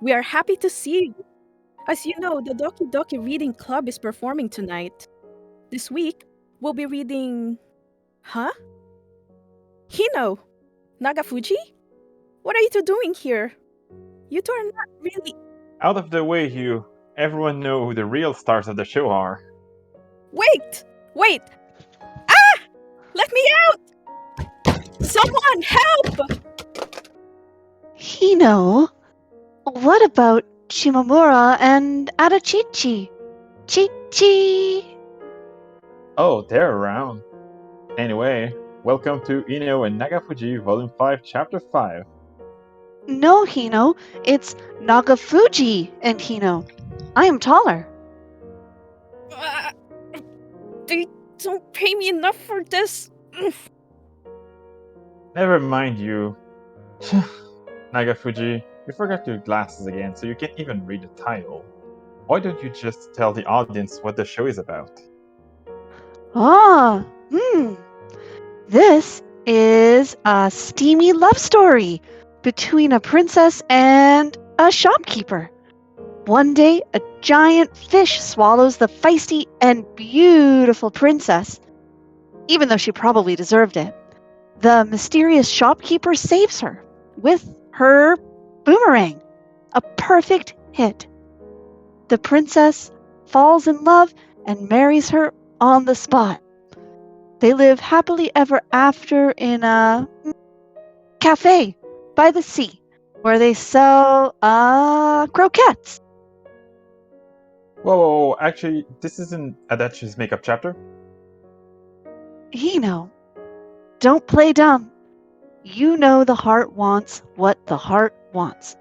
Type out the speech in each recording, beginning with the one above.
We are happy to see you. As you know, the Doki Doki Reading Club is performing tonight. This week, we'll be reading... Huh? Hino! Nagafuji? What are you two doing here? You two are not really... Out of the way, Hugh. Everyone know who the real stars of the show are. Wait! Wait! Ah! Let me out! Someone help! Hino? What about Shimamura and Adachi? Chi-chi! Oh, they're around. Anyway, welcome to NeoArashi Volume 5, Chapter 5. No, Hino. It's Nagafuji and Hino. I am taller. They don't pay me enough for this. Never mind you. Nagafuji, you forgot your glasses again, so you can't even read the title. Why don't you just tell the audience what the show is about? This is a steamy love story between a princess and a shopkeeper. One day, a giant fish swallows the feisty and beautiful princess, even though she probably deserved it. The mysterious shopkeeper saves her with her boomerang, a perfect hit. The princess falls in love and marries her on the spot. They live happily ever after in a cafe by the sea where they sell croquettes. Whoa, actually, this isn't Adachi's makeup chapter. Hino, don't play dumb. You know the heart wants what the heart wants.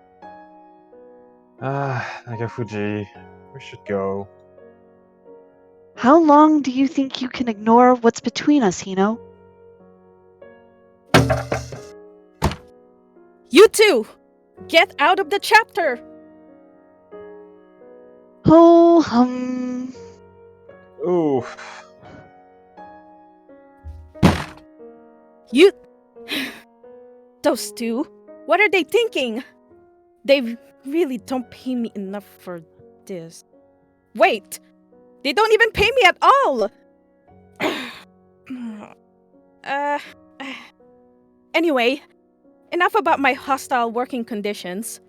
Nagafuji, we should go. How long do you think you can ignore what's between us, Hino? You two! Get out of the chapter! Oh, hum. Ooh. You... Those two, what are they thinking? They really don't pay me enough for this. Wait! They don't even pay me at all! Anyway, enough about my hostile working conditions.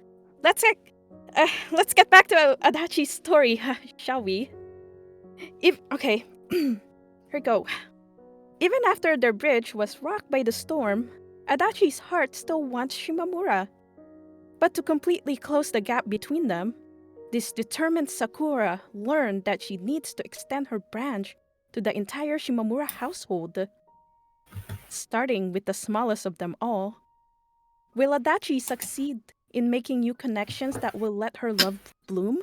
Let's get back to Adachi's story, shall we? Okay, here we go. Even after their bridge was rocked by the storm, Adachi's heart still wants Shimamura. But to completely close the gap between them, this determined Sakura learned that she needs to extend her branch to the entire Shimamura household. Starting with the smallest of them all, will Adachi succeed in making new connections that will let her love bloom?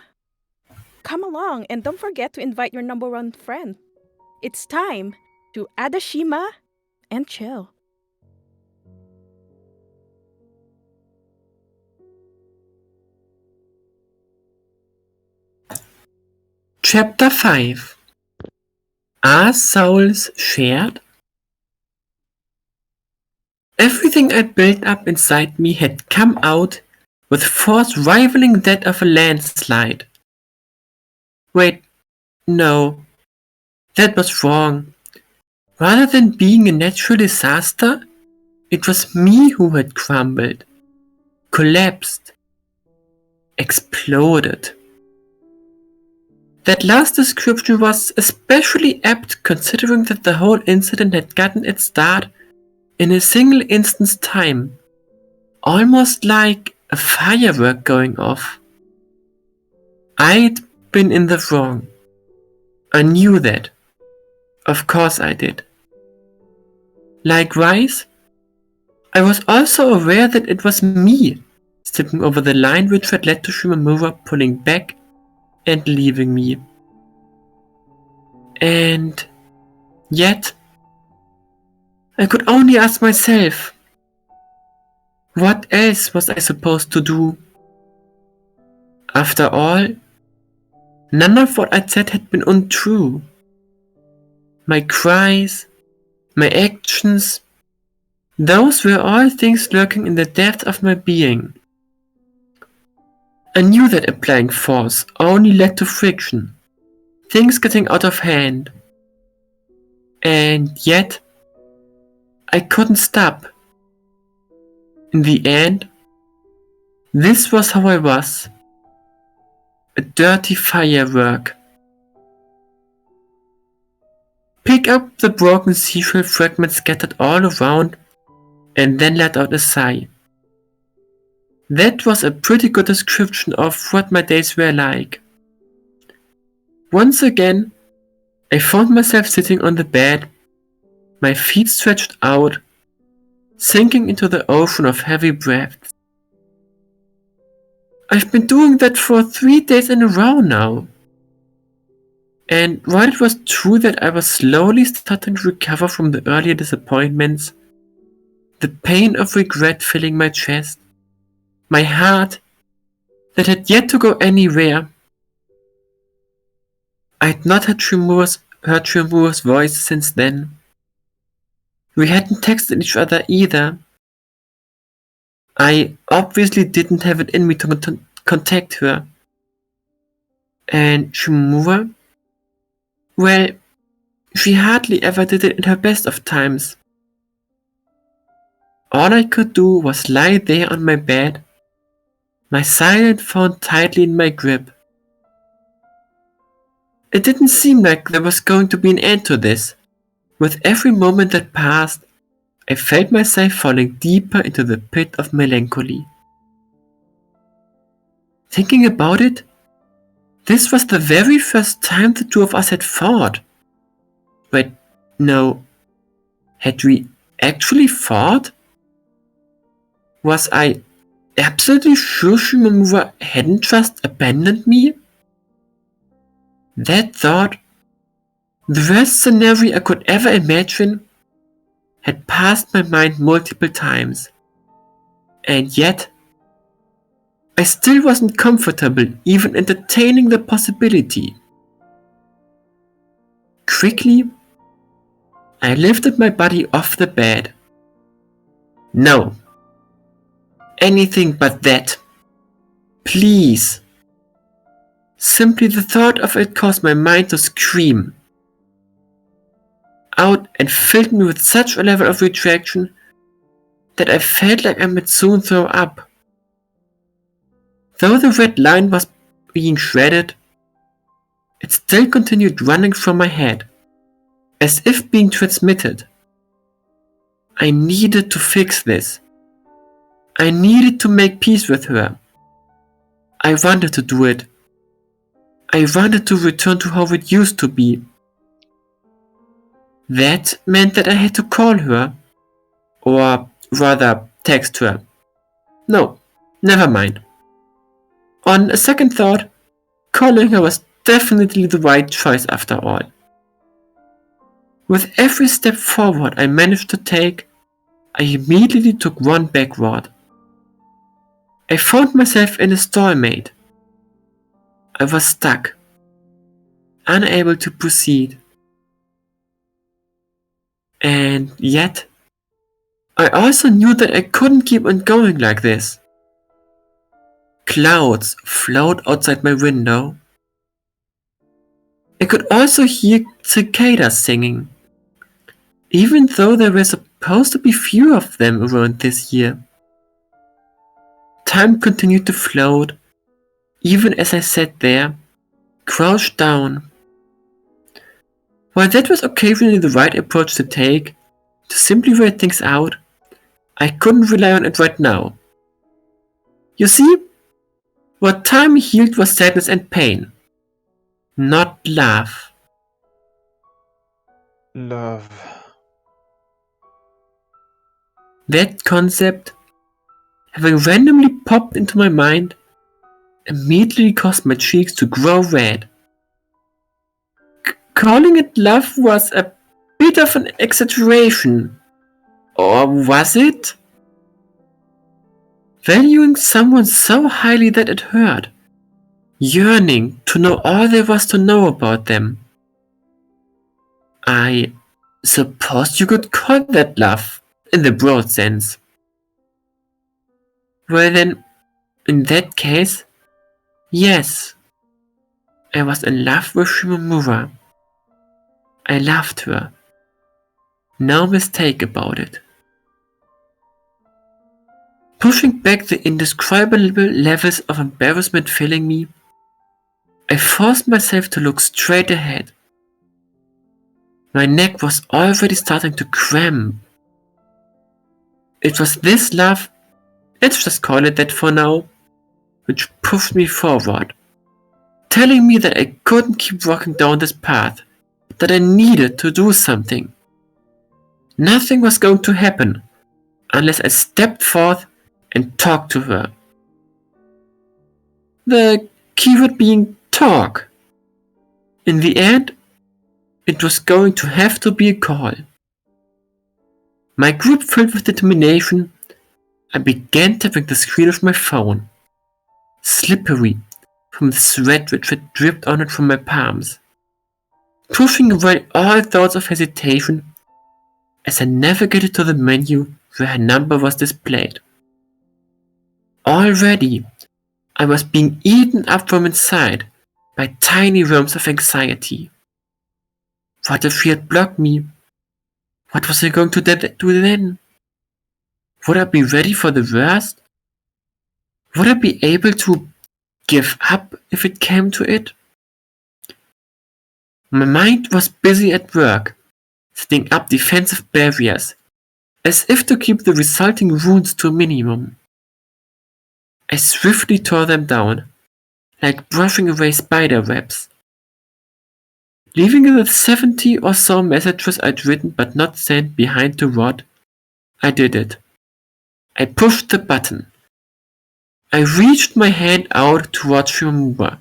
Come along and don't forget to invite your number one friend. It's time to Adashima and chill. Chapter 5 Are Souls Shared? Everything I built up inside me had come out with force rivaling that of a landslide. Wait, no, that was wrong. Rather than being a natural disaster, it was me who had crumbled, collapsed, exploded. That last description was especially apt considering that the whole incident had gotten its start in a single instant's time, almost like a firework going off. I'd been in the wrong. I knew that. Of course I did. Likewise, I was also aware that it was me stepping over the line which had led to Shimamura pulling back and leaving me. And yet, I could only ask myself, what else was I supposed to do? After all, none of what I'd said had been untrue. My cries, my actions, those were all things lurking in the depths of my being. I knew that applying force only led to friction, things getting out of hand. And yet, I couldn't stop. In the end, this was how I was. A dirty firework. Pick up the broken seashell fragments scattered all around and then let out a sigh. That was a pretty good description of what my days were like. Once again, I found myself sitting on the bed, my feet stretched out, sinking into the ocean of heavy breaths. I've been doing that for 3 days in a row now. And while it was true that I was slowly starting to recover from the earlier disappointments, the pain of regret filling my chest, my heart that had yet to go anywhere. I'd not heard Shimamura's voice since then. We hadn't texted each other either. I obviously didn't have it in me to contact her. And Shimamura? Well, she hardly ever did it in her best of times. All I could do was lie there on my bed, my silent phone tightly in my grip. It didn't seem like there was going to be an end to this. With every moment that passed, I felt myself falling deeper into the pit of melancholy. Thinking about it, this was the very first time the two of us had fought. Wait, no. Had we actually fought? Was I absolutely sure Shimamura hadn't just abandoned me? That thought, the worst scenario I could ever imagine, had passed my mind multiple times. And yet, I still wasn't comfortable even entertaining the possibility. Quickly, I lifted my body off the bed. No. Anything but that. Please. Simply the thought of it caused my mind to scream out and filled me with such a level of retraction that I felt like I might soon throw up. Though the red line was being shredded, it still continued running from my head, as if being transmitted. I needed to fix this. I needed to make peace with her. I wanted to do it. I wanted to return to how it used to be. That meant that I had to call her, or rather text her. No, never mind. On a second thought, calling her was definitely the right choice after all. With every step forward I managed to take, I immediately took one backward. I found myself in a stalemate. I was stuck, unable to proceed. And yet, I also knew that I couldn't keep on going like this. Clouds float outside my window. I could also hear cicadas singing, even though there were supposed to be few of them around this year. Time continued to float, even as I sat there, crouched down. While that was occasionally the right approach to take, to simply wait things out, I couldn't rely on it right now. You see, what time healed was sadness and pain, not love. Love. That concept, having randomly popped into my mind, immediately caused my cheeks to grow red. Calling it love was a bit of an exaggeration. Or was it? Valuing someone so highly that it hurt. Yearning to know all there was to know about them. I suppose you could call that love, in the broad sense. Well then, in that case, Yes, I was in love with Shimamura. I loved her. No mistake about it. Pushing back the indescribable levels of embarrassment filling me, I forced myself to look straight ahead. My neck was already starting to cramp. It was this love, let's just call it that for now, which pushed me forward, telling me that I couldn't keep walking down this path, that I needed to do something. Nothing was going to happen unless I stepped forth and talked to her. The keyword being talk. In the end, it was going to have to be a call. My group filled with determination, I began tapping the screen of my phone, slippery from the sweat which had dripped on it from my palms, pushing away all thoughts of hesitation as I navigated to the menu where her number was displayed. Already, I was being eaten up from inside by tiny worms of anxiety. What if she had blocked me? What was I going to do then? Would I be ready for the worst? Would I be able to give up if it came to it? My mind was busy at work, setting up defensive barriers, as if to keep the resulting wounds to a minimum. I swiftly tore them down, like brushing away spider webs. Leaving the 70 or so messages I'd written but not sent behind to rot, I did it. I pushed the button. I reached my hand out towards Shimamura.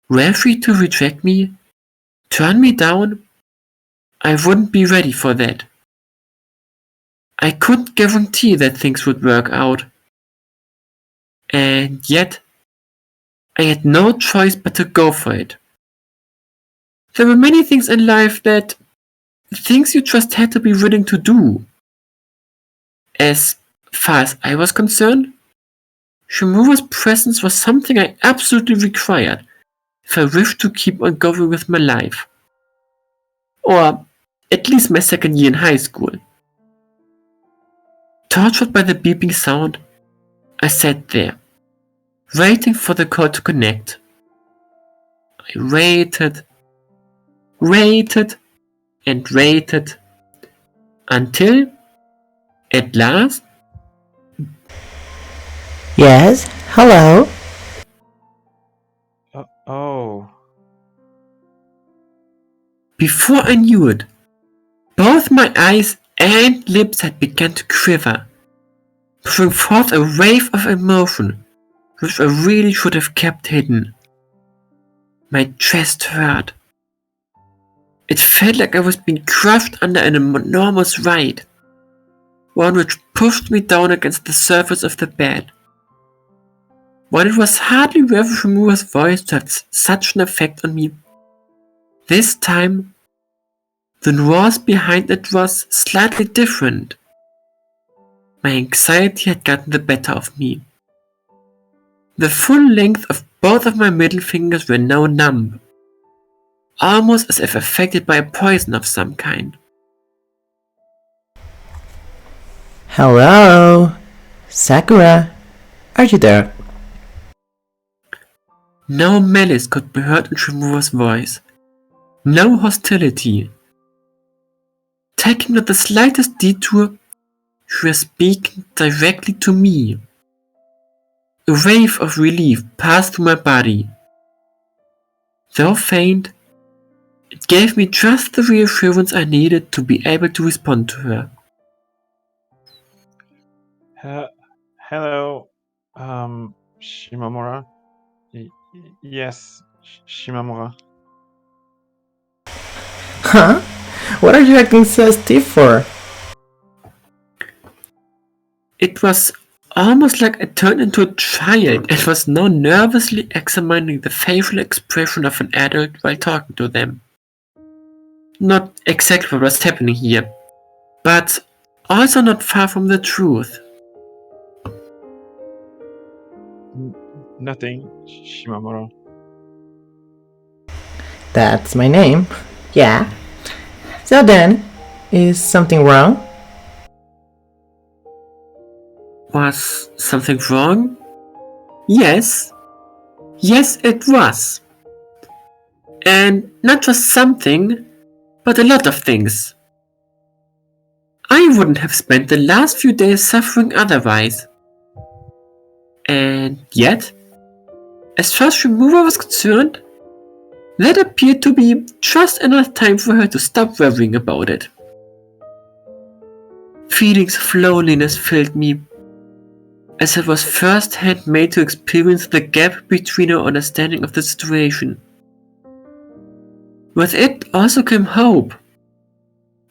Were she to reject me? Turn me down? I wouldn't be ready for that. I couldn't guarantee that things would work out. And yet, I had no choice but to go for it. There were many things in life that things you just had to be willing to do. As far as I was concerned, Shimamura's presence was something I absolutely required if I wished to keep on going with my life. Or at least my second year in high school. Tortured by the beeping sound, I sat there, waiting for the call to connect. I waited, and waited, until, at last, Yes, hello? Oh. before I knew it, both my eyes and lips had begun to quiver, pushing forth a wave of emotion which I really should have kept hidden. My chest hurt. It felt like I was being crushed under an enormous weight, one which pushed me down against the surface of the bed. While it was hardly worth Shimamura's voice to have such an effect on me, this time the nuance behind it was slightly different. My anxiety had gotten the better of me. The full length of both of my middle fingers were now numb, almost as if affected by a poison of some kind. Hello? Sakura? Are you there? No malice could be heard in Shimamura's voice. No hostility. Taking not the slightest detour, she was speaking directly to me. A wave of relief passed through my body. Though faint, it gave me just the reassurance I needed to be able to respond to her. Hello, Shimamura. Yes, Shimamura. Huh? What are you acting so stiff for? It was almost like I turned into a child and was now nervously examining the facial expression of an adult while talking to them. Not exactly what was happening here, but also not far from the truth. Nothing, Shimamura. That's my name. Yeah. So then, is something wrong? Was something wrong? Yes. Yes, it was. And not just something, but a lot of things. I wouldn't have spent the last few days suffering otherwise. And yet, as far as Shimamura was concerned, that appeared to be just enough time for her to stop worrying about it. Feelings of loneliness filled me, as I was first-hand made to experience the gap between her understanding of the situation. With it also came hope.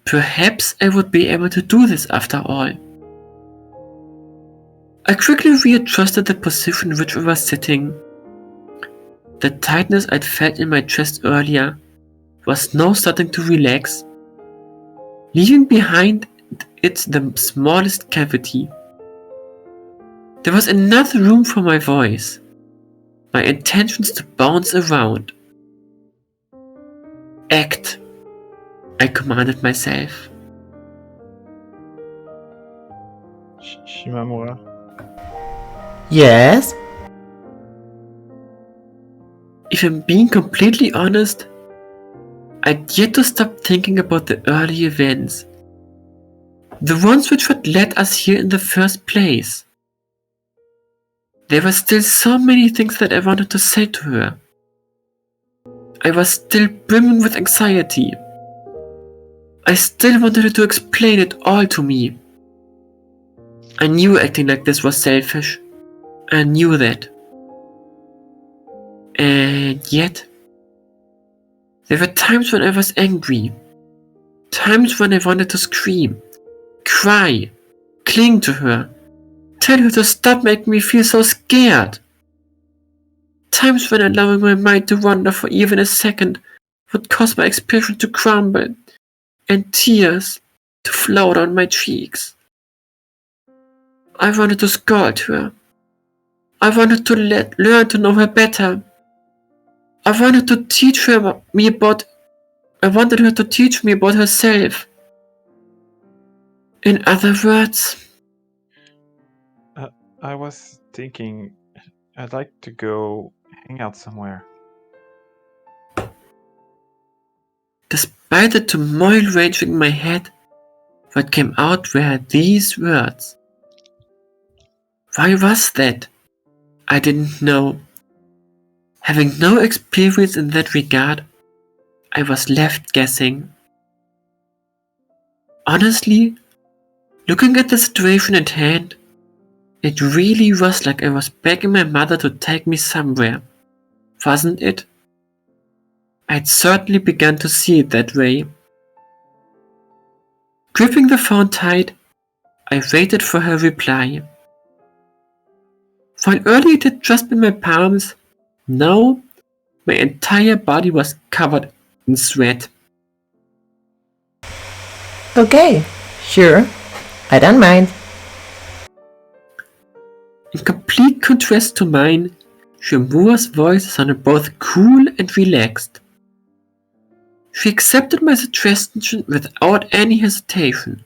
Perhaps I would be able to do this after all. I quickly readjusted the position in which I was sitting. The tightness I'd felt in my chest earlier was now starting to relax, leaving behind it the smallest cavity. There was enough room for my voice, my intentions to bounce around. Act, I commanded myself. Shimamura. Yes? If I'm being completely honest, I'd yet to stop thinking about the early events. The ones which had led us here in the first place. There were still so many things that I wanted to say to her. I was still brimming with anxiety. I still wanted her to explain it all to me. I knew acting like this was selfish. I knew that. And yet, there were times when I was angry. Times when I wanted to scream, cry, cling to her, tell her to stop making me feel so scared. Times when allowing my mind to wander for even a second would cause my expression to crumble and tears to flow down my cheeks. I wanted to scold her. I wanted to learn to know her better. I wanted her to teach me about herself. In other words, I was thinking I'd like to go hang out somewhere. despite the turmoil raging in my head, what came out were these words. Why was that? I didn't know. Having no experience in that regard, I was left guessing. Honestly, looking at the situation at hand, it really was like I was begging my mother to take me somewhere, wasn't it? I'd certainly begun to see it that way. Gripping the phone tight, I waited for her reply. While earlier it had just been my palms, now my entire body was covered in sweat. Okay, sure. I don't mind. In complete contrast to mine, Shimamura's voice sounded both cool and relaxed. She accepted my suggestion without any hesitation.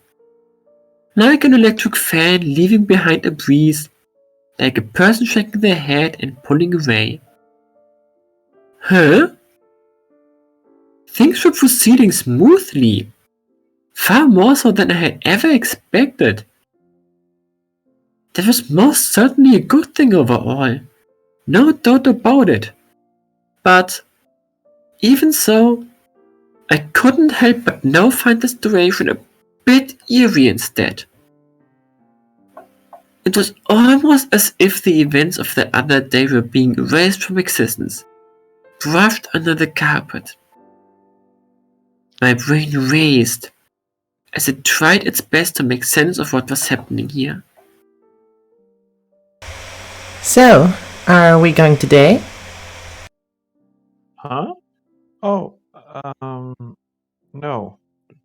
Like an electric fan leaving behind a breeze, like a person shaking their head and pulling away. Huh? Things were proceeding smoothly, far more so than I had ever expected. That was most certainly a good thing overall, no doubt about it. But, even so, I couldn't help but now find the situation a bit eerie instead. It was almost as if the events of the other day were being erased from existence, brushed under the carpet. My brain raced as it tried its best to make sense of what was happening here. So, are we going today? Huh? Oh, no.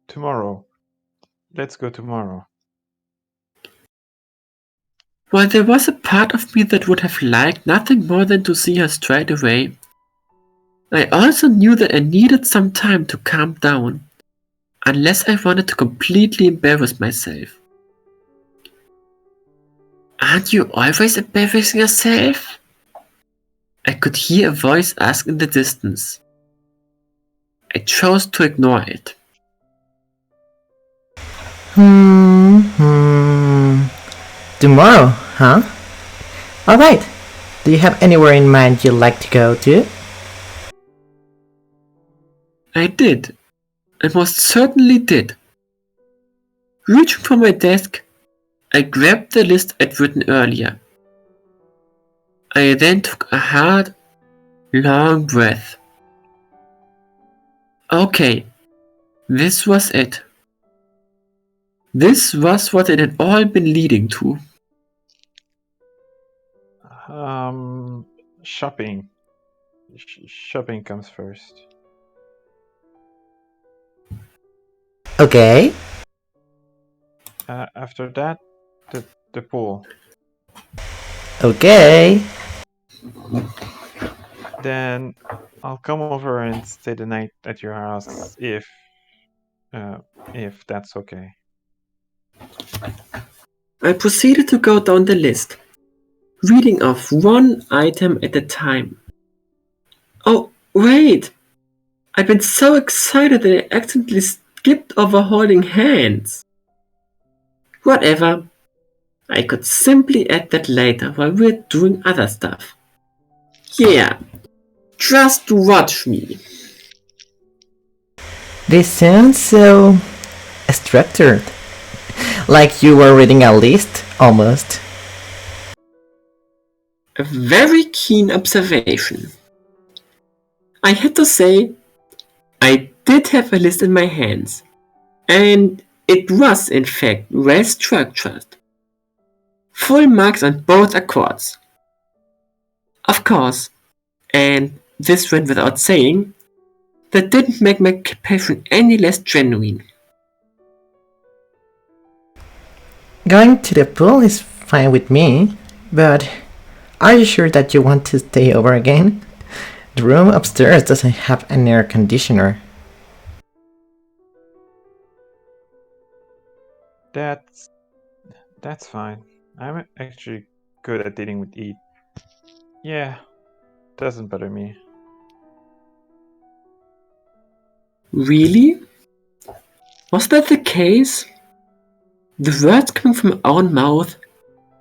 Tomorrow. Let's go tomorrow. While there was a part of me that would have liked nothing more than to see her straight away, I also knew that I needed some time to calm down, unless I wanted to completely embarrass myself. Aren't you always embarrassing yourself? I could hear a voice ask in the distance. I chose to ignore it. Tomorrow, huh? Alright. Do you have anywhere in mind you'd like to go to? I did. I most certainly did. Reaching for my desk, I grabbed the list I'd written earlier. I then took a hard, long breath. Okay, this was it. This was what it had all been leading to. Shopping. Shopping comes first. Okay. After that, the pool. Okay. Then I'll come over and stay the night at your house if that's okay. I proceeded to go down the list, reading off one item at a time. Oh, wait! I'd been so excited that I accidentally skipped over holding hands. Whatever. I could simply add that later while we're doing other stuff. Yeah, just watch me. This sounds so structured. Like you were reading a list, almost. A very keen observation. I had to say, I did have a list in my hands, and it was in fact well structured. Full marks on both accords. Of course, and this went without saying, that didn't make my passion any less genuine. Going to the pool is fine with me, but are you sure that you want to stay over again? The room upstairs doesn't have an air conditioner. That's fine. I'm actually good at dealing with heat. Yeah, doesn't bother me. Really? Was that the case? The words coming from my own mouth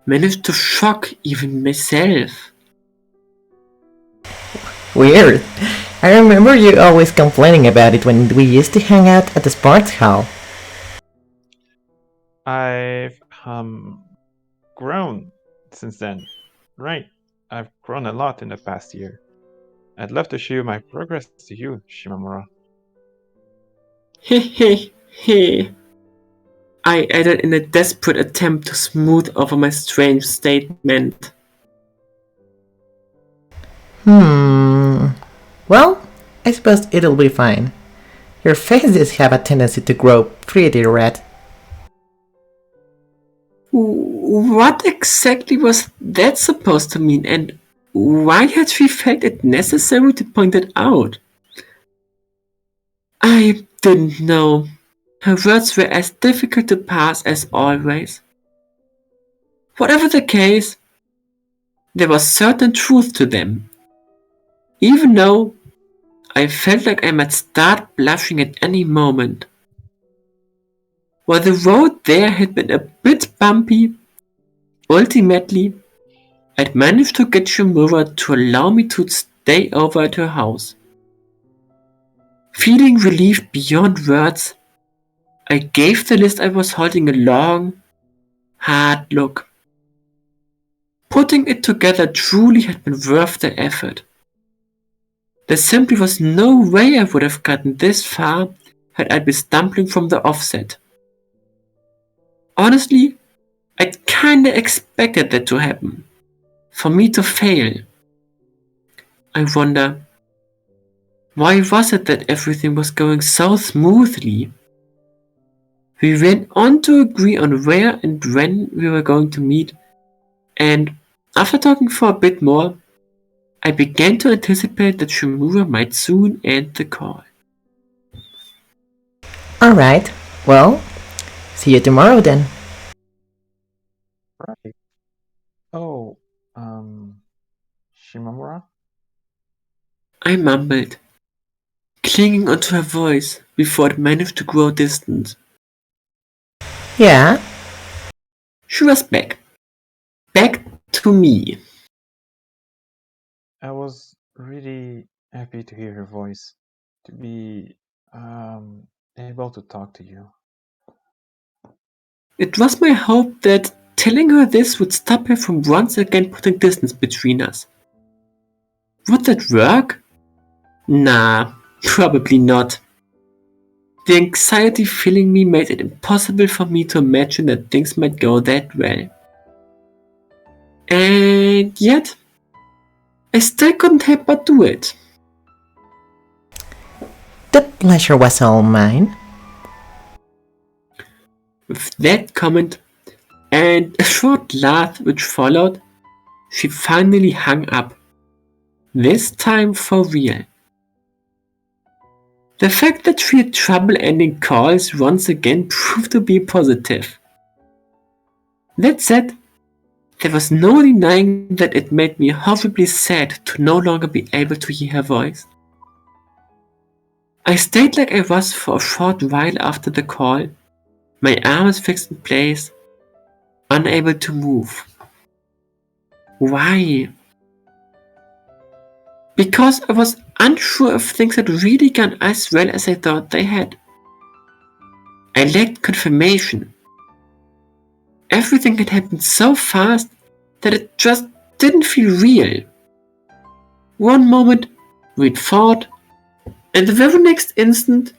managed to shock even myself. Weird. I remember you always complaining about it when we used to hang out at the sports hall. I've grown since then. Right. I've grown a lot in the past year. I'd love to show my progress to you, Shimamura. Hehehe. I added in a desperate attempt to smooth over my strange statement. Well, I suppose it'll be fine. Your faces have a tendency to grow pretty red. What exactly was that supposed to mean, and why had she felt it necessary to point it out? I didn't know. Her words were as difficult to pass as always. Whatever the case, there was certain truth to them. Even though I felt like I might start blushing at any moment. While the road there had been a bit bumpy, ultimately, I'd managed to get Shimamura to allow me to stay over at her house. Feeling relieved beyond words, I gave the list I was holding a long, hard look. Putting it together truly had been worth the effort. There simply was no way I would have gotten this far had I been stumbling from the offset. Honestly, I'd kinda expected that to happen. For me to fail. I wonder, why was it that everything was going so smoothly? We went on to agree on where and when we were going to meet, And after talking for a bit more, I began to anticipate that Shimamura might soon end the call. Alright, well, see you tomorrow then. Right. Oh, Shimamura? I mumbled, clinging onto her voice before it managed to grow distant. Yeah? She was back. Back to me. I was really happy to hear her voice, to be able to talk to you. It was my hope that telling her this would stop her from once again putting distance between us. Would that work? Nah, probably not. The anxiety filling me made it impossible for me to imagine that things might go that well. And yet, I still couldn't help but do it. The pleasure was all mine. With that comment and a short laugh which followed, she finally hung up. This time for real. The fact that she had trouble ending calls once again proved to be positive. That said, there was no denying that it made me horribly sad to no longer be able to hear her voice. I stayed like I was for a short while after the call, my arms fixed in place, unable to move. Why? Because I was unsure if things had really gone as well as I thought they had. I lacked confirmation. Everything had happened so fast that it just didn't feel real. One moment we'd fought, and the very next instant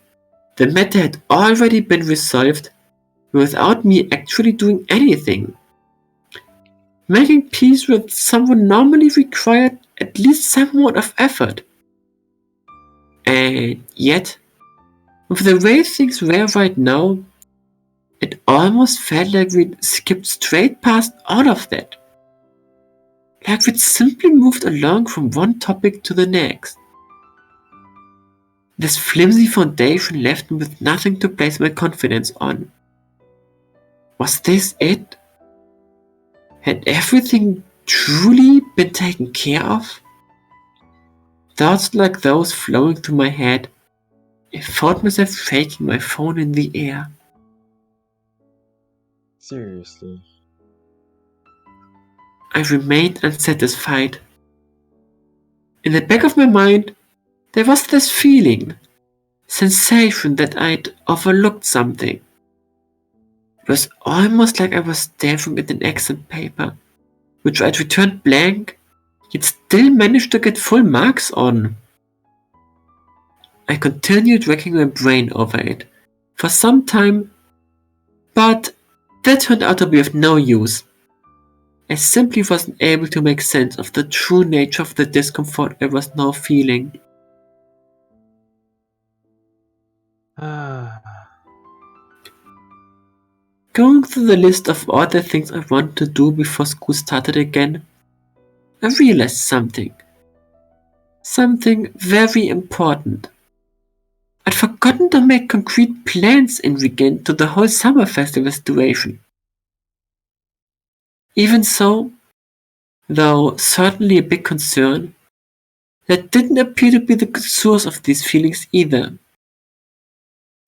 the matter had already been resolved without me actually doing anything. Making peace with someone normally required at least somewhat of effort. And yet, with the way things were right now, it almost felt like we'd skipped straight past all of that. Like we'd simply moved along from one topic to the next. This flimsy foundation left me with nothing to place my confidence on. Was this it? Had everything truly been taken care of? Thoughts like those flowing through my head, I found myself shaking my phone in the air. Seriously. I remained unsatisfied. In the back of my mind, there was this feeling, sensation that I'd overlooked something. It was almost like I was staring at an exam paper, which I'd returned blank, yet still managed to get full marks on. I continued racking my brain over it for some time, but that turned out to be of no use. I simply wasn't able to make sense of the true nature of the discomfort I was now feeling. Going through the list of all the things I wanted to do before school started again, I realized something. Something very important. I'd forgotten to make concrete plans in regard to the whole summer festival situation. Even so, though certainly a big concern, that didn't appear to be the source of these feelings either.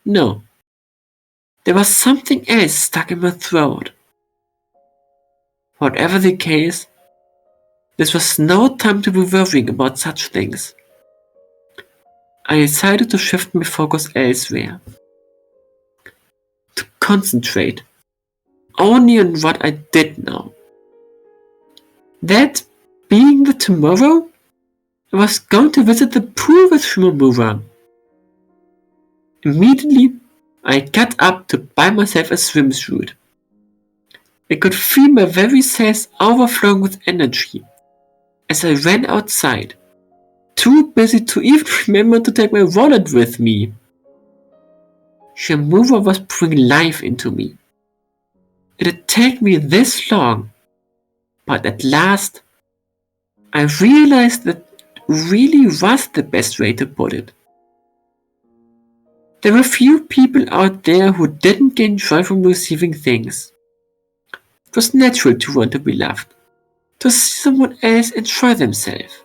No. There was something else stuck in my throat. Whatever the case, this was no time to be worrying about such things. I decided to shift my focus elsewhere. To concentrate only on what I did know. That being that tomorrow, I was going to visit the pool with Shimamura. Immediately, I got up to buy myself a swimsuit. I could feel my very cells overflowing with energy as I ran outside, too busy to even remember to take my wallet with me. Shimamura was pouring life into me. It had taken me this long, But at last, I realized that really was the best way to put it. There were few people out there who didn't gain joy from receiving things. It was natural to want to be loved, to see someone else enjoy themselves.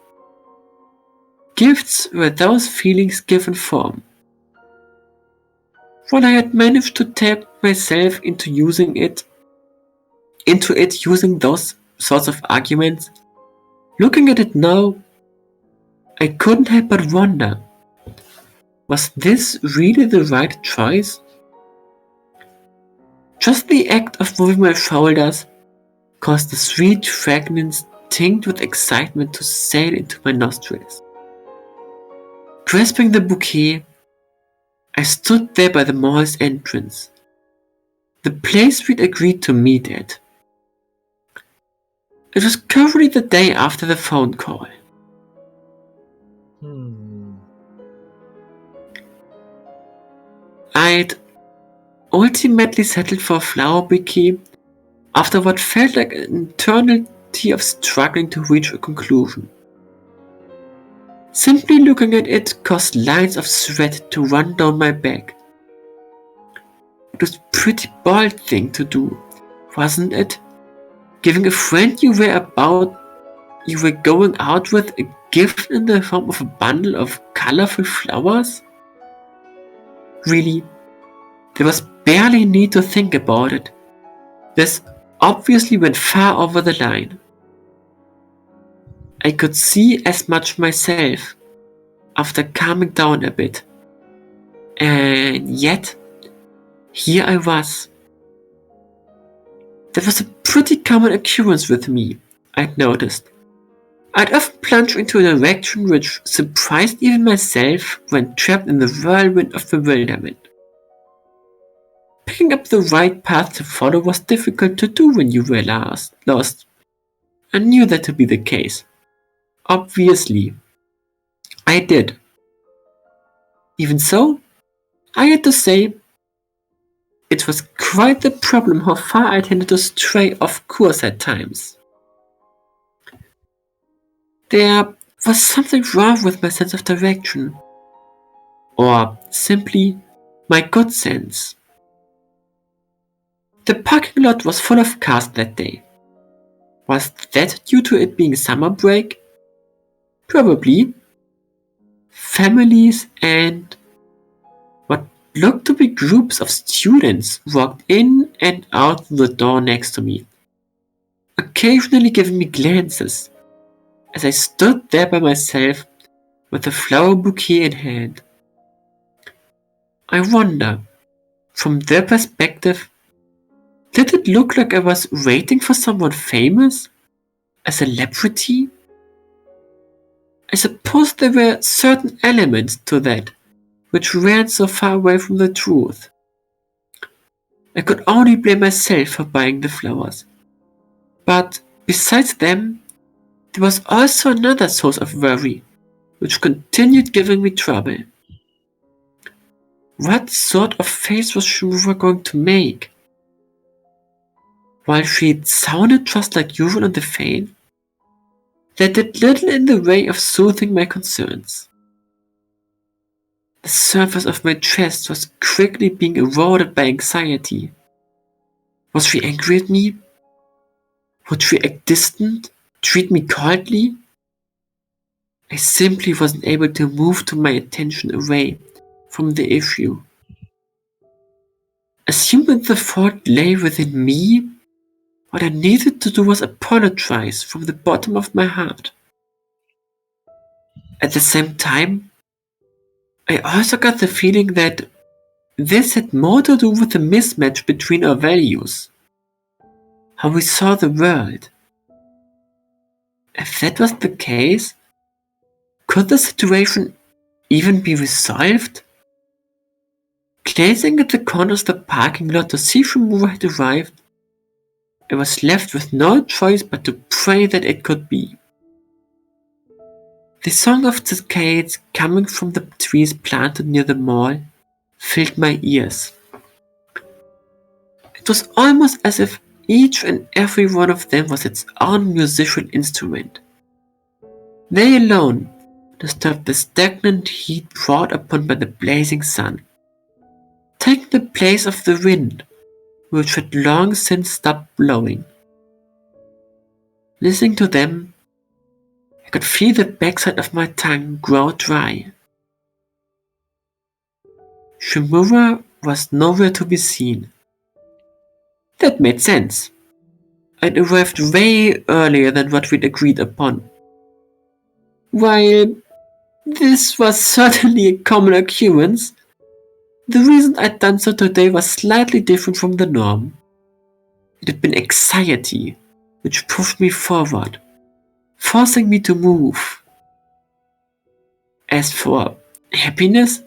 Gifts were those feelings given form. While I had managed to tap myself into it using those sorts of arguments, looking at it now, I couldn't help but wonder, was this really the right choice? Just the act of moving my shoulders caused the sweet fragrance tinged with excitement to sail into my nostrils. Grasping the bouquet, I stood there by the mall's entrance, the place we'd agreed to meet at. It was currently the day after the phone call. I'd ultimately settled for a flower bouquet after what felt like an eternity of struggling to reach a conclusion. Simply looking at it caused lines of sweat to run down my back. It was a pretty bold thing to do, wasn't it? Giving a friend you were going out with a gift in the form of a bundle of colorful flowers? Really, there was barely need to think about it. This obviously went far over the line. I could see as much myself after calming down a bit. And yet, here I was. That was a pretty common occurrence with me, I'd noticed. I'd often plunge into a direction which surprised even myself when trapped in the whirlwind of bewilderment. Picking up the right path to follow was difficult to do when you were lost. I knew that to be the case. Obviously, I did. Even so, I had to say, it was quite the problem how far I tended to stray off course at times. There was something wrong with my sense of direction, or simply my good sense. The parking lot was full of cars that day. Was that due to it being summer break? Probably. Families and what looked to be groups of students walked in and out the door next to me, occasionally giving me glances as I stood there by myself with a flower bouquet in hand. I wonder, from their perspective, did it look like I was waiting for someone famous? A celebrity? I suppose there were certain elements to that which ran so far away from the truth. I could only blame myself for buying the flowers. But besides them, there was also another source of worry, which continued giving me trouble. What sort of face was Shimamura going to make? While she sounded just like usual on the phone, that did little in the way of soothing my concerns. The surface of my chest was quickly being eroded by anxiety. Was she angry at me? Would she act distant, treat me coldly? I simply wasn't able to move my attention away from the issue. Assuming the fault lay within me, what I needed to do was apologize from the bottom of my heart. At the same time, I also got the feeling that this had more to do with the mismatch between our values, how we saw the world. If that was the case, could the situation even be resolved? Glancing at the corner of the parking lot to see Shimamura had arrived, I was left with no choice but to pray that it could be. The song of cicadas coming from the trees planted near the mall filled my ears. It was almost as if Each and every one of them was its own musical instrument. They alone disturbed the stagnant heat brought upon by the blazing sun, taking the place of the wind, which had long since stopped blowing. Listening to them, I could feel the backside of my tongue grow dry. Shimamura was nowhere to be seen. That made sense. I'd arrived way earlier than what we'd agreed upon. While this was certainly a common occurrence, the reason I'd done so today was slightly different from the norm. It had been anxiety, which pushed me forward, forcing me to move. As for happiness,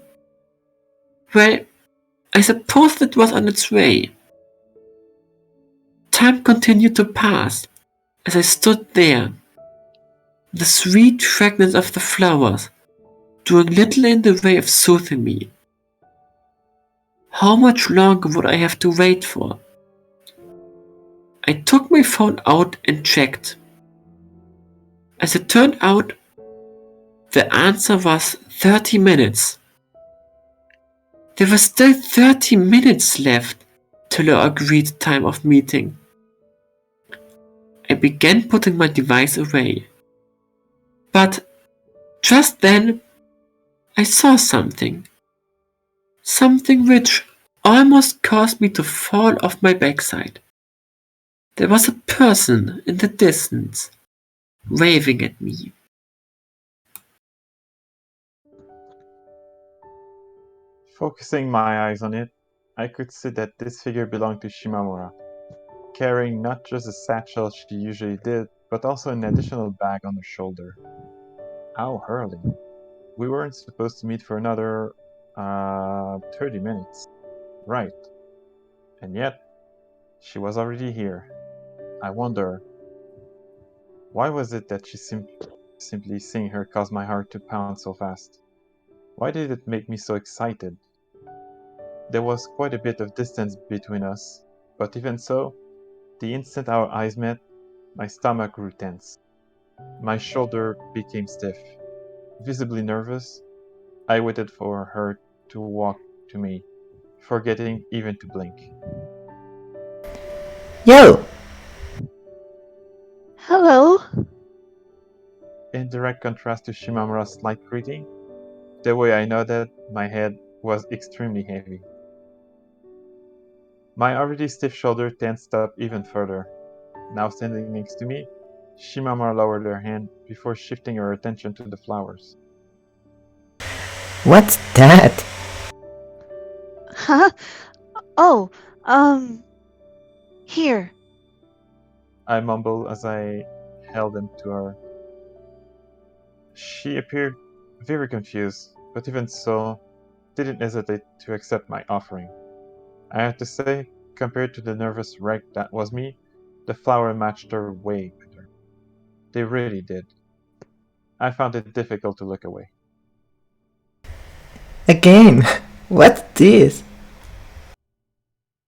well, I suppose that was on its way. Time continued to pass as I stood there, the sweet fragrance of the flowers doing little in the way of soothing me. How much longer would I have to wait for? I took my phone out and checked. As it turned out, the answer was 30 minutes. There were still 30 minutes left till our agreed time of meeting. I began putting my device away. But just then, I saw something. Something which almost caused me to fall off my backside. There was a person in the distance, waving at me. Focusing my eyes on it, I could see that this figure belonged to Shimamura, carrying not just a satchel she usually did, but also an additional bag on her shoulder. How early? We weren't supposed to meet for another 30 minutes. Right. And yet, she was already here. I wonder, why was it that simply seeing her caused my heart to pound so fast? Why did it make me so excited? There was quite a bit of distance between us, but even so, the instant our eyes met, my stomach grew tense. My shoulder became stiff. Visibly nervous, I waited for her to walk to me, forgetting even to blink. Yo! Hello. In direct contrast to Shimamura's slight greeting, the way I nodded, my head was extremely heavy. My already stiff shoulder tensed up even further. Now standing next to me, Shimamura lowered her hand before shifting her attention to the flowers. What's that? Huh? Oh, here. I mumbled as I held them to her. She appeared very confused, but even so, didn't hesitate to accept my offering. I have to say, compared to the nervous wreck that was me, the flower matched her way better. They really did. I found it difficult to look away. Again, what's this?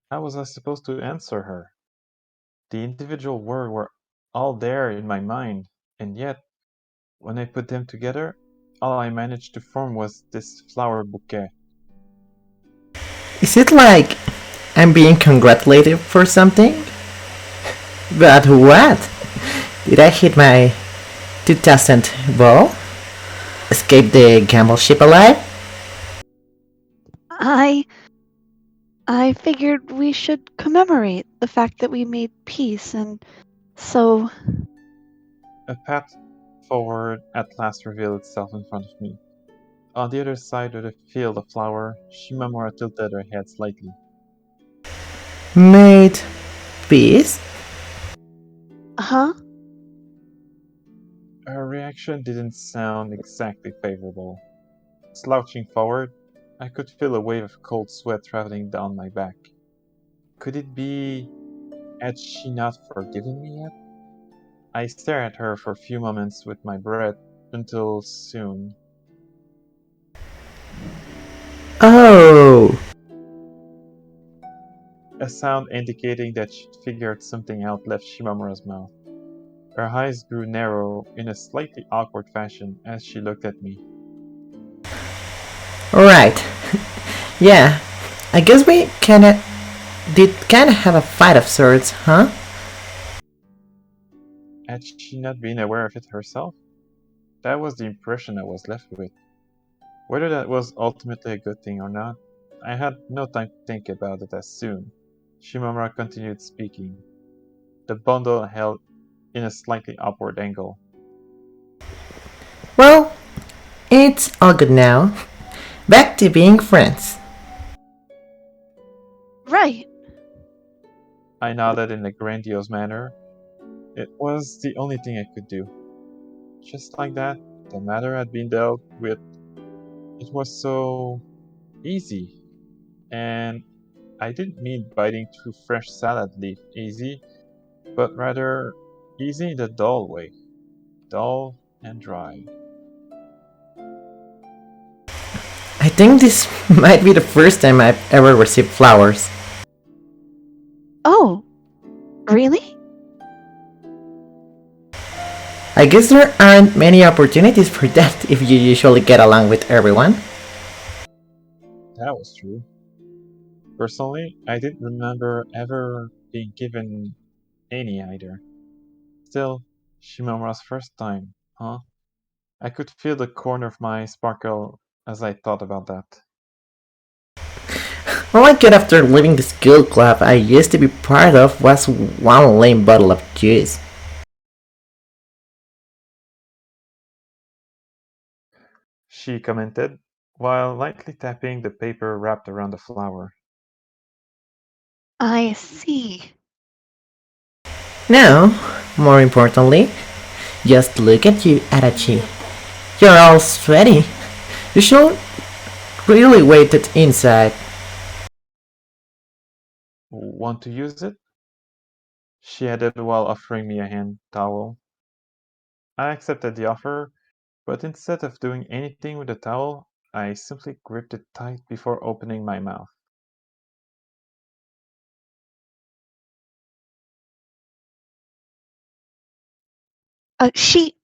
How was I supposed to answer her? The individual words were all there in my mind, and yet, when I put them together, all I managed to form was this flower bouquet. Is it like I'm being congratulated for something? But what? Did I hit my 2000 ball? Escape the gamble ship alive? I figured we should commemorate the fact that we made peace, and so A path forward at last revealed itself in front of me. On the other side of the field of flower, Shimamura tilted her head slightly. Made peace? huh? Her reaction didn't sound exactly favorable. Slouching forward, I could feel a wave of cold sweat traveling down my back. Could it be... had she not forgiven me yet? I stared at her for a few moments with my breath, until soon. Oh, A sound indicating that she'd figured something out left Shimamura's mouth. Her eyes grew narrow in a slightly awkward fashion as she looked at me. Right. Yeah, I guess we did kinda have a fight of sorts, huh? Had she not been aware of it herself? That was the impression I was left with. Whether that was ultimately a good thing or not, I had no time to think about it as soon. Shimamura continued speaking, the bundle held in a slightly upward angle. Well, it's all good now. Back to being friends. Right. I nodded in a grandiose manner. It was the only thing I could do. Just like that, the matter had been dealt with. It was so easy. And I didn't mean biting through fresh salad leaf easy, but rather easy in the dull way. Dull and dry. I think this might be the first time I've ever received flowers. Oh, really? I guess there aren't many opportunities for that if you usually get along with everyone. That was true. Personally, I didn't remember ever being given any either. Still, Shimamura's first time, huh? I could feel the corner of my eye sparkle as I thought about that. All I get after leaving the skill club I used to be part of was one lame bottle of juice. She commented, while lightly tapping the paper wrapped around the flower. I see. Now, more importantly, just look at you, Adachi. You're all sweaty. You should really wait it inside. Want to use it? She added while offering me a hand towel. I accepted the offer, but instead of doing anything with the towel, I simply gripped it tight before opening my mouth. She.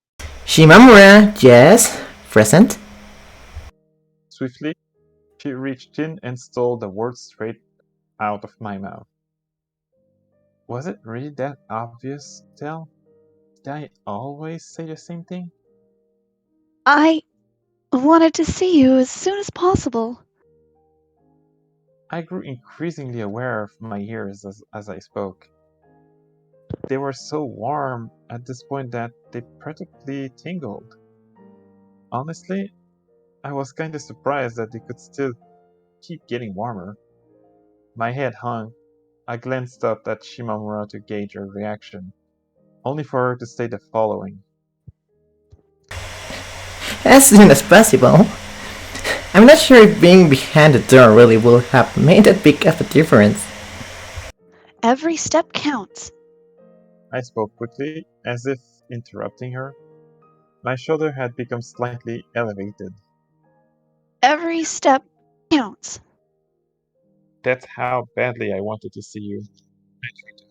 Shimamura, yes, present. Swiftly, she reached in and stole the words straight out of my mouth. Was it really that obvious, Del? Did I always say the same thing? I wanted to see you as soon as possible. I grew increasingly aware of my ears as I spoke. They were so warm at this point that they practically tingled. Honestly, I was kinda surprised that they could still keep getting warmer. My head hung. I glanced up at Shimamura to gauge her reaction, only for her to say the following. As soon as possible. I'm not sure if being behind the door really would have made that big of a difference. Every step counts. I spoke quickly, as if interrupting her. My shoulder had become slightly elevated. Every step counts. That's how badly I wanted to see you. I tried to,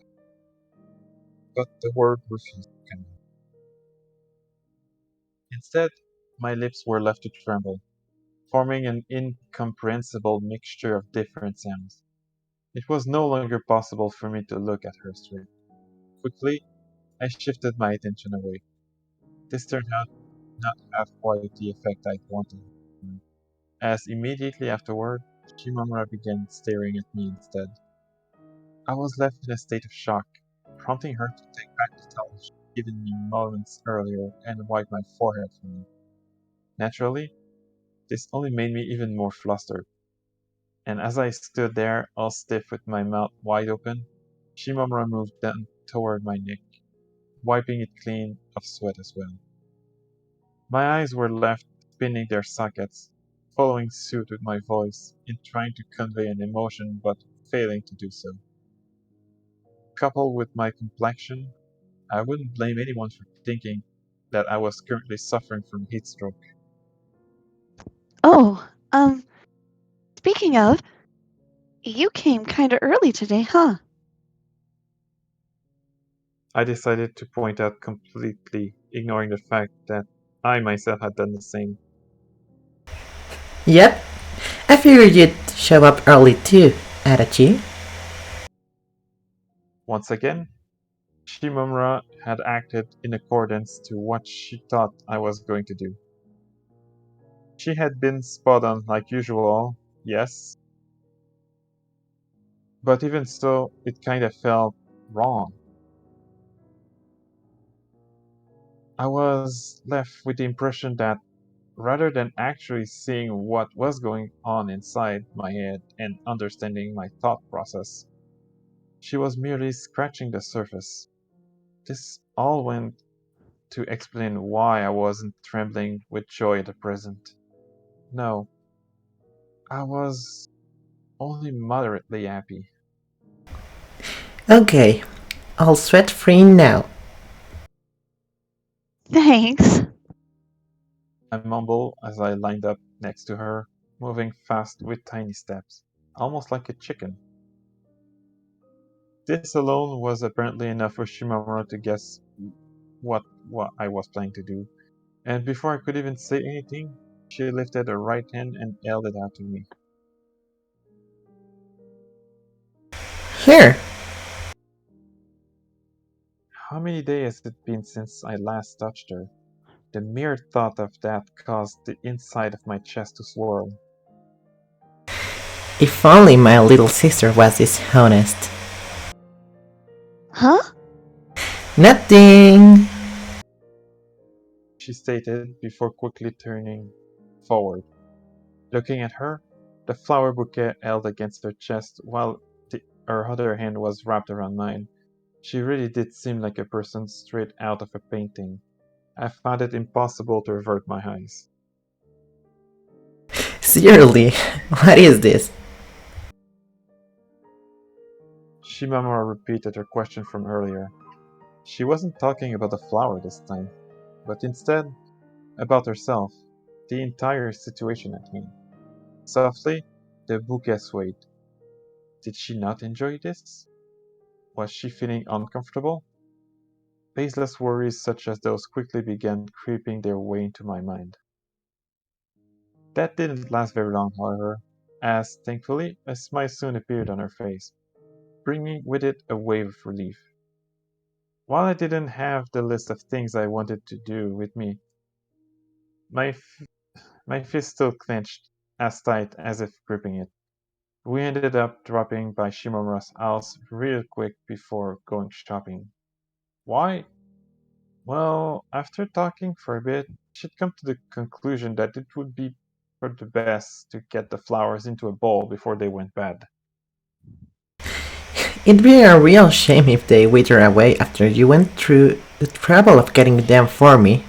but the word refused to come out. Instead, my lips were left to tremble, forming an incomprehensible mixture of different sounds. It was no longer possible for me to look at her straight. Quickly, I shifted my attention away. This turned out not to have quite the effect I'd wanted, as immediately afterward, Shimamura began staring at me instead. I was left in a state of shock, prompting her to take back the towel she'd given me moments earlier and wipe my forehead for me. Naturally, this only made me even more flustered, and as I stood there, all stiff with my mouth wide open, Shimamura moved down toward my neck, wiping it clean of sweat as well. My eyes were left spinning their sockets, following suit with my voice in trying to convey an emotion but failing to do so. Coupled with my complexion, I wouldn't blame anyone for thinking that I was currently suffering from heat stroke. Oh, speaking of, You came kinda early today, huh? I decided to point out, completely ignoring the fact that I myself had done the same. Yep, I figured you'd show up early too, Adachi. Once again, Shimamura had acted in accordance to what she thought I was going to do. She had been spot on like usual, yes, but even so, it kinda felt wrong. I was left with the impression that rather than actually seeing what was going on inside my head and understanding my thought process, she was merely scratching the surface. This all went to explain why I wasn't trembling with joy at the present. No, I was only moderately happy. Okay, all sweat free now. Thanks. I mumbled as I lined up next to her, moving fast with tiny steps, almost like a chicken. This alone was apparently enough for Shimamura to guess what I was planning to do, and before I could even say anything, she lifted her right hand and held it out to me. Here, How many days has it been since I last touched her? The mere thought of that caused the inside of my chest to swirl. if only my little sister was this honest. Huh? Nothing. She stated before quickly turning forward. Looking at her, the flower bouquet held against her chest while her other hand was wrapped around mine. She really did seem like a person straight out of a painting. I found it impossible to avert my eyes. Seriously, what is this? Shimamura repeated her question from earlier. She wasn't talking about the flower this time, but instead about herself, the entire situation at hand. Softly, the bouquet swayed. Did she not enjoy this? Was she feeling uncomfortable? Baseless worries such as those quickly began creeping their way into my mind. That didn't last very long, however, as, thankfully, a smile soon appeared on her face, bringing with it a wave of relief. While I didn't have the list of things I wanted to do with me, my, my fist still clenched as tight as if gripping it. We ended up dropping by Shimamura's house real quick before going shopping. Why? Well, after talking for a bit, she'd come to the conclusion that it would be for the best to get the flowers into a bowl before they went bad. It'd be a real shame if they wither away after you went through the trouble of getting them for me.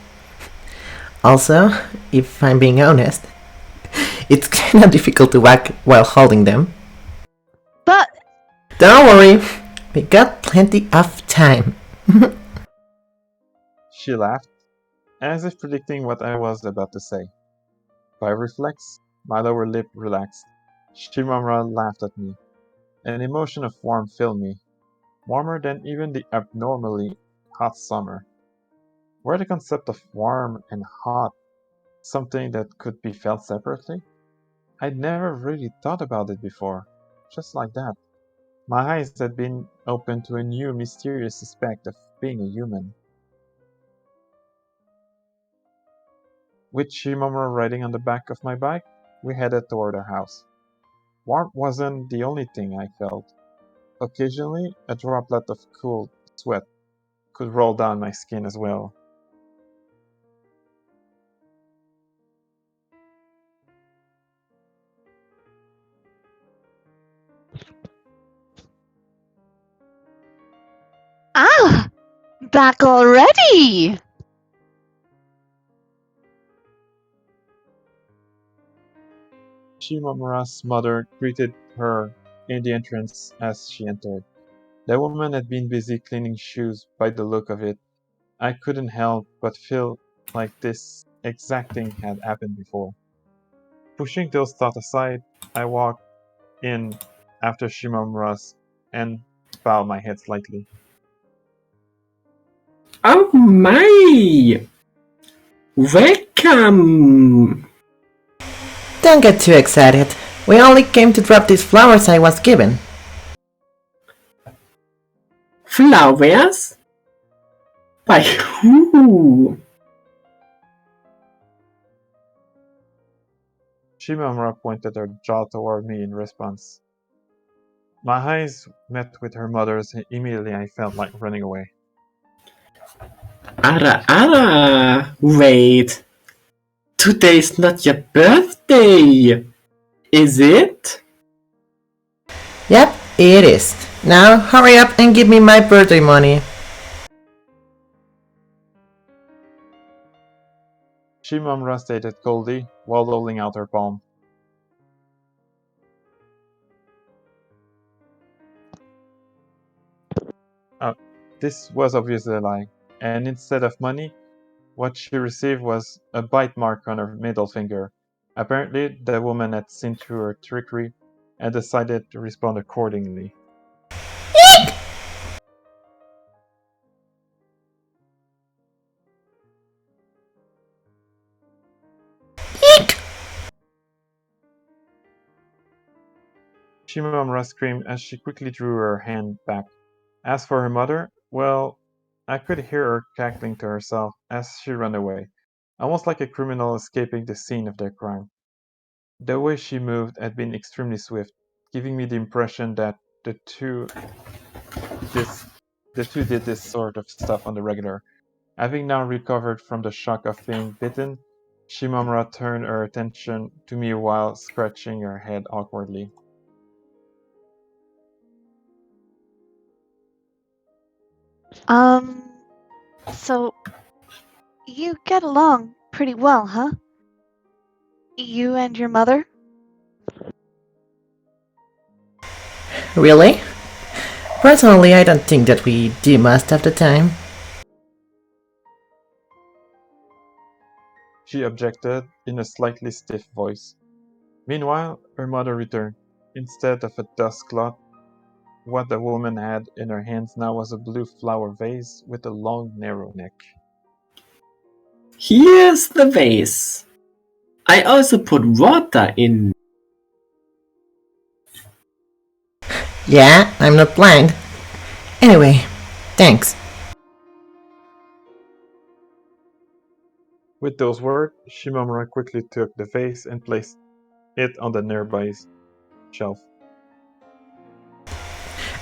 Also, if I'm being honest, it's kinda difficult to walk while holding them. But Don't worry, we got plenty of time. She laughed, as if predicting what I was about to say. By reflex, my lower lip relaxed. Shimamura laughed at me. An emotion of warmth filled me, warmer than even the abnormally hot summer. Were the concept of warm and hot something that could be felt separately? I'd never really thought about it before, just like that. My eyes had been opened to a new mysterious aspect of being a human. With Shimamura riding on the back of my bike, we headed toward our house. Warmth wasn't the only thing I felt. Occasionally, a droplet of cool sweat could roll down my skin as well. ah, back already. Shimamura's mother greeted her in the entrance as she entered. The woman had been busy cleaning shoes by the look of it. I couldn't help but feel like this exact thing had happened before. Pushing those thoughts aside, I walked in after Shimamura's and bow my head slightly. Oh my! Welcome! Don't get too excited. We only came to drop these flowers I was given. Flowers? By who? Shimamura pointed her jaw toward me in response. My eyes met with her mother's, and immediately I felt like running away. Ara! Wait. Today's not your birthday, is it? Yep, it is. Now hurry up and give me my birthday money. Shimamura stated coldly while holding out her palm. This was obviously a lie, and instead of money, what she received was a bite mark on her middle finger. Apparently, the woman had seen through her trickery and decided to respond accordingly. Shimamura screamed as she quickly drew her hand back. As for her mother, well, I could hear her cackling to herself as she ran away, almost like a criminal escaping the scene of their crime. The way she moved had been extremely swift, giving me the impression that the two did this sort of stuff on the regular. Having now recovered from the shock of being bitten, Shimamura turned her attention to me while scratching her head awkwardly. So you get along pretty well, huh? You and your mother? Really? Personally, I don't think that we do most of the time. She objected in a slightly stiff voice. Meanwhile, her mother returned. Instead of a dust cloth, what the woman had in her hands now was a blue flower vase with a long, narrow neck. Here's the vase. I also put water in. Yeah, I'm not blind. Anyway, thanks. With those words, Shimamura quickly took the vase and placed it on the nearby shelf.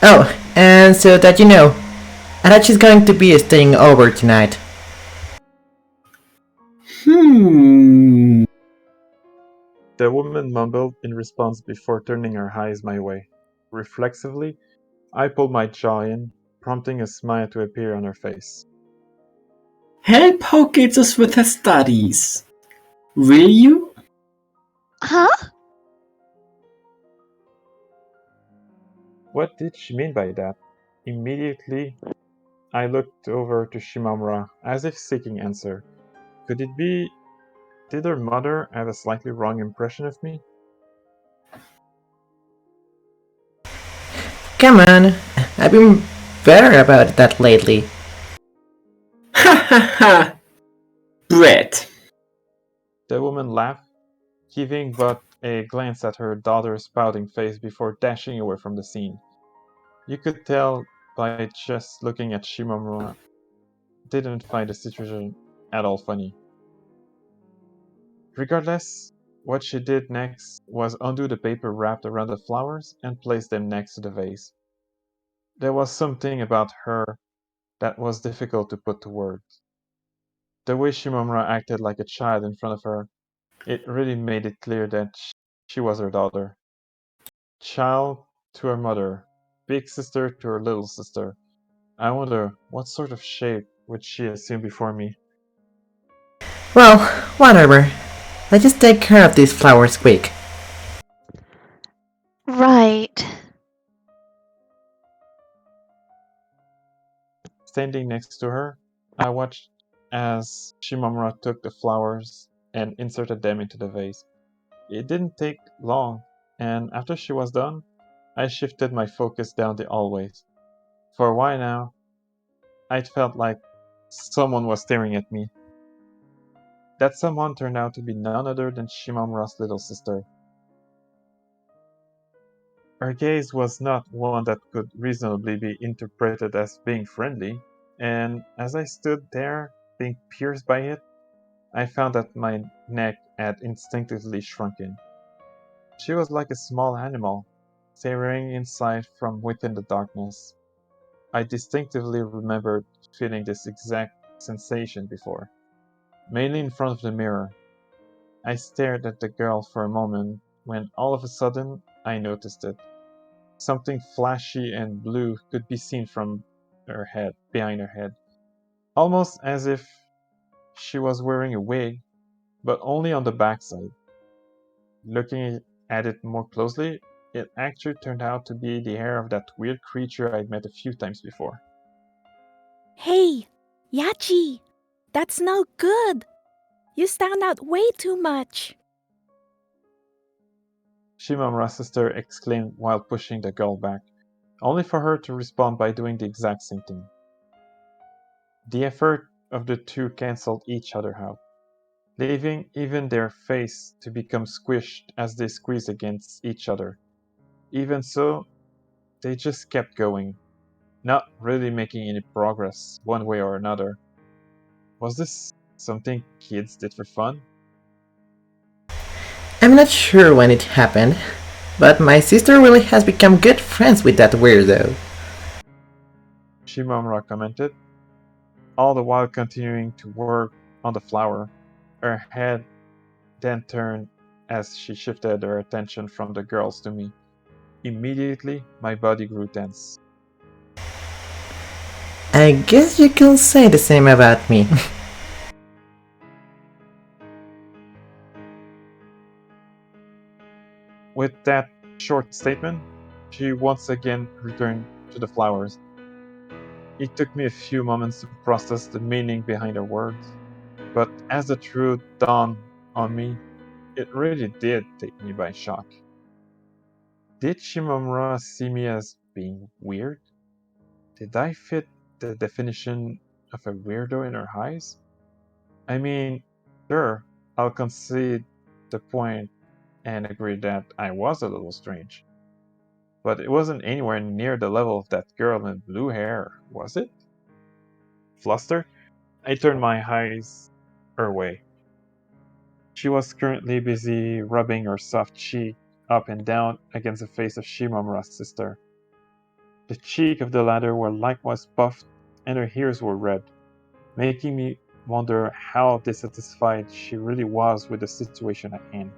Oh, and so that you know, Adachi's going to be staying over tonight. Hmm. The woman mumbled in response before turning her eyes my way. Reflexively, I pulled my jaw in, prompting a smile to appear on her face. Help Hougetsu with her studies. Will you? Huh? What did she mean by that? Immediately, I looked over to Shimamura, as if seeking answer. Could it be? Did her mother have a slightly wrong impression of me? Come on, I've been better about that lately. Ha ha ha! Brett. The woman laughed, giving but a glance at her daughter's pouting face before dashing away from the scene. You could tell by just looking at Shimamura didn't find the situation at all funny. Regardless, what she did next was undo the paper wrapped around the flowers and place them next to the vase. There was something about her that was difficult to put to words. The way Shimamura acted like a child in front of her, it really made it clear that she was her daughter. Child to her mother, big sister to her little sister. I wonder what sort of shape would she assume before me? Well, whatever. Let's just take care of these flowers quick. Right. Standing next to her, I watched as Shimamura took the flowers and inserted them into the vase. It didn't take long, and after she was done, I shifted my focus down the hallways. For a while now, I felt like someone was staring at me. That someone turned out to be none other than Shimamura's little sister. Her gaze was not one that could reasonably be interpreted as being friendly, and as I stood there, being pierced by it, I found that my neck had instinctively shrunken. She was like a small animal, staring inside from within the darkness. I distinctively remembered feeling this exact sensation before, mainly in front of the mirror. I stared at the girl for a moment when all of a sudden I noticed it. Something flashy and blue could be seen from her head, behind her head, almost as if she was wearing a wig, but only on the backside. Looking at it more closely, it actually turned out to be the hair of that weird creature I'd met a few times before. Hey, Yachi! That's no good! You stand out way too much! Shimamura's sister exclaimed while pushing the girl back, only for her to respond by doing the exact same thing. The effort of the two cancelled each other out, leaving even their face to become squished as they squeezed against each other. Even so, they just kept going, not really making any progress one way or another. Was this something kids did for fun? I'm not sure when it happened, but my sister really has become good friends with that weirdo. Shimamura commented, all the while continuing to work on the flower. Her head then turned as she shifted her attention from the girls to me. Immediately, my body grew tense. I guess you can say the same about me. With that short statement, she once again returned to the flowers. It took me a few moments to process the meaning behind her words, but as the truth dawned on me, it really did take me by shock. Did Shimamura see me as being weird? Did I fit the definition of a weirdo in her eyes? I mean, sure, I'll concede the point and agree that I was a little strange. But it wasn't anywhere near the level of that girl in blue hair, was it? Flustered, I turned my eyes her way. She was currently busy rubbing her soft cheek up and down against the face of Shimamura's sister. The cheek of the latter was likewise puffed, and her ears were red, making me wonder how dissatisfied she really was with the situation at hand.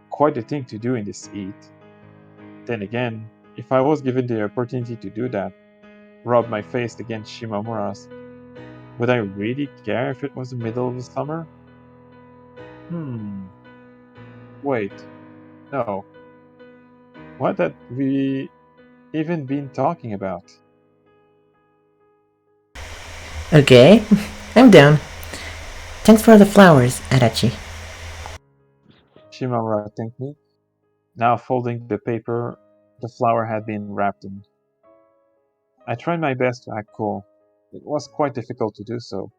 Quite a thing to do in this heat. Then again, if I was given the opportunity to do that, rub my face against Shimamura's, would I really care if it was the middle of the summer? Wait, no. What had we even been talking about? Okay, I'm down. Thanks for the flowers, Adachi. Shimamura thanked me, now folding the paper the flower had been wrapped in. I tried my best to act cool. It was quite difficult to do so,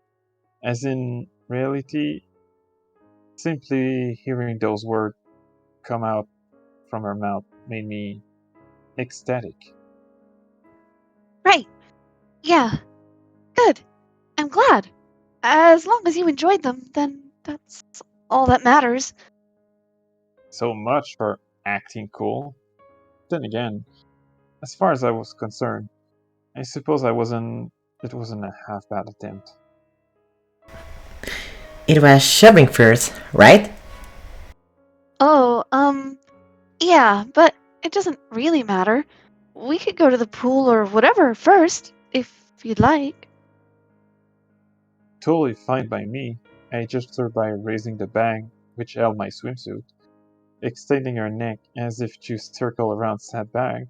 as in reality, simply hearing those words come out from her mouth made me ecstatic. Right. Yeah. Good. I'm glad. As long as you enjoyed them, then that's all that matters. So much for acting cool. Then again, as far as I was concerned, I suppose it wasn't a half bad attempt. It was shopping first, right? Oh, yeah, but it doesn't really matter. We could go to the pool or whatever first, if you'd like. Totally fine by me. I gestured by raising the bag which held my swimsuit, extending her neck as if to circle around said bag.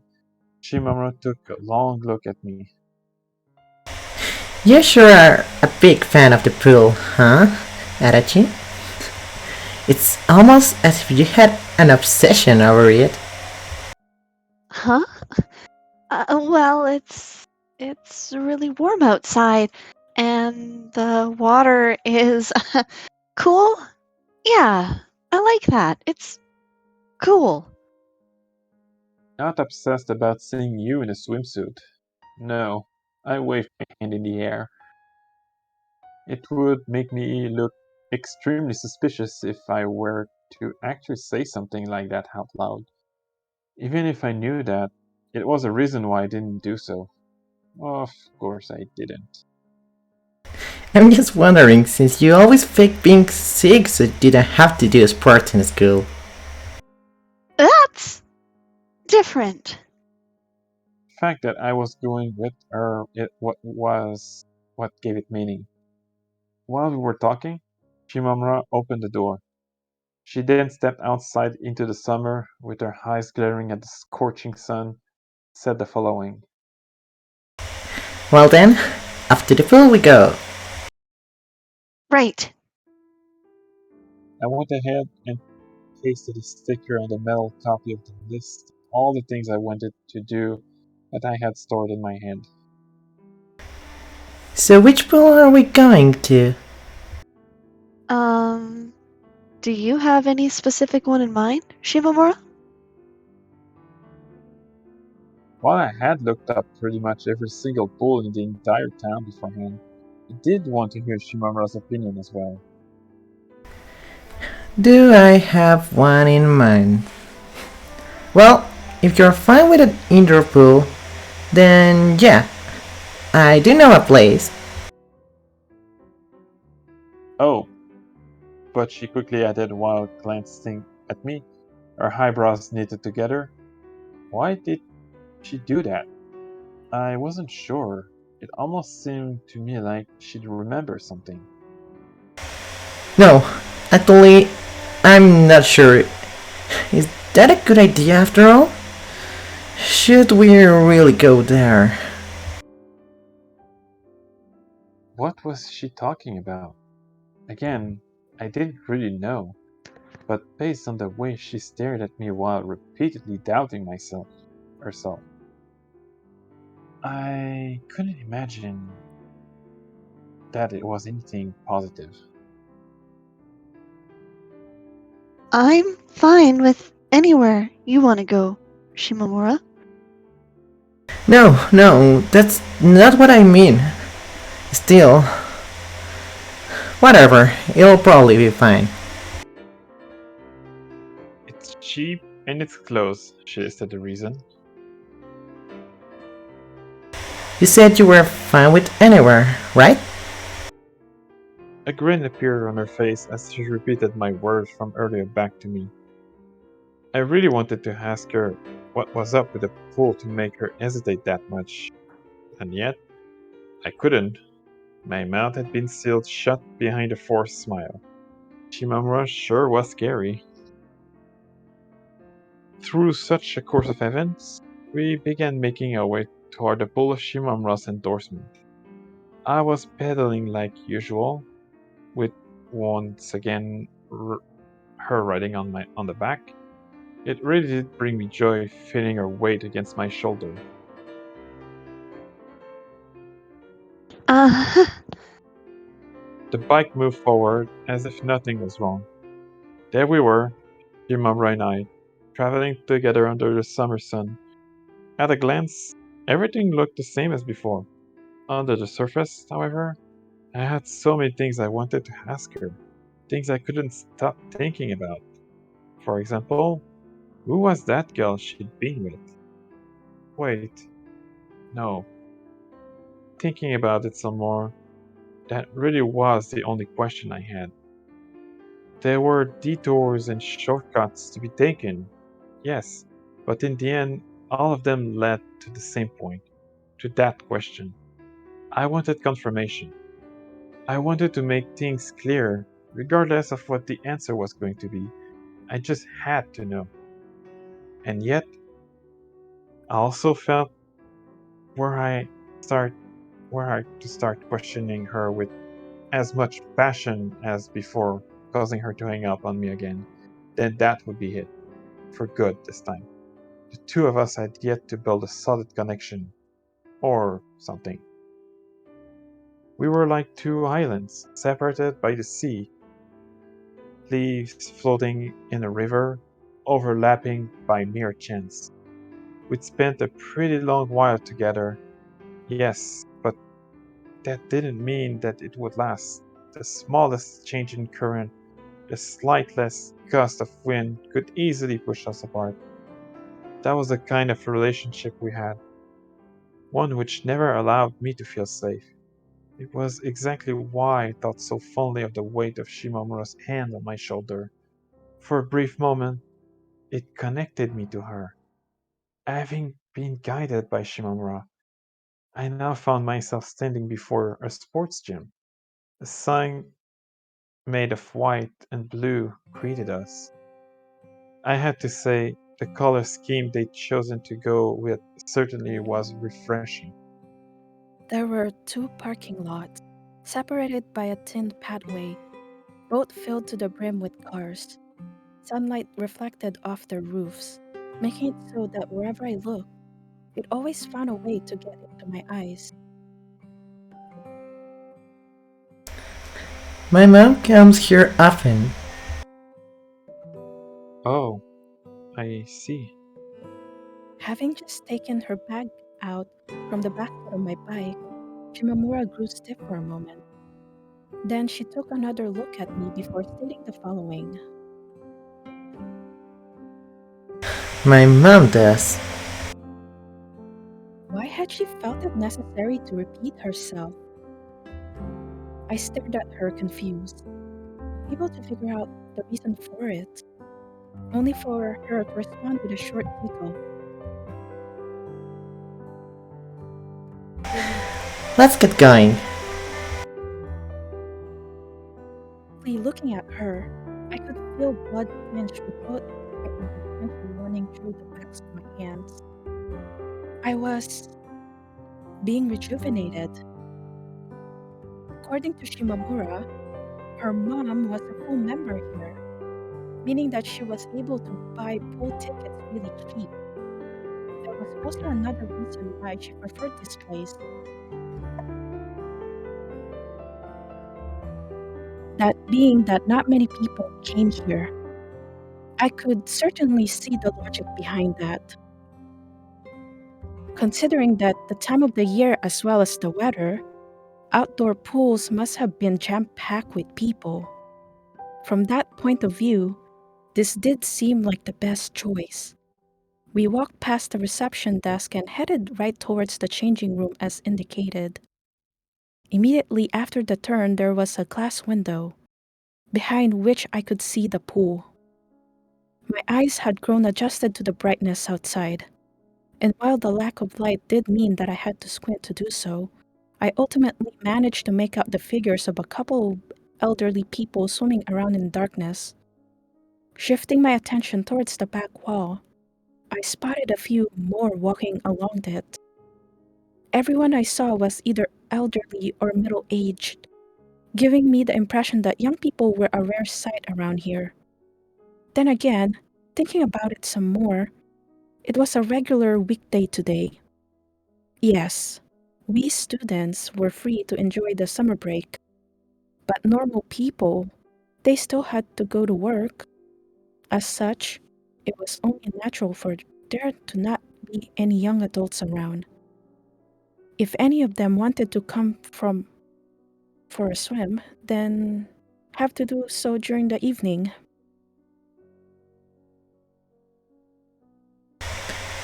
Shimamura took a long look at me. You sure are a big fan of the pool, huh, Adachi? It's almost as if you had an obsession over it. Huh? Well, it's really warm outside, and the water is cool. Yeah, I like that. It's cool. Not obsessed about seeing you in a swimsuit. No, I waved my hand in the air. It would make me look extremely suspicious if I were to actually say something like that out loud. Even if I knew that, it was a reason why I didn't do so. Of course I didn't. I'm just wondering, since you always fake being sick so you didn't have to do sports in school. That's different. The fact that I was going with her was what gave it meaning. While we were talking, Shimamura opened the door. She then stepped outside into the summer, with her eyes glaring at the scorching sun, said the following. Well then, after the pool we go. Right. I went ahead and pasted a sticker on the metal copy of the list of all the things I wanted to do that I had stored in my head. So which pool are we going to? Do you have any specific one in mind, Shimamura? While I had looked up pretty much every single pool in the entire town beforehand, I did want to hear Shimamura's opinion as well. Do I have one in mind? Well, if you're fine with an indoor pool, then yeah, I do know a place. Oh, but she quickly added while glancing at me, her eyebrows knitted together. Why did she do that? I wasn't sure. It almost seemed to me like she'd remember something. No, actually, I'm not sure. Is that a good idea after all? Should we really go there? What was she talking about? Again, I didn't really know, but based on the way she stared at me while repeatedly doubting herself, I couldn't imagine that it was anything positive. I'm fine with anywhere you want to go, Shimamura. No, that's not what I mean. Still, whatever, it'll probably be fine. It's cheap and it's close, she listed the reason. You said you were fine with anywhere, right? A grin appeared on her face as she repeated my words from earlier back to me. I really wanted to ask her what was up with the pool to make her hesitate that much, and yet I couldn't. My mouth had been sealed shut behind a forced smile. Shimamura sure was scary. Through such a course of events, we began making our way toward the pool of Shimamura's endorsement. I was pedaling like usual, with once again her riding on the back. It really did bring me joy feeling her weight against my shoulder. Uh, The bike moved forward as if nothing was wrong. There we were, Shimamura and I, traveling together under the summer sun. At a glance, everything looked the same as before. Under the surface, however, I had so many things I wanted to ask her, things I couldn't stop thinking about. For example, who was that girl she'd been with? Wait, no. Thinking about it some more, that really was the only question I had. There were detours and shortcuts to be taken, yes, but in the end, all of them led to the same point, to that question. I wanted confirmation. I wanted to make things clear, regardless of what the answer was going to be. I just had to know. And yet, I also felt were I start were I to start questioning her with as much passion as before, causing her to hang up on me again, then that would be it. For good this time. the two of us had yet to build a solid connection. Or something. We were like two islands, separated by the sea. Leaves floating in a river, overlapping by mere chance. We'd spent a pretty long while together, yes, but that didn't mean that it would last. The smallest change in current, the slightest gust of wind could easily push us apart. That was the kind of relationship we had, one which never allowed me to feel safe. It was exactly why I thought so fondly of the weight of Shimamura's hand on my shoulder. For a brief moment, it connected me to her. Having been guided by Shimamura, I now found myself standing before a sports gym. A sign made of white and blue greeted us. I had to say, the color scheme they'd chosen to go with certainly was refreshing. There were two parking lots, separated by a thin pathway, both filled to the brim with cars. Sunlight reflected off their roofs, making it so that wherever I looked, it always found a way to get into my eyes. My mom comes here often. Oh, I see. Having just taken her bag out from the basket of my bike, Shimamura grew stiff for a moment. Then she took another look at me before stating the following. My mom does. Why had she felt it necessary to repeat herself? I stared at her confused, able to figure out the reason for it, only for her to respond with a short giggle. Let's get going. Looking at her, I could feel blood tinge with both gently running through the backs of my hands. I was being rejuvenated. According to Shimamura, her mom was a full member here, meaning that she was able to buy pool tickets really cheap. There was also another reason why she preferred this place. That being that not many people came here. I could certainly see the logic behind that. Considering that the time of the year as well as the weather, outdoor pools must have been jam-packed with people. From that point of view, this did seem like the best choice. We walked past the reception desk and headed right towards the changing room as indicated. Immediately after the turn, there was a glass window, behind which I could see the pool. My eyes had grown adjusted to the brightness outside, and while the lack of light did mean that I had to squint to do so, I ultimately managed to make out the figures of a couple of elderly people swimming around in darkness. Shifting my attention towards the back wall, I spotted a few more walking along it. Everyone I saw was either elderly or middle-aged, giving me the impression that young people were a rare sight around here. Then again, thinking about it some more, it was a regular weekday today. Yes, we students were free to enjoy the summer break, but normal people, they still had to go to work. As such, it was only natural for there to not be any young adults around. If any of them wanted to come for a swim, then have to do so during the evening.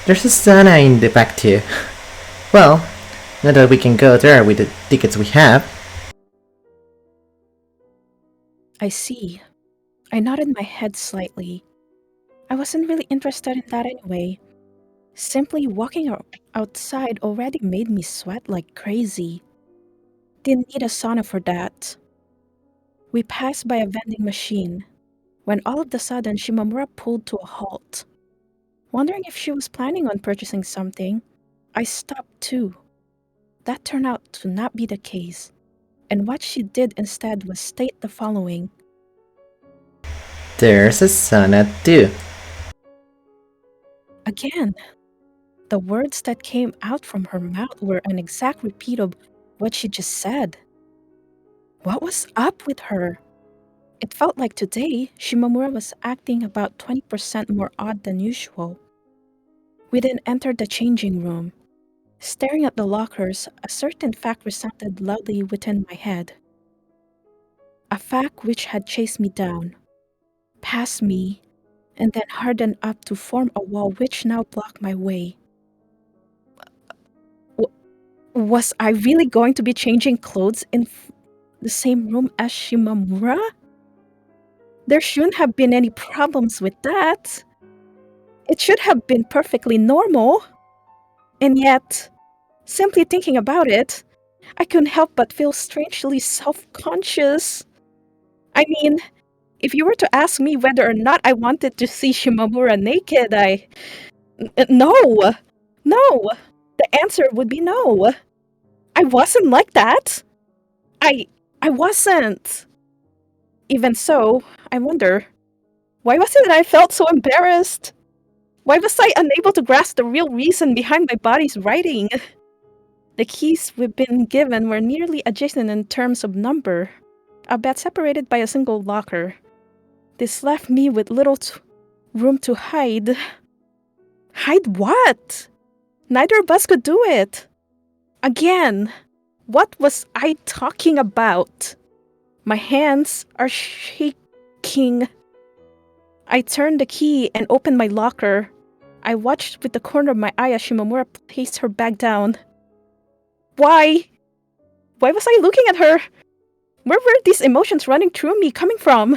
There's a sauna in the back too. Well, not that we can go there with the tickets we have. I see. I nodded my head slightly. I wasn't really interested in that anyway. Simply walking outside already made me sweat like crazy. Didn't need a sauna for that. We passed by a vending machine, when all of a sudden Shimamura pulled to a halt. Wondering if she was planning on purchasing something, I stopped too. That turned out to not be the case, and what she did instead was state the following. There's a sauna too. Again, the words that came out from her mouth were an exact repeat of what she just said. What was up with her? It felt like today, Shimamura was acting about 20% more odd than usual. We then entered the changing room. Staring at the lockers, a certain fact resounded loudly within my head. A fact which had chased me down, past me, and then hardened up to form a wall which now blocked my way. Was I really going to be changing clothes in the same room as Shimamura? There shouldn't have been any problems with that. It should have been perfectly normal. And yet, simply thinking about it, I couldn't help but feel strangely self-conscious. I mean, if you were to ask me whether or not I wanted to see Shimamura naked, no! No! The answer would be no. I wasn't like that. I wasn't. Even so, I wonder, why was it that I felt so embarrassed? Why was I unable to grasp the real reason behind my body's writing? The keys we've been given were nearly adjacent in terms of number, albeit separated by a single locker. This left me with little room to hide. Hide what? Neither of us could do it. Again, what was I talking about? My hands are shaking. I turned the key and opened my locker. I watched with the corner of my eye as Shimamura placed her bag down. Why? Why was I looking at her? Where were these emotions running through me coming from?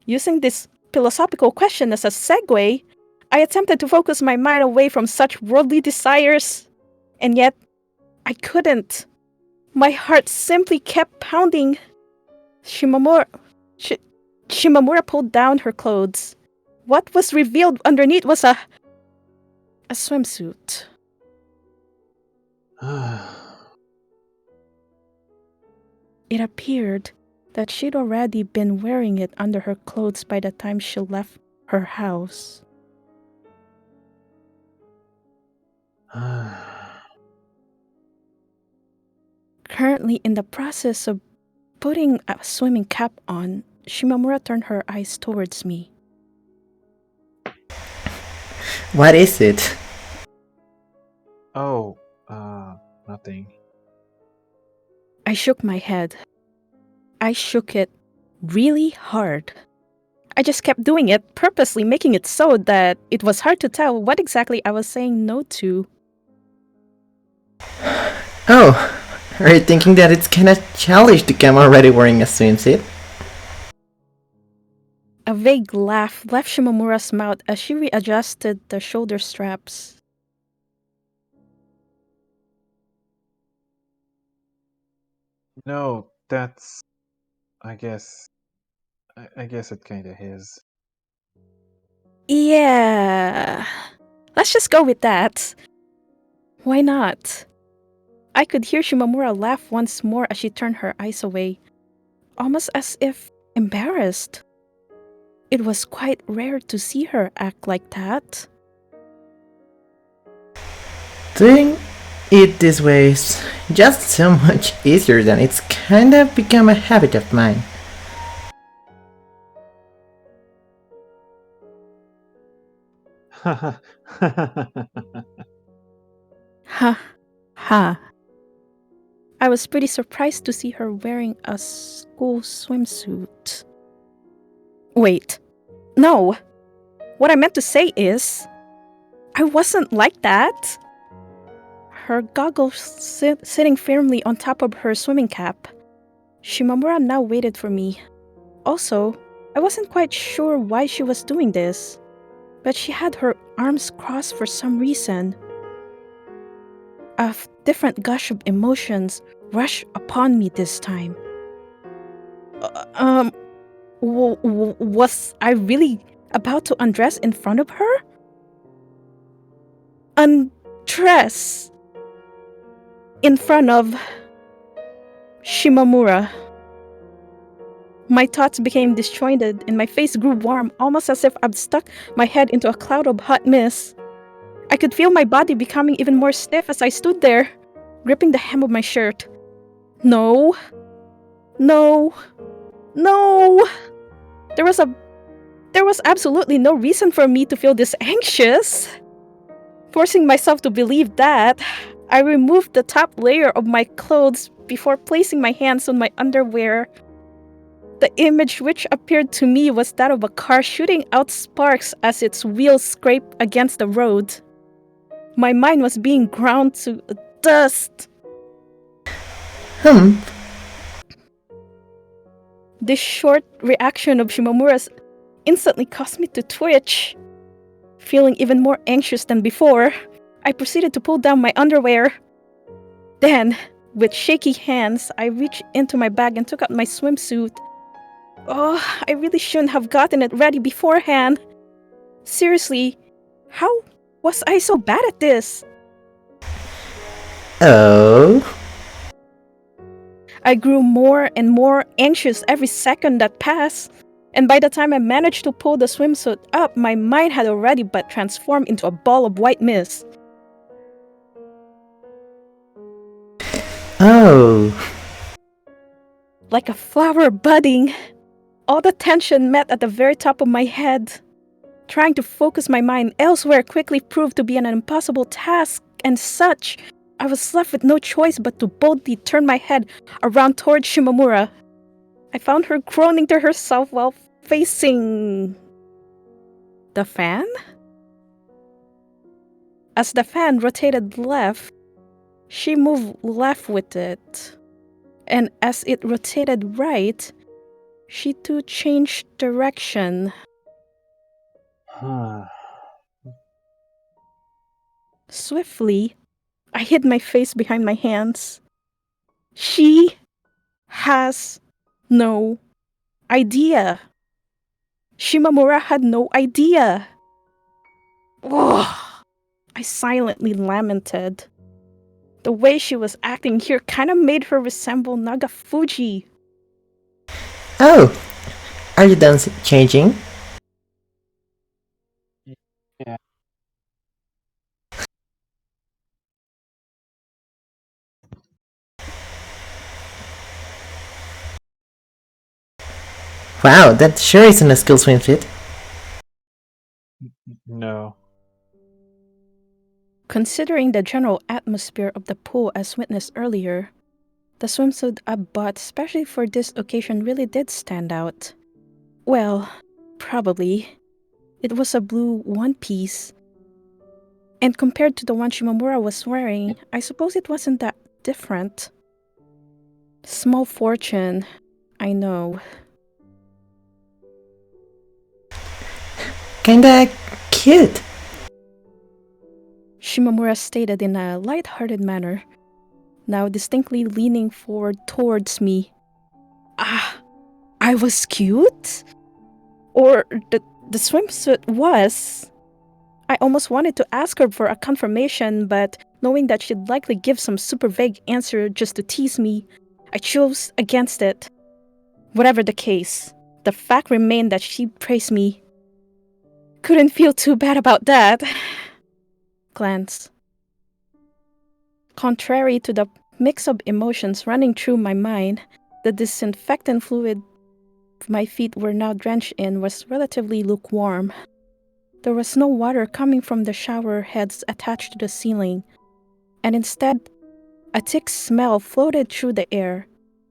Using this philosophical question as a segue, I attempted to focus my mind away from such worldly desires. And yet, I couldn't. My heart simply kept pounding. Shimamura pulled down her clothes. What was revealed underneath was a swimsuit. It appeared that she'd already been wearing it under her clothes by the time she left her house. Currently in the process of putting a swimming cap on, Shimamura turned her eyes towards me. What is it? Oh, nothing. I shook my head. I shook it really hard. I just kept doing it, purposely making it so that it was hard to tell what exactly I was saying no to. Oh, are you thinking that it's kinda childish to come already wearing a swimsuit? A vague laugh left Shimamura's mouth as she readjusted the shoulder straps. No, that's... I guess it kinda is. Yeah. Let's just go with that. Why not? I could hear Shimamura laugh once more as she turned her eyes away, almost as if embarrassed. It was quite rare to see her act like that. Doing it this way is just so much easier than it's kinda become a habit of mine. Ha ha. I was pretty surprised to see her wearing a school swimsuit. Wait. No. What I meant to say is, I wasn't like that. Her goggles sitting firmly on top of her swimming cap. Shimamura now waited for me. Also, I wasn't quite sure why she was doing this, but she had her arms crossed for some reason. A different gush of emotions rushed upon me this time. Was I really about to undress in front of her? Undress in front of Shimamura. My thoughts became disjointed and my face grew warm, almost as if I'd stuck my head into a cloud of hot mist. I could feel my body becoming even more stiff as I stood there, gripping the hem of my shirt. No. No. No. There was absolutely no reason for me to feel this anxious. Forcing myself to believe that, I removed the top layer of my clothes before placing my hands on my underwear. The image which appeared to me was that of a car shooting out sparks as its wheels scraped against the road. My mind was being ground to dust. This short reaction of Shimamura's instantly caused me to twitch. Feeling even more anxious than before, I proceeded to pull down my underwear. Then, with shaky hands, I reached into my bag and took out my swimsuit. Oh, I really shouldn't have gotten it ready beforehand. Seriously, how was I so bad at this? Oh. I grew more and more anxious every second that passed, and by the time I managed to pull the swimsuit up, my mind had already but transformed into a ball of white mist. Oh. Like a flower budding, all the tension met at the very top of my head. Trying to focus my mind elsewhere quickly proved to be an impossible task, and such, I was left with no choice but to boldly turn my head around toward Shimamura. I found her groaning to herself while facing the fan? As the fan rotated left, she moved left with it. And as it rotated right, she too changed direction. Swiftly, I hid my face behind my hands. She has no idea. Shimamura had no idea. Ugh. I silently lamented. The way she was acting here kind of made her resemble Nagafuji. Oh. Are you done changing? Yeah. Wow, that sure isn't a skill swimsuit. No. Considering the general atmosphere of the pool as witnessed earlier, the swimsuit I bought especially for this occasion really did stand out. Well, probably. It was a blue one-piece. And compared to the one Shimamura was wearing, I suppose it wasn't that different. Small fortune, I know. Kinda cute. Shimamura stated in a light-hearted manner, now distinctly leaning forward towards me. Ah, I was cute? Or the swimsuit was? I almost wanted to ask her for a confirmation, but knowing that she'd likely give some super vague answer just to tease me, I chose against it. Whatever the case, the fact remained that she praised me. Couldn't feel too bad about that. Glance. Contrary to the mix of emotions running through my mind, the disinfectant fluid my feet were now drenched in was relatively lukewarm. There was no water coming from the shower heads attached to the ceiling, and instead, a thick smell floated through the air,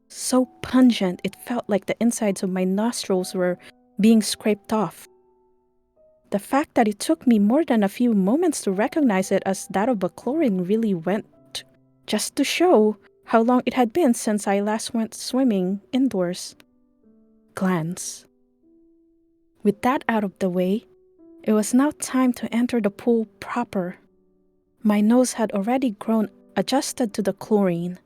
so pungent it felt like the insides of my nostrils were being scraped off. The fact that it took me more than a few moments to recognize it as that of a chlorine really went just to show how long it had been since I last went swimming indoors. Glance. With that out of the way, it was now time to enter the pool proper. My nose had already grown adjusted to the chlorine,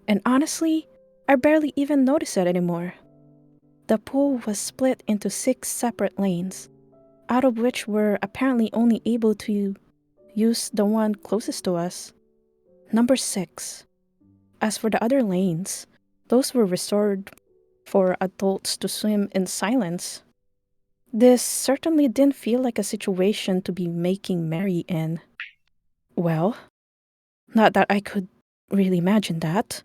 and honestly, I barely even noticed it anymore. The pool was split into 6 separate lanes, out of which we're apparently only able to use the one closest to us. Number 6. As for the other lanes, those were reserved for adults to swim in silence. This certainly didn't feel like a situation to be making merry in. Well, not that I could really imagine that.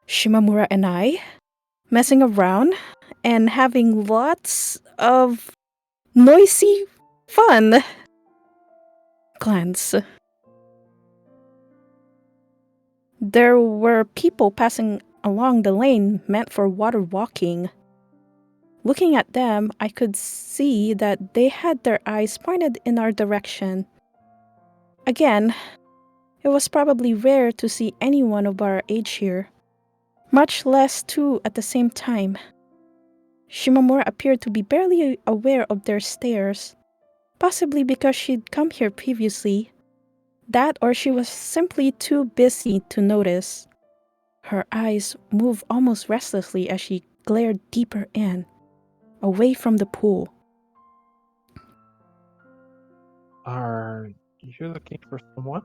Shimamura and I, messing around and having lots of noisy fun. Glance. There were people passing along the lane meant for water walking. Looking at them, I could see that they had their eyes pointed in our direction. Again, it was probably rare to see anyone of our age here, much less two at the same time. Shimamura appeared to be barely aware of their stares, possibly because she'd come here previously. That or she was simply too busy to notice. Her eyes moved almost restlessly as she glared deeper in, away from the pool. Are you looking for someone?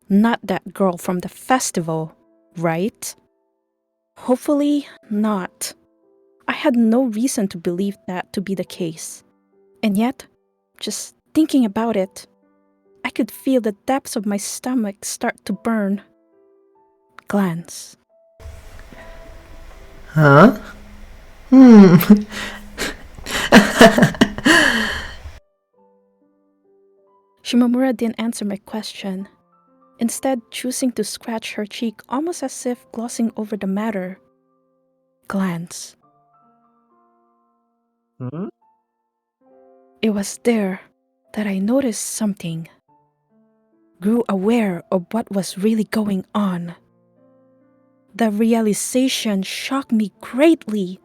Not that girl from the festival, right? Hopefully not. I had no reason to believe that to be the case. And yet, just thinking about it, I could feel the depths of my stomach start to burn. Glance. Huh? Shimamura didn't answer my question, instead choosing to scratch her cheek almost as if glossing over the matter. Glance. Hmm? It was there that I noticed something. Grew aware of what was really going on. The realization shocked me greatly.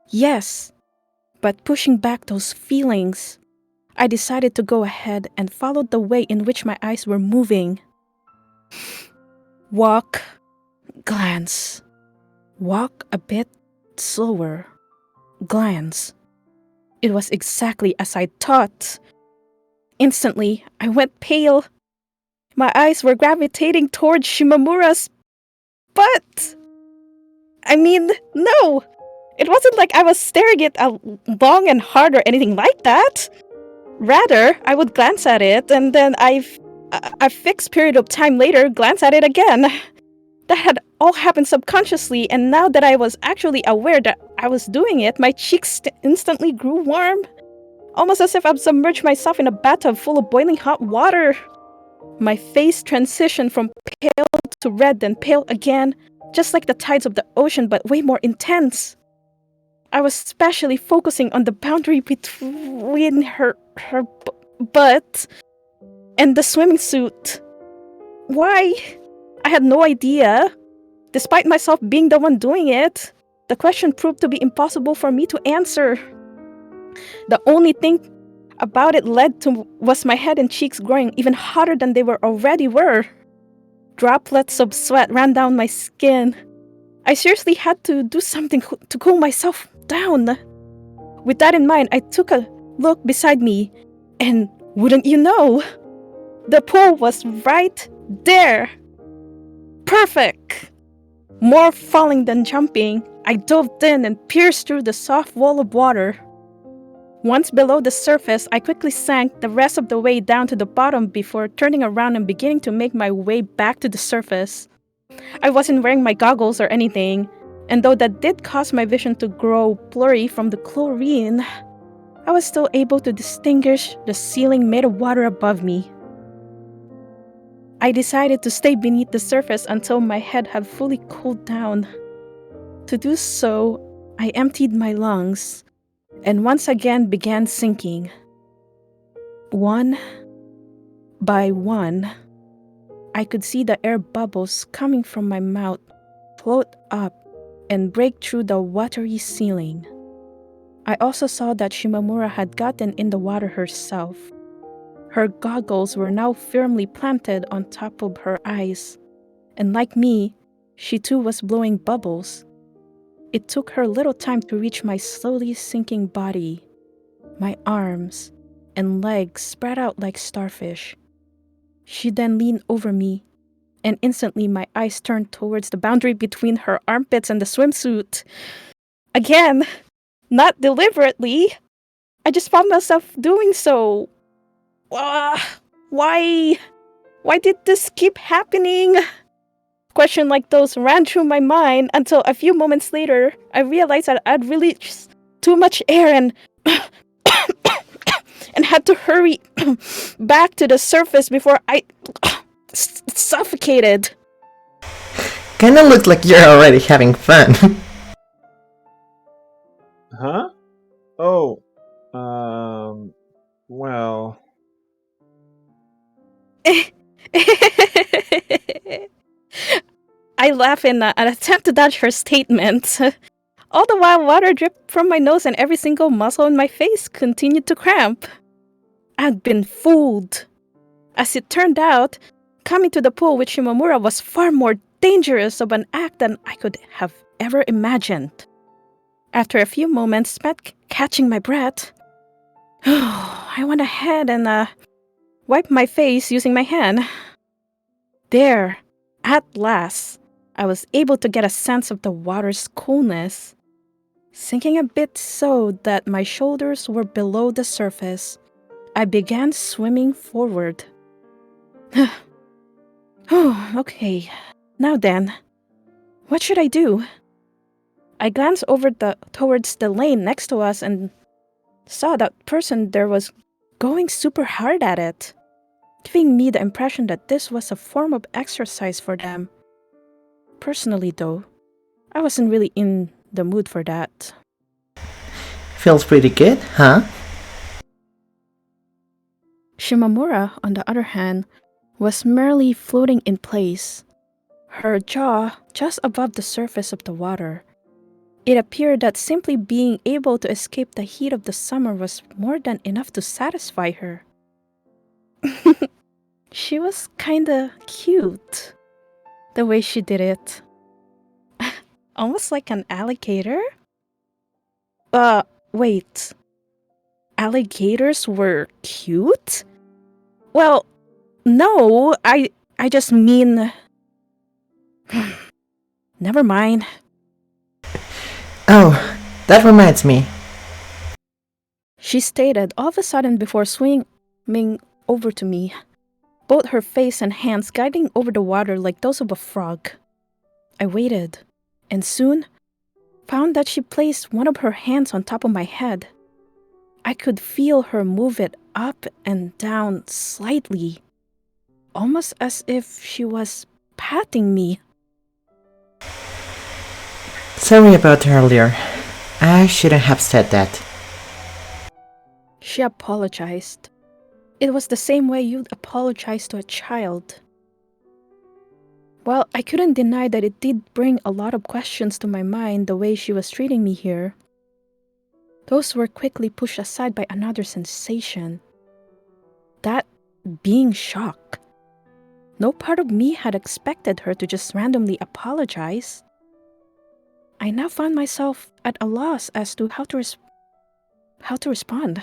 Yes, but pushing back those feelings, I decided to go ahead and follow the way in which my eyes were moving. Walk, glance. Walk a bit slower. Glance. It was exactly as I thought. Instantly, I went pale. My eyes were gravitating towards Shimamura's butt. I mean, no! It wasn't like I was staring it long and hard or anything like that. Rather, I would glance at it and then a fixed period of time later glance at it again. That had all happened subconsciously, and now that I was actually aware that I was doing it, my cheeks instantly grew warm. Almost as if I'd submerged myself in a bathtub full of boiling hot water. My face transitioned from pale to red, then pale again, just like the tides of the ocean, but way more intense. I was especially focusing on the boundary between her butt and the swimming suit. Why? I had no idea. Despite myself being the one doing it, the question proved to be impossible for me to answer. The only thing about it was my head and cheeks growing even hotter than they already were. Droplets of sweat ran down my skin. I seriously had to do something to cool myself down. With that in mind, I took a look beside me, and wouldn't you know, the pool was right there. Perfect! More falling than jumping, I dove in and pierced through the soft wall of water. Once below the surface, I quickly sank the rest of the way down to the bottom before turning around and beginning to make my way back to the surface. I wasn't wearing my goggles or anything, and though that did cause my vision to grow blurry from the chlorine, I was still able to distinguish the ceiling made of water above me. I decided to stay beneath the surface until my head had fully cooled down. To do so, I emptied my lungs and once again began sinking. One by one, I could see the air bubbles coming from my mouth float up and break through the watery ceiling. I also saw that Shimamura had gotten in the water herself. Her goggles were now firmly planted on top of her eyes, and like me, she too was blowing bubbles. It took her little time to reach my slowly sinking body. My arms and legs spread out like starfish. She then leaned over me, and instantly my eyes turned towards the boundary between her armpits and the swimsuit. Again, not deliberately. I just found myself doing so. Why? Why did this keep happening? Questions like those ran through my mind until a few moments later, I realized that I'd released too much air and and had to hurry back to the surface before I suffocated. Kinda looks like you're already having fun. Huh? Oh, well... I laugh in an attempt to dodge her statement. All the while, water dripped from my nose and every single muscle in my face continued to cramp. I'd been fooled. As it turned out, coming to the pool with Shimamura was far more dangerous of an act than I could have ever imagined. After a few moments spent catching my breath, I went ahead and wiped my face using my hand. There, at last, I was able to get a sense of the water's coolness, sinking a bit so that my shoulders were below the surface. I began swimming forward. Okay, now then, what should I do? I glanced over towards the lane next to us and saw that person there was going super hard at it, giving me the impression that this was a form of exercise for them. Personally, though, I wasn't really in the mood for that. Feels pretty good, huh? Shimamura, on the other hand, was merely floating in place, her jaw just above the surface of the water. It appeared that simply being able to escape the heat of the summer was more than enough to satisfy her. She was kinda cute, the way she did it. Almost like an alligator? Wait. Alligators were cute? Well, no, I just mean... Never mind. Oh, that reminds me. She stated all of a sudden before swimming over to me, both her face and hands gliding over the water like those of a frog. I waited, and soon found that she placed one of her hands on top of my head. I could feel her move it up and down slightly, almost as if she was patting me. Sorry about earlier. I shouldn't have said that. She apologized. It was the same way you'd apologize to a child. Well, I couldn't deny that it did bring a lot of questions to my mind the way she was treating me here. Those were quickly pushed aside by another sensation. That being shocked. No part of me had expected her to just randomly apologize. I now found myself at a loss as to how to respond.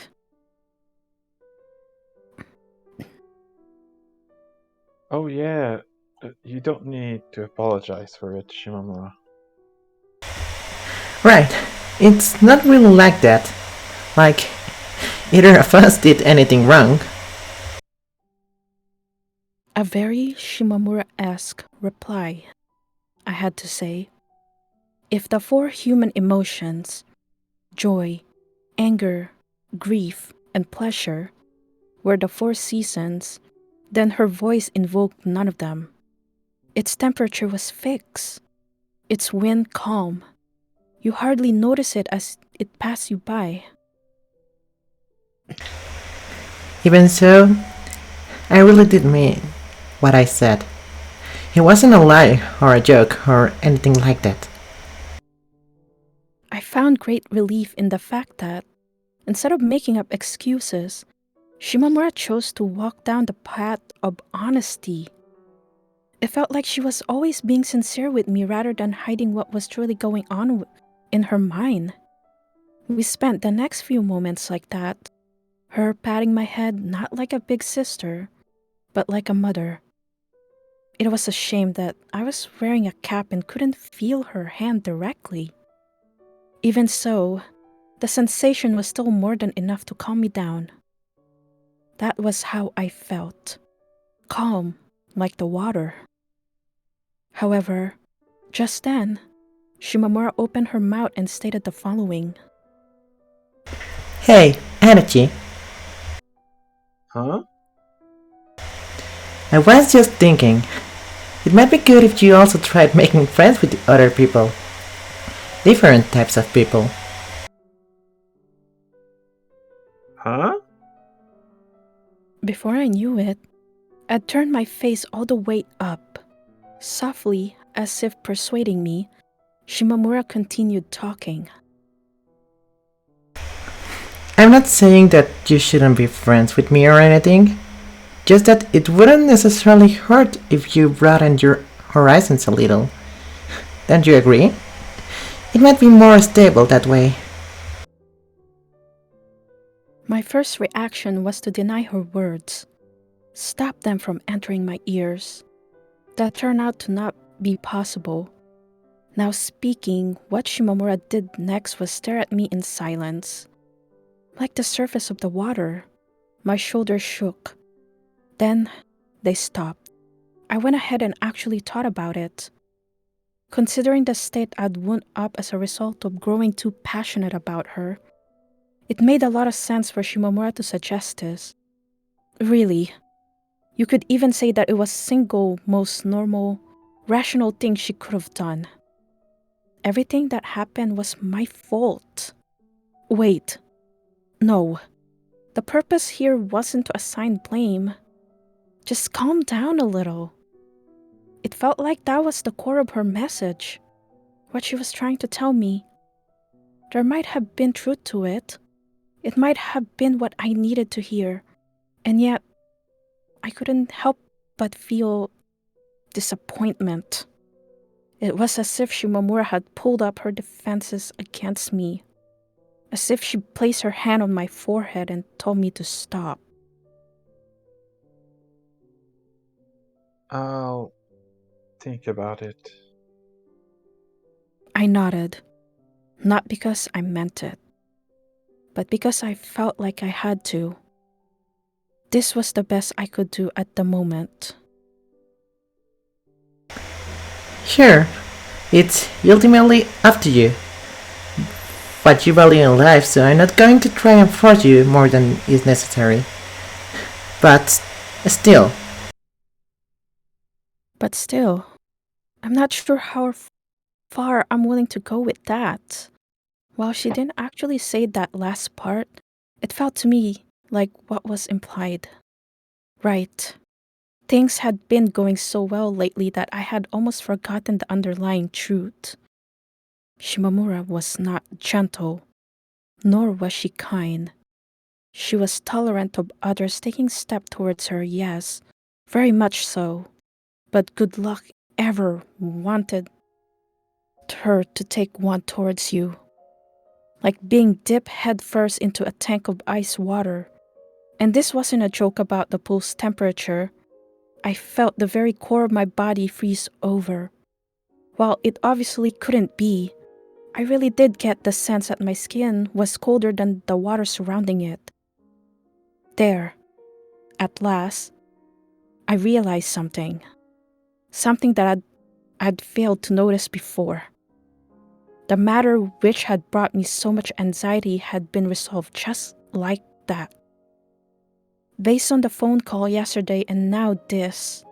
Oh yeah, you don't need to apologize for it, Shimamura. Right, it's not really like that. Like, either of us did anything wrong. A very Shimamura-esque reply, I had to say. If the four human emotions, joy, anger, grief, and pleasure, were the four seasons, then her voice invoked none of them. Its temperature was fixed, its wind calm. You hardly notice it as it passed you by. Even so, I really did mean what I said. It wasn't a lie or a joke or anything like that. I found great relief in the fact that, instead of making up excuses, Shimamura chose to walk down the path of honesty. It felt like she was always being sincere with me rather than hiding what was truly going on in her mind. We spent the next few moments like that, her patting my head not like a big sister, but like a mother. It was a shame that I was wearing a cap and couldn't feel her hand directly. Even so, The sensation was still more than enough to calm me down. That was how I felt. Calm, like the water. However, just then, Shimamura opened her mouth and stated the following. Hey, Adachi, Huh? I was just thinking, it might be good if you also tried making friends with the other people. Different types of people. Huh? Before I knew it, I'd turned my face all the way up. Softly, as if persuading me, Shimamura continued talking. I'm not saying that you shouldn't be friends with me or anything, just that it wouldn't necessarily hurt if you broadened your horizons a little. Don't you agree? It might be more stable that way. My first reaction was to deny her words, stop them from entering my ears. That turned out to not be possible. Now speaking, what Shimamura did next was stare at me in silence. Like the surface of the water, my shoulders shook. Then, they stopped. I went ahead and actually thought about it. Considering the state I'd wound up as a result of growing too passionate about her, it made a lot of sense for Shimamura to suggest this. Really, you could even say that it was single most normal, rational thing she could have done. Everything that happened was my fault. Wait, no. The purpose here wasn't to assign blame. Just calm down a little. It felt like that was the core of her message, what she was trying to tell me. There might have been truth to it. It might have been what I needed to hear, and yet I couldn't help but feel disappointment. It was as if Shimamura had pulled up her defenses against me, as if she placed her hand on my forehead and told me to stop. I'll think about it. I nodded, not because I meant it, but because I felt like I had to. This was the best I could do at the moment. Sure, it's ultimately up to you. What you value in life, so I'm not going to try and force you more than is necessary. But still. But still, I'm not sure how far I'm willing to go with that. While she didn't actually say that last part, it felt to me like what was implied. Right. Things had been going so well lately that I had almost forgotten the underlying truth. Shimamura was not gentle, nor was she kind. She was tolerant of others taking steps towards her, yes, very much so. But good luck ever wanted her to take one towards you. Like being dipped headfirst into a tank of ice water. And this wasn't a joke about the pool's temperature. I felt the very core of my body freeze over. While it obviously couldn't be, I really did get the sense that my skin was colder than the water surrounding it. There, at last, I realized something. Something that I'd failed to notice before. The matter which had brought me so much anxiety had been resolved just like that. Based on the phone call yesterday and now this,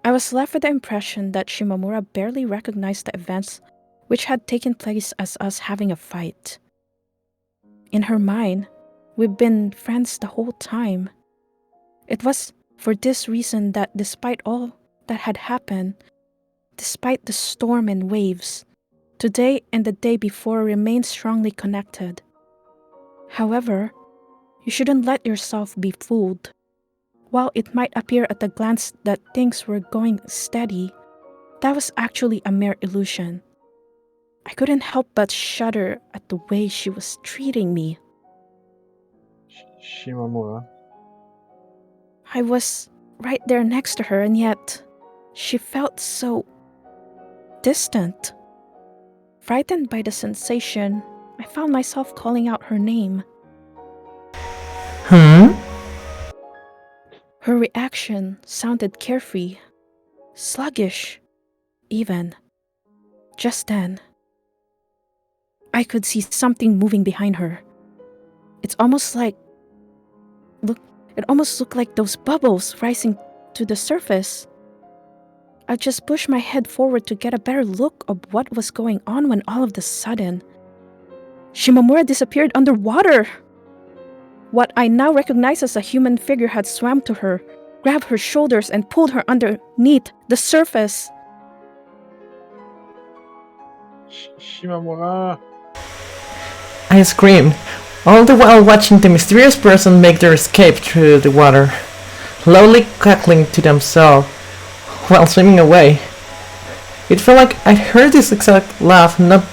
I was left with the impression that Shimamura barely recognized the events which had taken place as us having a fight. In her mind, we've been friends the whole time. It was for this reason that despite all that had happened, despite the storm and waves, today and the day before remained strongly connected. However, you shouldn't let yourself be fooled. While it might appear at a glance that things were going steady, that was actually a mere illusion. I couldn't help but shudder at the way she was treating me. Shimamura. I was right there next to her, and yet she felt so distant. Frightened by the sensation, I found myself calling out her name. Hmm? Her reaction sounded carefree, sluggish, even. Just then, I could see something moving behind her. It almost looked like those bubbles rising to the surface. I just pushed my head forward to get a better look of what was going on when all of a sudden, Shimamura disappeared underwater. What I now recognize as a human figure had swam to her, grabbed her shoulders, and pulled her underneath the surface. Shimamura! I screamed, all the while watching the mysterious person make their escape through the water, loudly cackling to themselves while swimming away. It felt like I'd heard this exact laugh not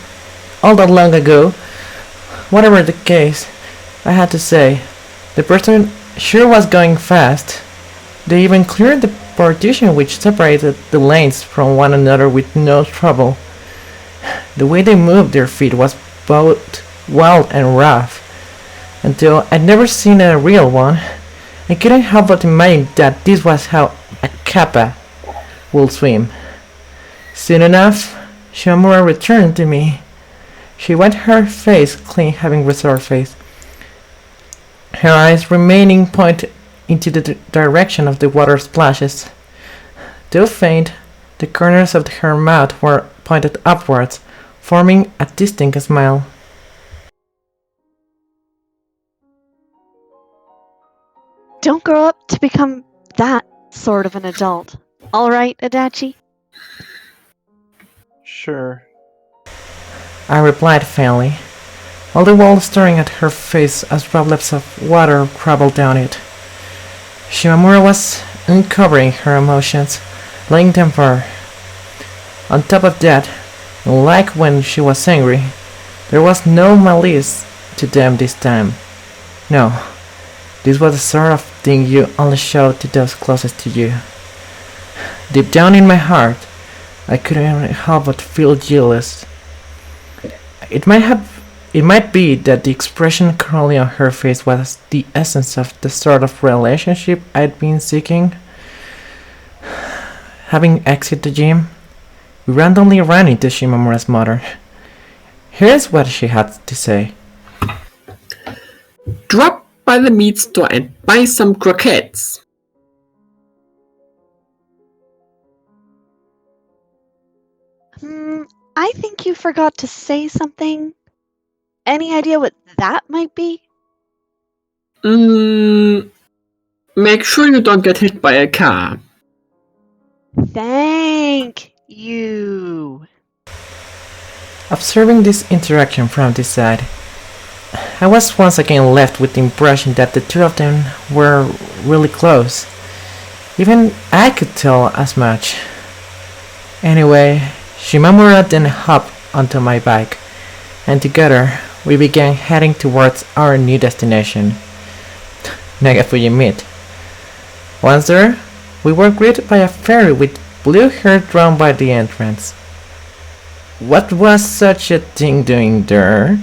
all that long ago. Whatever the case, I had to say, the person sure was going fast. They even cleared the partition which separated the lanes from one another with no trouble. The way they moved their feet was both wild and rough. Until I'd never seen a real one, I couldn't help but imagine that this was how a kappa would swim. Soon enough, Shimamura returned to me. She wiped her face clean, having resurfaced, her eyes remaining pointed into the direction of the water splashes. Though faint, the corners of her mouth were pointed upwards, forming a distinct smile. Don't grow up to become that sort of an adult. All right, Adachi? Sure. I replied faintly, all the while staring at her face as droplets of water crumbled down it. Shimamura was uncovering her emotions, letting them pour. On top of that, like when she was angry, there was no malice to them this time. No, this was the sort of thing you only show to those closest to you. Deep down in my heart, I couldn't help but feel jealous. It might be that the expression currently on her face was the essence of the sort of relationship I'd been seeking. Having exited the gym, we randomly ran into Shimamura's mother. Here's what she had to say. Drop by the meat store and buy some croquettes. I think you forgot to say something. Any idea what that might be? Make sure you don't get hit by a car. Thank you. Observing this interaction from this side, I was once again left with the impression that the two of them were really close. Even I could tell as much. Anyway, Shimamura then hopped onto my bike, and together we began heading towards our new destination, Naganagafujifuji. Once there, we were greeted by a fairy with blue hair drawn by the entrance. What was such a thing doing there?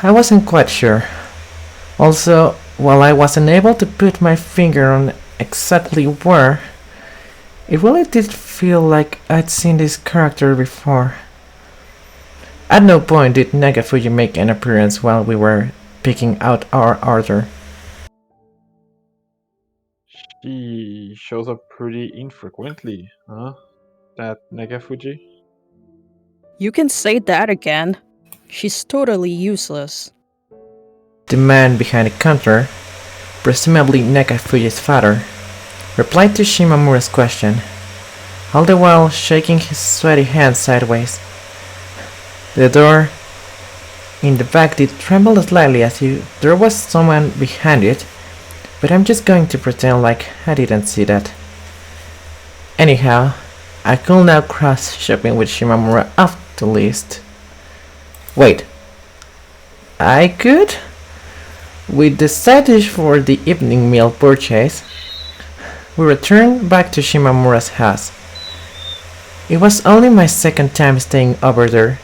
I wasn't quite sure. Also, while I wasn't able to put my finger on exactly where, it really did feel like I'd seen this character before. At no point did Nagafuji make an appearance while we were picking out our order. She shows up pretty infrequently, huh? That Nagafuji? You can say that again. She's totally useless. The man behind the counter, presumably Nagafuji's father, replied to Shimamura's question, all the while shaking his sweaty hands sideways. The door in the back did tremble slightly as if there was someone behind it, but I'm just going to pretend like I didn't see that. Anyhow, I could now cross shopping with Shimamura off the list. Wait, I could? With the side dish for the evening meal purchase, we returned back to Shimamura's house. It was only my second time staying over there,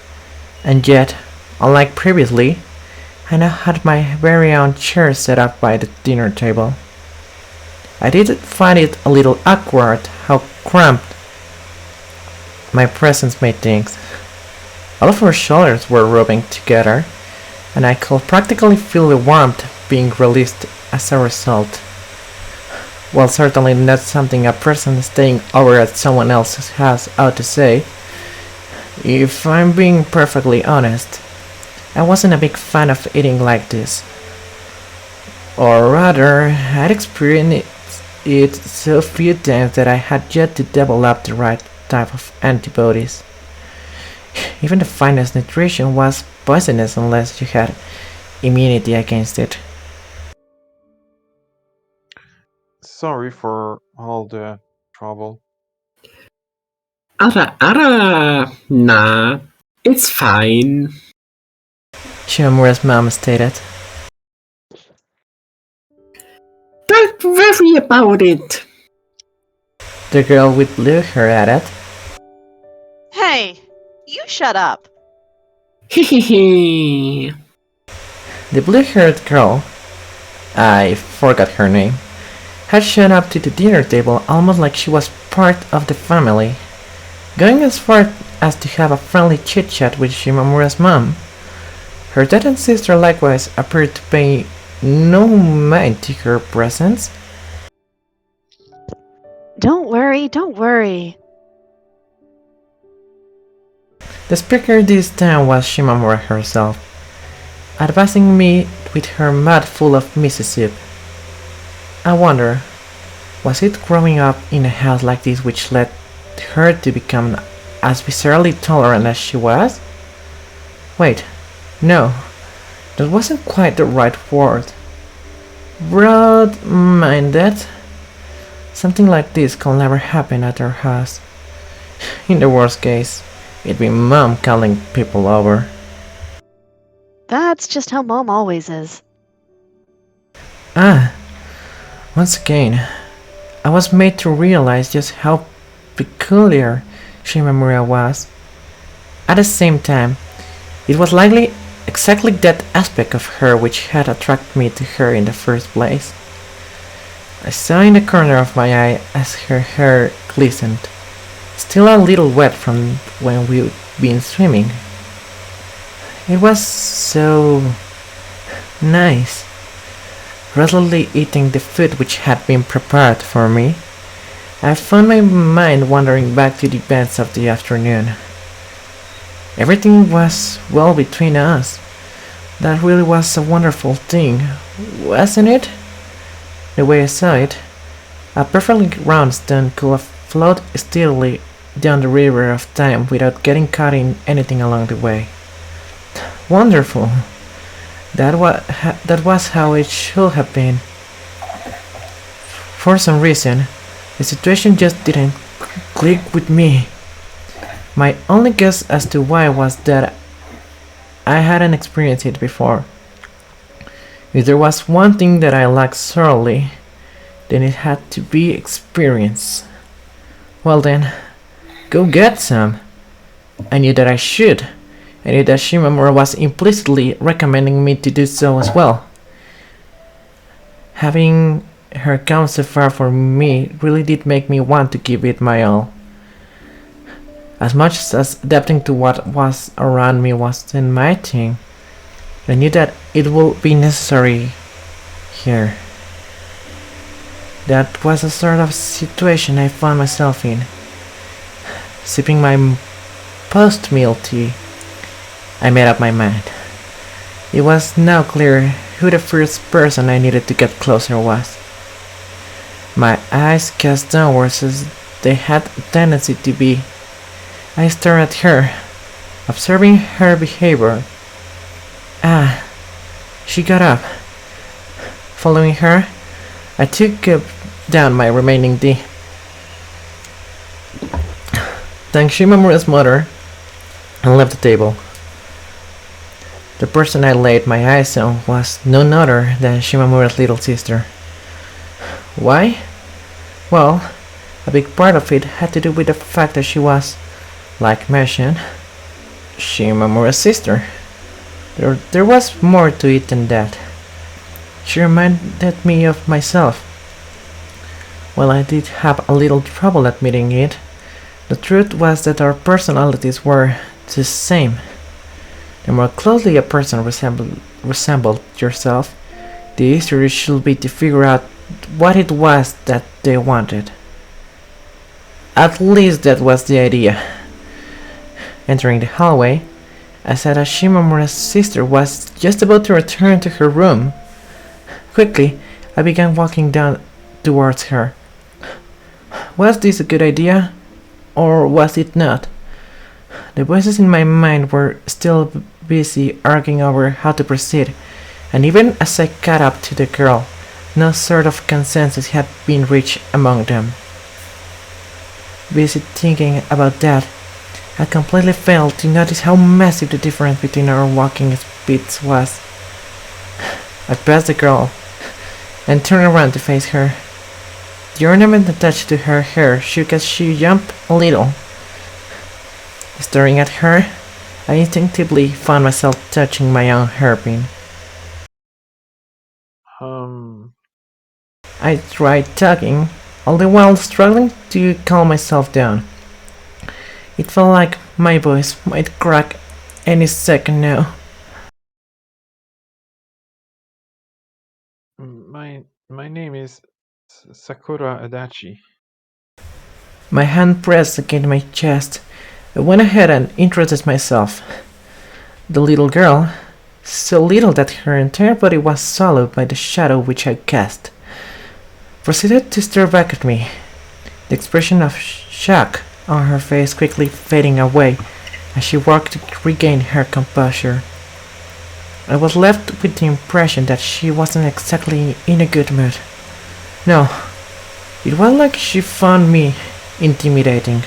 and yet Unlike previously, I now had my very own chair set up by the dinner table. I did find it a little awkward how cramped my presence made things. All of our shoulders were rubbing together, and I could practically feel the warmth being released as a result. While certainly not something a person staying over at someone else's house ought to say, if I'm being perfectly honest, I wasn't a big fan of eating like this. Or rather, I'd experienced it so few times that I had yet to develop the right type of antibodies. Even the finest nutrition was poisonous unless you had immunity against it. Sorry for all the trouble. Nah, it's fine. Shimamura's mom stated. Don't worry about it. The girl with blue hair added. Hey, you shut up. Hehehe. The blue-haired girl, I forgot her name, had shown up to the dinner table almost like she was part of the family, going as far as to have a friendly chit-chat with Shimamura's mom. Her dad and sister likewise appeared to pay no mind to her presence. Don't worry, don't worry. The speaker this time was Shimamura herself, advising me with her mouth full of miso soup. I wonder, was it growing up in a house like this which led her to become as viscerally tolerant as she was? Wait, no, that wasn't quite the right word. Broad-minded? Something like this could never happen at our house. In the worst case, it'd be Mom calling people over. That's just how Mom always is. Once again, I was made to realize just how peculiar Shimamura was. At the same time, it was likely exactly that aspect of her which had attracted me to her in the first place. I saw in the corner of my eye as her hair glistened, still a little wet from when we'd been swimming. It was so nice. Resolutely eating the food which had been prepared for me, I found my mind wandering back to the events of the afternoon. Everything was well between us. That really was a wonderful thing, wasn't it? The way I saw it, a perfectly round stone could float steadily down the river of time without getting caught in anything along the way. Wonderful! That was how it should have been. For some reason, the situation just didn't click with me. My only guess as to why was that I hadn't experienced it before. If there was one thing that I lacked thoroughly, then it had to be experience. Well then, go get some. I knew that I should. I knew that Shimamura was implicitly recommending me to do so as well. Having her come so far for me really did make me want to give it my all. As much as adapting to what was around me wasn't my thing, I knew that it would be necessary here. That was the sort of situation I found myself in. Sipping my post-meal tea, I made up my mind. It was now clear who the first person I needed to get closer was. My eyes cast downwards as they had a tendency to be. I stared at her, observing her behavior. She got up. Following her, I took down my remaining tea. Thanked Shimamura's mother and left the table. The person I laid my eyes on was none other than Shimamura's little sister. Why? Well, a big part of it had to do with the fact that she was, like mentioned, Shimamura's sister. There was more to it than that. She reminded me of myself. While I did have a little trouble admitting it, the truth was that our personalities were the same. The more closely a person resembled yourself, the easier it should be to figure out what it was that they wanted. At least that was the idea. Entering the hallway, I saw that Shimamura's sister was just about to return to her room. Quickly, I began walking down towards her. Was this a good idea? Or was it not? The voices in my mind were still busy arguing over how to proceed, and even as I caught up to the girl, no sort of consensus had been reached among them. Busy thinking about that, I completely failed to notice how massive the difference between our walking speeds was. I passed the girl and turned around to face her. The ornament attached to her hair shook as she jumped a little. Staring at her, I instinctively found myself touching my own hairpin. I tried tugging, all the while struggling to calm myself down. It felt like my voice might crack any second now. My name is Sakura Adachi. My hand pressed against my chest. I went ahead and introduced myself. The little girl, so little that her entire body was swallowed by the shadow which I cast, proceeded to stare back at me, the expression of shock on her face quickly fading away as she worked to regain her composure. I was left with the impression that she wasn't exactly in a good mood. No, it was like she found me intimidating.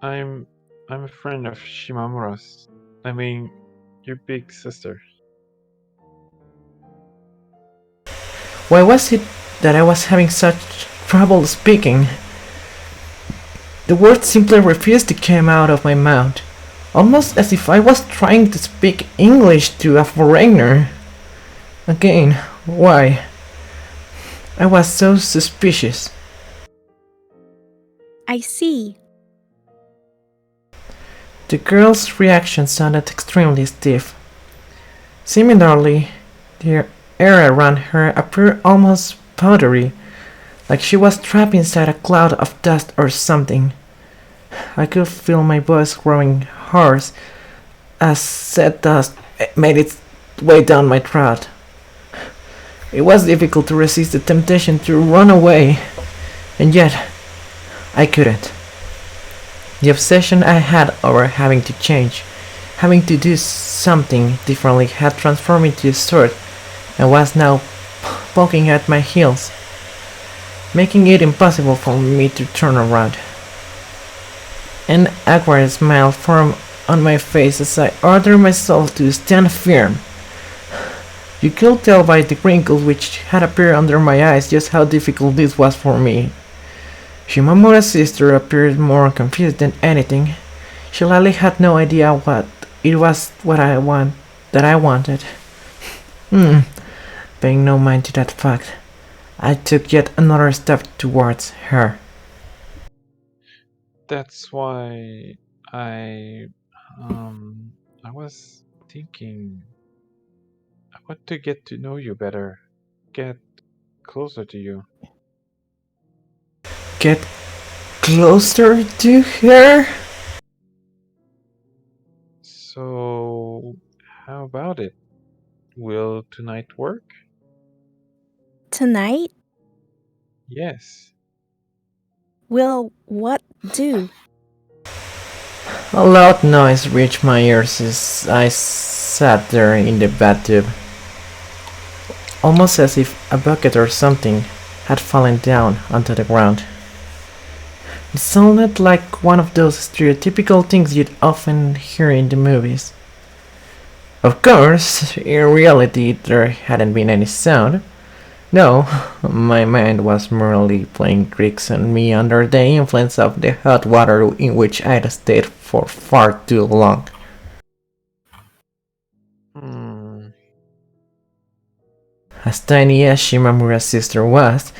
I'm a friend of Shimamura's. I mean, your big sister. Why was it that I was having such trouble speaking? The words simply refused to come out of my mouth, almost as if I was trying to speak English to a foreigner. Again, why? I was so suspicious. I see. The girl's reaction sounded extremely stiff. Similarly, the air around her appeared almost powdery, like she was trapped inside a cloud of dust or something. I could feel my voice growing hoarse as said dust made its way down my throat. It was difficult to resist the temptation to run away, and yet I couldn't. The obsession I had over having to change, having to do something differently had transformed into a sword and was now poking at my heels, making it impossible for me to turn around. An awkward smile formed on my face as I ordered myself to stand firm. You could tell by the wrinkles which had appeared under my eyes just how difficult this was for me. Shimamura's sister appeared more confused than anything. She likely had no idea what it was that I wanted. Paying no mind to that fact, I took yet another step towards her. That's why I was thinking I want to get to know you better, get closer to you. Get closer to her? So, how about it? Will tonight work? Tonight? Yes. Will what do? A loud noise reached my ears as I sat there in the bathtub, almost as if a bucket or something had fallen down onto the ground. It sounded like one of those stereotypical things you'd often hear in the movies. Of course, in reality there hadn't been any sound. No, my mind was merely playing tricks on me under the influence of the hot water in which I'd stayed for far too long. As tiny as Shimamura's sister was,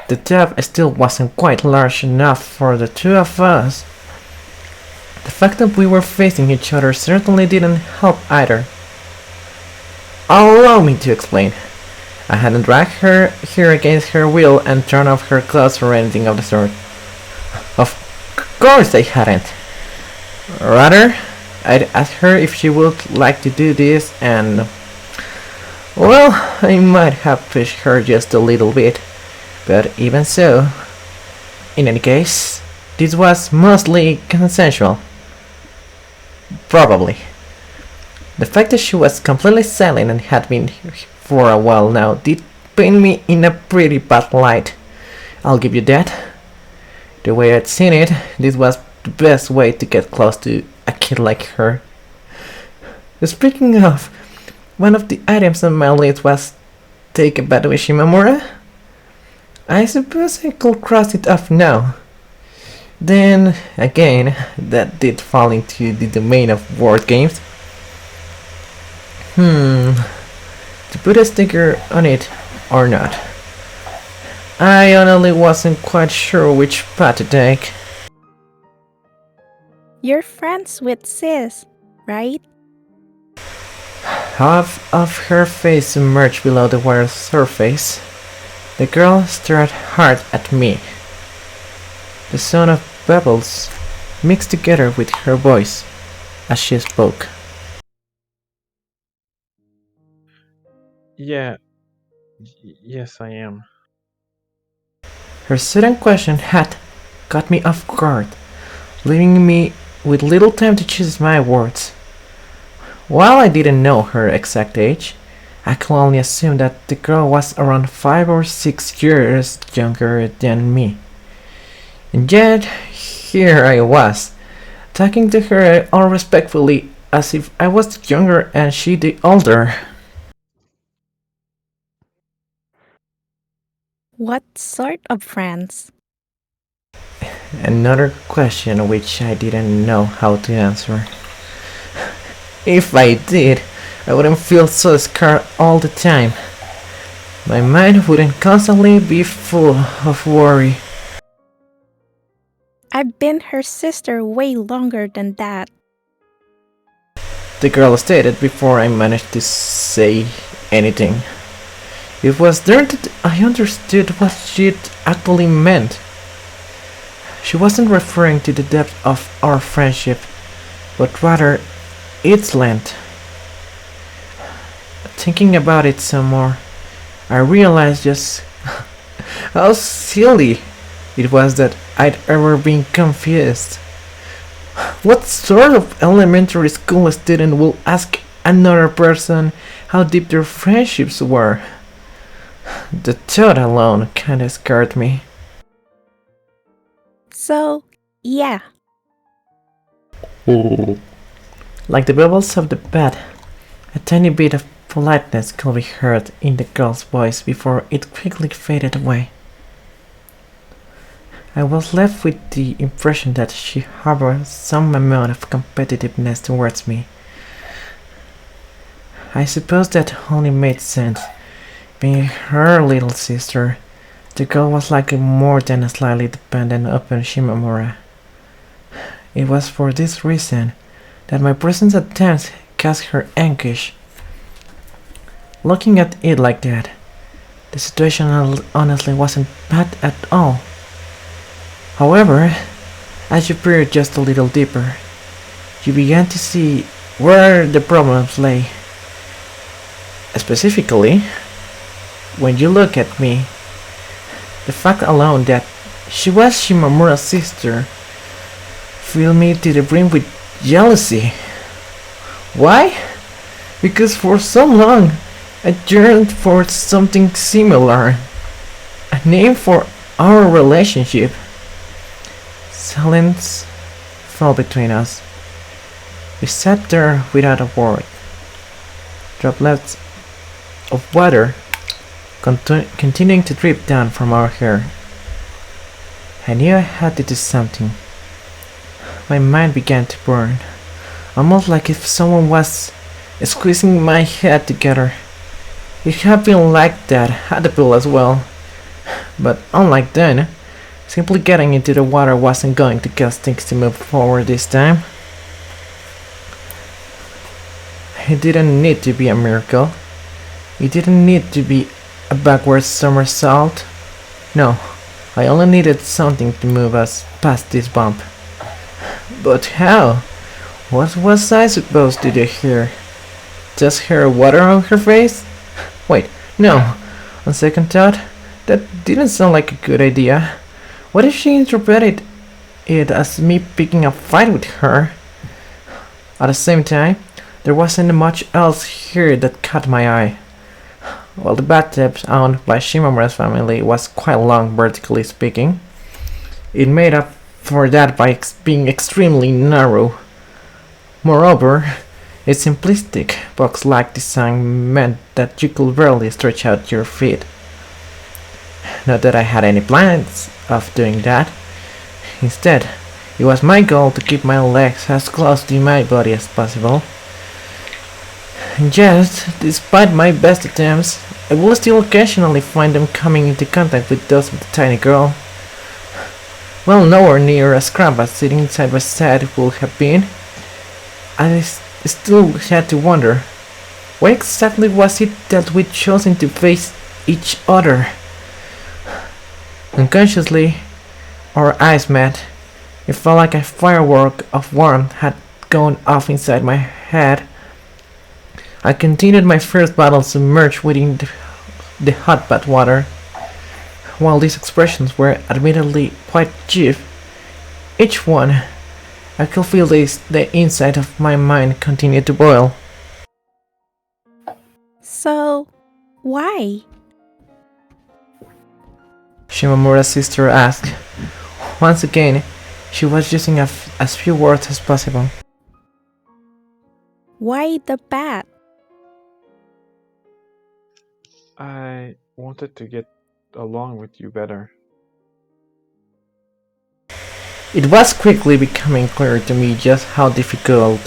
the depth still wasn't quite large enough for the two of us. The fact that we were facing each other certainly didn't help either. Allow me to explain. I hadn't dragged her here against her will and torn off her clothes or anything of the sort. Of course I hadn't. Rather, I'd asked her if she would like to do this, and well, I might have pushed her just a little bit, but even so, in any case, this was mostly consensual. Probably. The fact that she was completely silent and had been for a while now did paint me in a pretty bad light. I'll give you that. The way I'd seen it, this was the best way to get close to a kid like her. Speaking of, one of the items on my list was take a bath with Shimamura. I suppose I could cross it off now. Then again, that did fall into the domain of word games. To put a sticker on it or not. I honestly wasn't quite sure which path to take. You're friends with sis, right? Half of her face emerged below the water's surface. The girl stared hard at me. The sound of bubbles mixed together with her voice as she spoke. Yeah, yes, I am. Her sudden question had caught me off guard, leaving me with little time to choose my words. While I didn't know her exact age, I could only assume that the girl was around 5 or 6 years younger than me. And yet, here I was, talking to her all respectfully as if I was the younger and she the older. What sort of friends? Another question which I didn't know how to answer. If I did, I wouldn't feel so scared all the time. My mind wouldn't constantly be full of worry. I've been her sister way longer than that. The girl stated before I managed to say anything. It was there that I understood what she'd actually meant. She wasn't referring to the depth of our friendship, but rather its length. Thinking about it some more, I realized just how silly it was that I'd ever been confused. What sort of elementary school student will ask another person how deep their friendships were? The thought alone kinda scared me. So, yeah. Like the bubbles of the bath, a tiny bit of politeness could be heard in the girl's voice before it quickly faded away. I was left with the impression that she harbored some amount of competitiveness towards me. I suppose that only made sense. Being her little sister, the girl was like more than slightly dependent upon Shimamura. It was for this reason that my presence at times caused her anguish. Looking at it like that, the situation honestly wasn't bad at all. However, as you peered just a little deeper, you began to see where the problems lay. Specifically, when you look at me, the fact alone that she was Shimamura's sister filled me to the brim with jealousy. Why? Because for so long I yearned for something similar, a name for our relationship. Silence fell between us. We sat there without a word. Droplets of water continuing to drip down from our hair. I knew I had to do something. My mind began to burn, almost like if someone was squeezing my head together. It had been like that at the pool as well. But unlike then, simply getting into the water wasn't going to cause things to move forward this time. It didn't need to be a miracle. It didn't need to be a backward somersault. No, I only needed something to move us past this bump. But how? What was I supposed to do here? Just her water on her face? Wait, no. On second thought, that didn't sound like a good idea. What if she interpreted it as me picking a fight with her? At the same time, there wasn't much else here that caught my eye. While the bathtub owned by Shimamura's family was quite long vertically speaking, it made up for that by being extremely narrow. Moreover, its simplistic box-like design meant that you could barely stretch out your feet. Not that I had any plans of doing that. Instead, it was my goal to keep my legs as close to my body as possible. And yet, despite my best attempts, I will still occasionally find them coming into contact with those of the tiny girl. Well, nowhere near as cramped as sitting side by side would have been. I still had to wonder, why exactly was it that we chosen to face each other? Unconsciously, our eyes met. It felt like a firework of warmth had gone off inside my head. I continued my first battle submerged within the hot bath water. While these expressions were admittedly quite cheap, each one, I could feel the inside of my mind continue to boil. So, why? Shimamura's sister asked. Once again, she was using as few words as possible. Why the bat? I wanted to get along with you better. It was quickly becoming clear to me just how difficult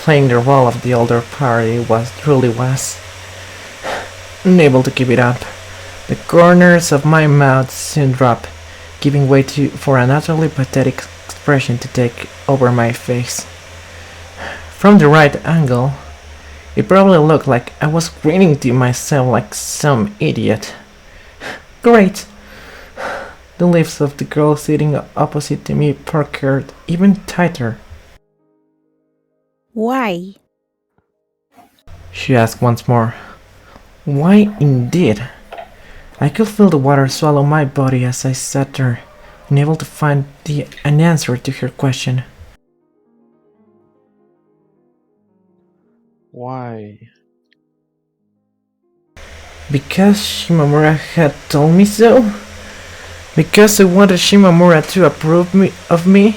playing the role of the older party truly was. Unable to keep it up, the corners of my mouth soon dropped, giving way for an utterly pathetic expression to take over my face. From the right angle, it probably looked like I was grinning to myself like some idiot. Great! The lips of the girl sitting opposite to me puckered even tighter. Why? She asked once more. Why indeed? I could feel the water swallow my body as I sat there, unable to find an answer to her question. Why? Because Shimamura had told me so? Because I wanted Shimamura to approve of me?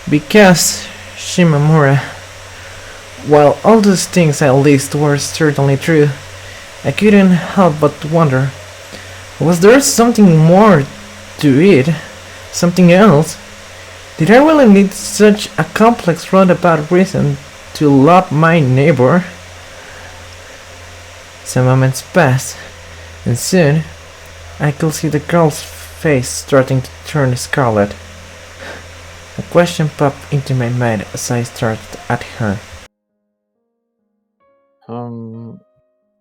Because Shimamura... While all those things I listed were certainly true, I couldn't help but wonder, was there something more to it? Something else? Did I really need such a complex roundabout reason to love my neighbor? Some moments passed, and soon I could see the girl's face starting to turn scarlet. A question popped into my mind as I stared at her.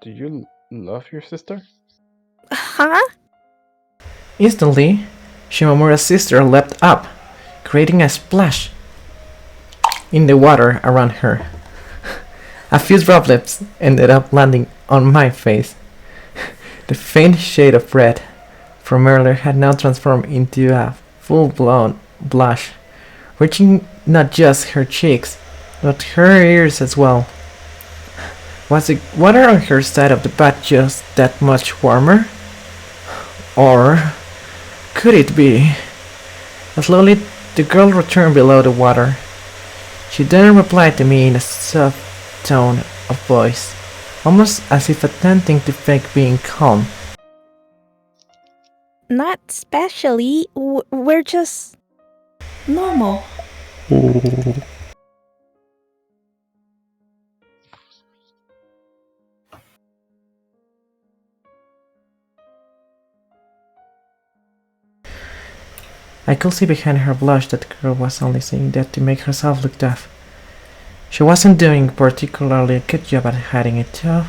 Do you love your sister? Huh? Instantly, Shimamura's sister leapt up, creating a splash in the water around her. A few droplets ended up landing on my face. The faint shade of red from earlier had now transformed into a full-blown blush, reaching not just her cheeks, but her ears as well. Was the water on her side of the bath just that much warmer? Or could it be? Slowly, the girl returned below the water. She then replied to me in a soft tone of voice, almost as if attempting to fake being calm. Not specially. We're just normal. I could see behind her blush that the girl was only saying that to make herself look tough. She wasn't doing particularly a good job at hiding it too,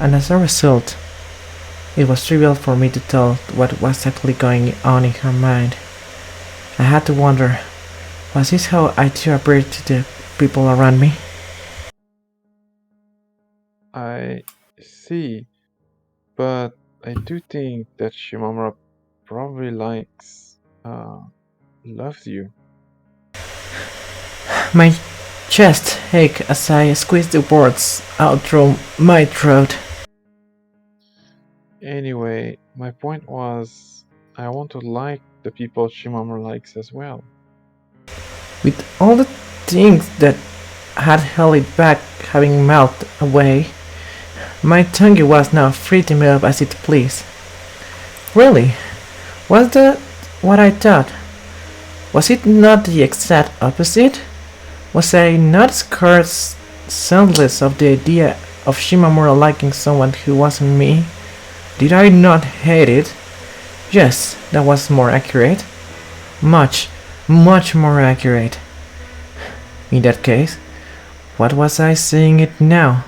and as a result, it was trivial for me to tell what was actually going on in her mind. I had to wonder, was this how I too appeared to the people around me? I see, but I do think that Shimamura probably loves you. My chest ached as I squeezed the words out through my throat. Anyway, my point was, I want to like the people Shimamura likes as well. With all the things that had held it back having melted away, my tongue was now free to move as it pleased. Really? Was that what I thought? Was it not the exact opposite? Was I not scared senseless of the idea of Shimamura liking someone who wasn't me? Did I not hate it? Yes, that was more accurate. Much more accurate. In that case, what was I saying it now?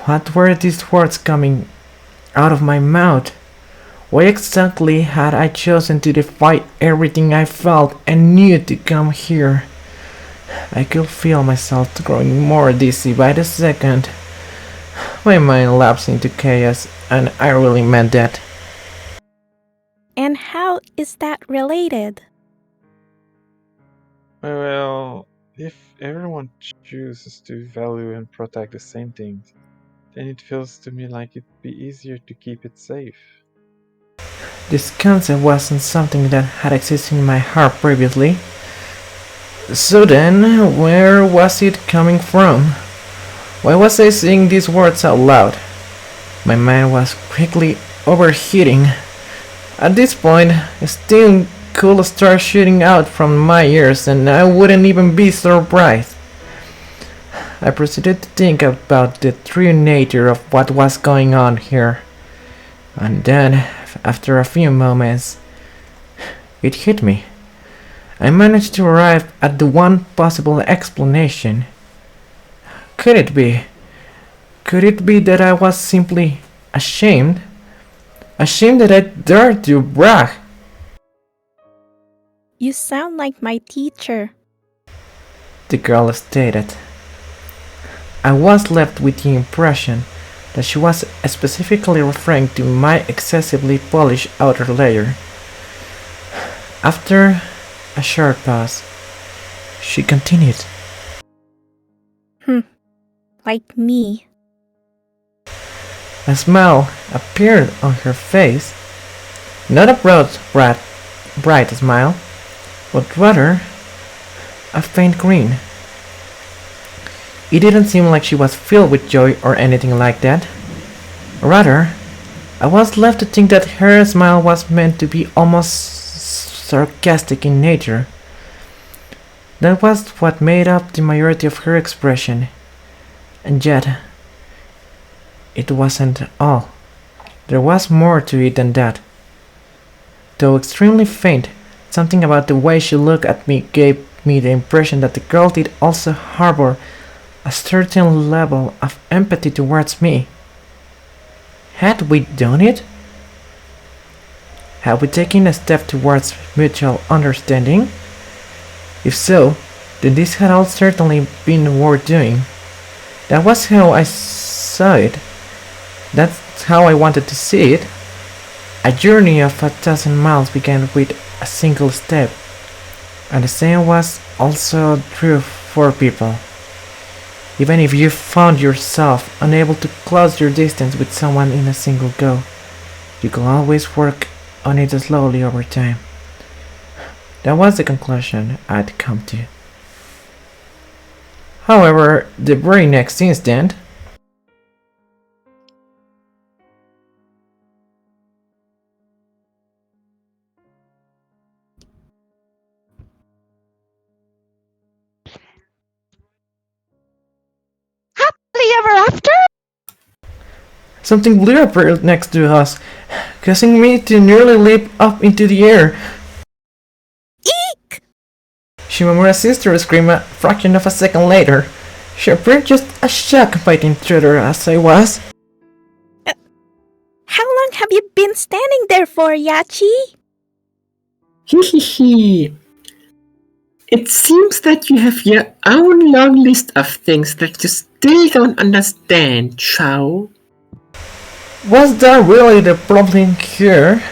What were these words coming out of my mouth? Why exactly had I chosen to defy everything I felt and knew to come here? I could feel myself growing more dizzy by the second. My mind lapsed into chaos, and I really meant that. And how is that related? Well, if everyone chooses to value and protect the same things, then it feels to me like it'd be easier to keep it safe. This concept wasn't something that had existed in my heart previously. So then, where was it coming from? Why was I saying these words out loud? My mind was quickly overheating. At this point, steam could start shooting out from my ears and I wouldn't even be surprised. I proceeded to think about the true nature of what was going on here. And then, after a few moments, it hit me. I managed to arrive at the one possible explanation. Could it be? Could it be that I was simply ashamed? Ashamed that I dared to brag? You sound like my teacher. The girl stated. I was left with the impression that she was specifically referring to my excessively polished outer layer. After a short pause, she continued. Like me. A smile appeared on her face, not a broad, bright smile, but rather a faint grin. It didn't seem like she was filled with joy or anything like that. Rather, I was left to think that her smile was meant to be almost sarcastic in nature. That was what made up the majority of her expression. And yet, it wasn't all. There was more to it than that. Though extremely faint, something about the way she looked at me gave me the impression that the girl did also harbor a certain level of empathy towards me. Had we done it? Had we taken a step towards mutual understanding? If so, then this had all certainly been worth doing. That was how I saw it. That's how I wanted to see it. A journey of 1,000 miles began with a single step. And the same was also true for people. Even if you found yourself unable to close your distance with someone in a single go, you can always work on it slowly over time. That was the conclusion I'd come to. However, the very next instant, Happily ever after? something blue appeared next to us, causing me to nearly leap up into the air. Shimamura's sister screamed a fraction of a second later. She appeared just as shocked by the intruder as I was. How long have you been standing there for, Yachi? Hehehe. It seems that you have your own long list of things that you still don't understand, Shou. Was that really the problem here?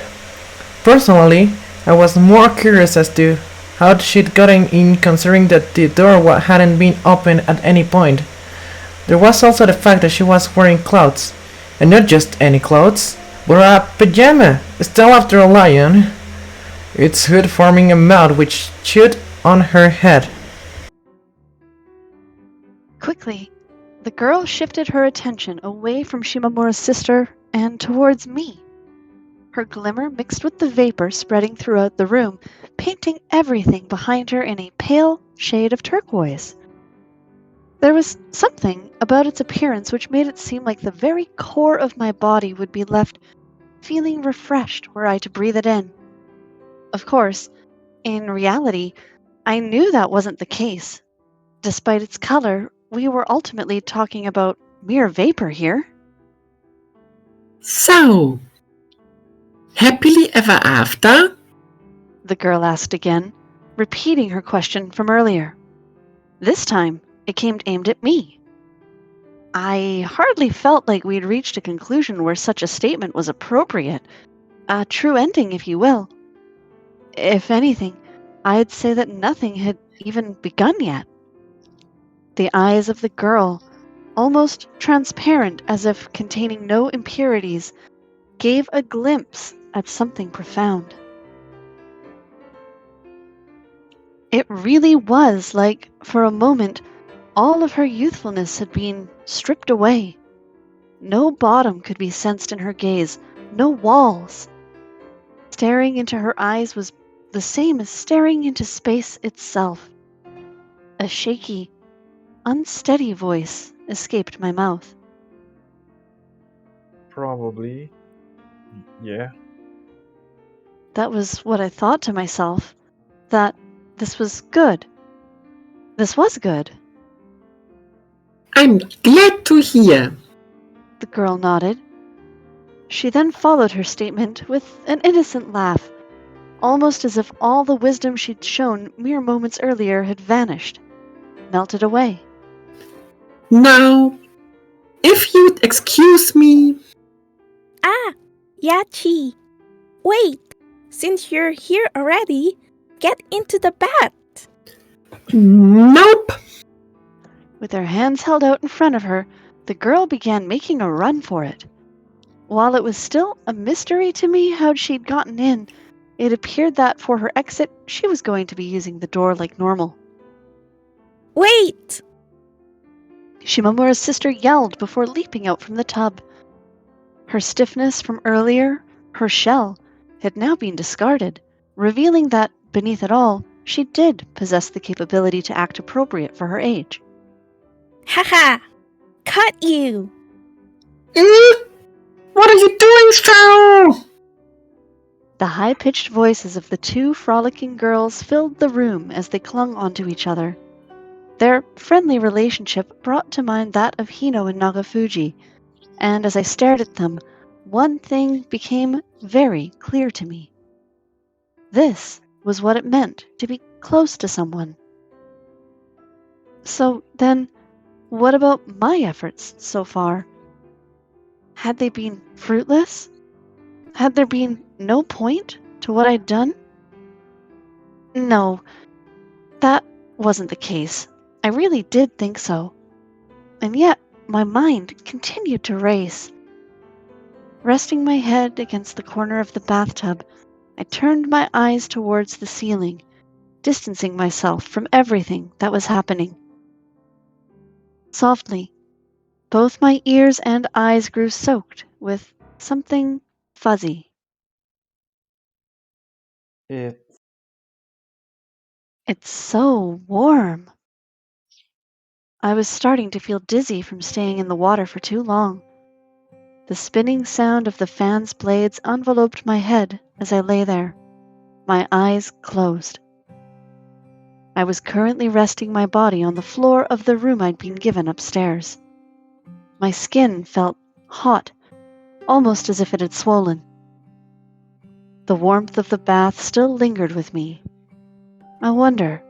Personally, I was more curious as to how she'd gotten in, considering that the door hadn't been opened at any point. There was also the fact that she was wearing clothes, and not just any clothes, but a pajama, still after a lion, its hood forming a mouth which chewed on her head. Quickly, the girl shifted her attention away from Shimamura's sister and towards me. Her glimmer mixed with the vapor spreading throughout the room, painting everything behind her in a pale shade of turquoise. There was something about its appearance which made it seem like the very core of my body would be left feeling refreshed were I to breathe it in. Of course, in reality, I knew that wasn't the case. Despite its color, we were ultimately talking about mere vapor here. So, happily ever after? The girl asked again, repeating her question from earlier. This time, it came aimed at me. I hardly felt like we'd reached a conclusion where such a statement was appropriate. A true ending, if you will. If anything, I'd say that nothing had even begun yet. The eyes of the girl, almost transparent as if containing no impurities, gave a glimpse at something profound. It really was like, for a moment, all of her youthfulness had been stripped away. No bottom could be sensed in her gaze, no walls. Staring into her eyes was the same as staring into space itself. A shaky, unsteady voice escaped my mouth. Probably. Yeah. That was what I thought to myself, that this was good. This was good. I'm glad to hear. The girl nodded. She then followed her statement with an innocent laugh, almost as if all the wisdom she'd shown mere moments earlier had vanished, melted away. Now, if you'd excuse me. Ah, Yachi. Wait, since you're here already, get into the bat. Nope. With her hands held out in front of her, the girl began making a run for it. While it was still a mystery to me how she'd gotten in, it appeared that for her exit, she was going to be using the door like normal. Wait! Shimamura's sister yelled before leaping out from the tub. Her stiffness from earlier, her shell, had now been discarded, revealing that, beneath it all, she did possess the capability to act appropriate for her age. Haha! Cut you! What are you doing, Shou? The high-pitched voices of the two frolicking girls filled the room as they clung onto each other. Their friendly relationship brought to mind that of Hino and Nagafuji, and as I stared at them, one thing became very clear to me. This was what it meant to be close to someone. So then, what about my efforts so far? Had they been fruitless? Had there been no point to what I'd done? No, that wasn't the case. I really did think so. And yet, my mind continued to race. Resting my head against the corner of the bathtub, I turned my eyes towards the ceiling, distancing myself from everything that was happening. Softly, both my ears and eyes grew soaked with something fuzzy. It's It's so warm. I was starting to feel dizzy from staying in the water for too long. The spinning sound of the fan's blades enveloped my head as I lay there, my eyes closed. I was currently resting my body on the floor of the room I'd been given upstairs. My skin felt hot, almost as if it had swollen. The warmth of the bath still lingered with me. I wonder,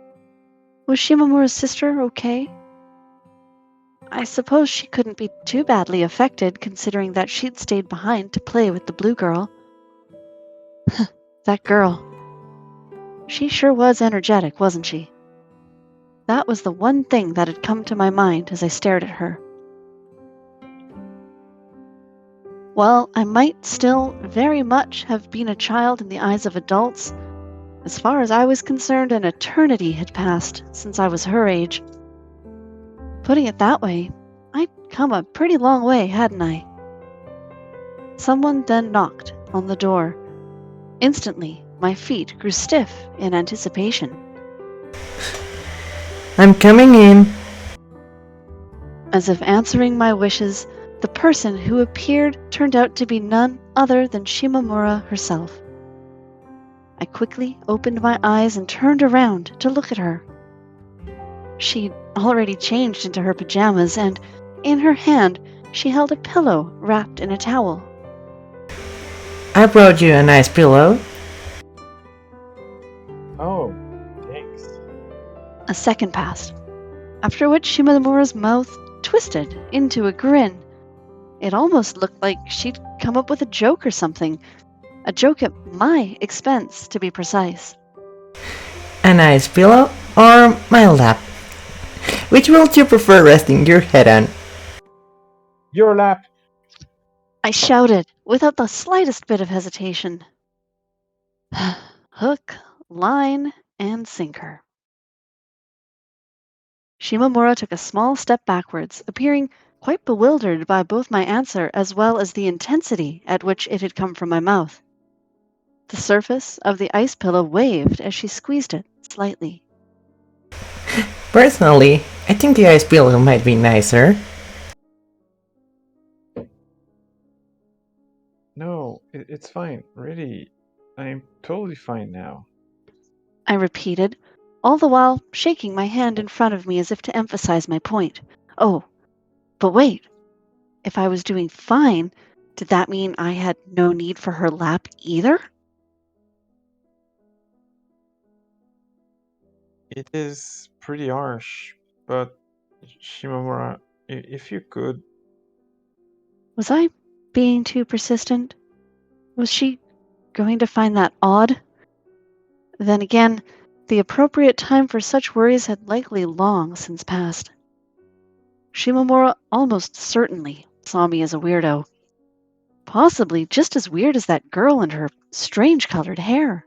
was Shimamura's sister okay? I suppose she couldn't be too badly affected, considering that she'd stayed behind to play with the blue girl. That girl. She sure was energetic, wasn't she? That was the one thing that had come to my mind as I stared at her. While I might still very much have been a child in the eyes of adults, as far as I was concerned, an eternity had passed since I was her age. Putting it that way, I'd come a pretty long way, hadn't I? Someone then knocked on the door. Instantly, my feet grew stiff in anticipation. I'm coming in. As if answering my wishes, the person who appeared turned out to be none other than Shimamura herself. I quickly opened my eyes and turned around to look at her. She'd already changed into her pajamas, and in her hand she held a pillow wrapped in a towel. I brought you a nice pillow. Oh, thanks. A second passed, after which Shimamura's mouth twisted into a grin. It almost looked like she'd come up with a joke or something. A joke at my expense, to be precise. A nice pillow or my lap? Which will you prefer resting your head on? Your lap! I shouted, without the slightest bit of hesitation. Hook, line, and sinker. Shimamura took a small step backwards, appearing quite bewildered by both my answer as well as the intensity at which it had come from my mouth. The surface of the ice pillow waved as she squeezed it slightly. Personally, I think the ice pillow might be nicer. No, it's fine. Really, I'm totally fine now. I repeated, all the while shaking my hand in front of me as if to emphasize my point. Oh, but wait. If I was doing fine, did that mean I had no need for her lap either? It is pretty harsh, but Shimamura, if you could... Was I being too persistent? Was she going to find that odd? Then again, the appropriate time for such worries had likely long since passed. Shimamura almost certainly saw me as a weirdo. Possibly just as weird as that girl and her strange colored hair.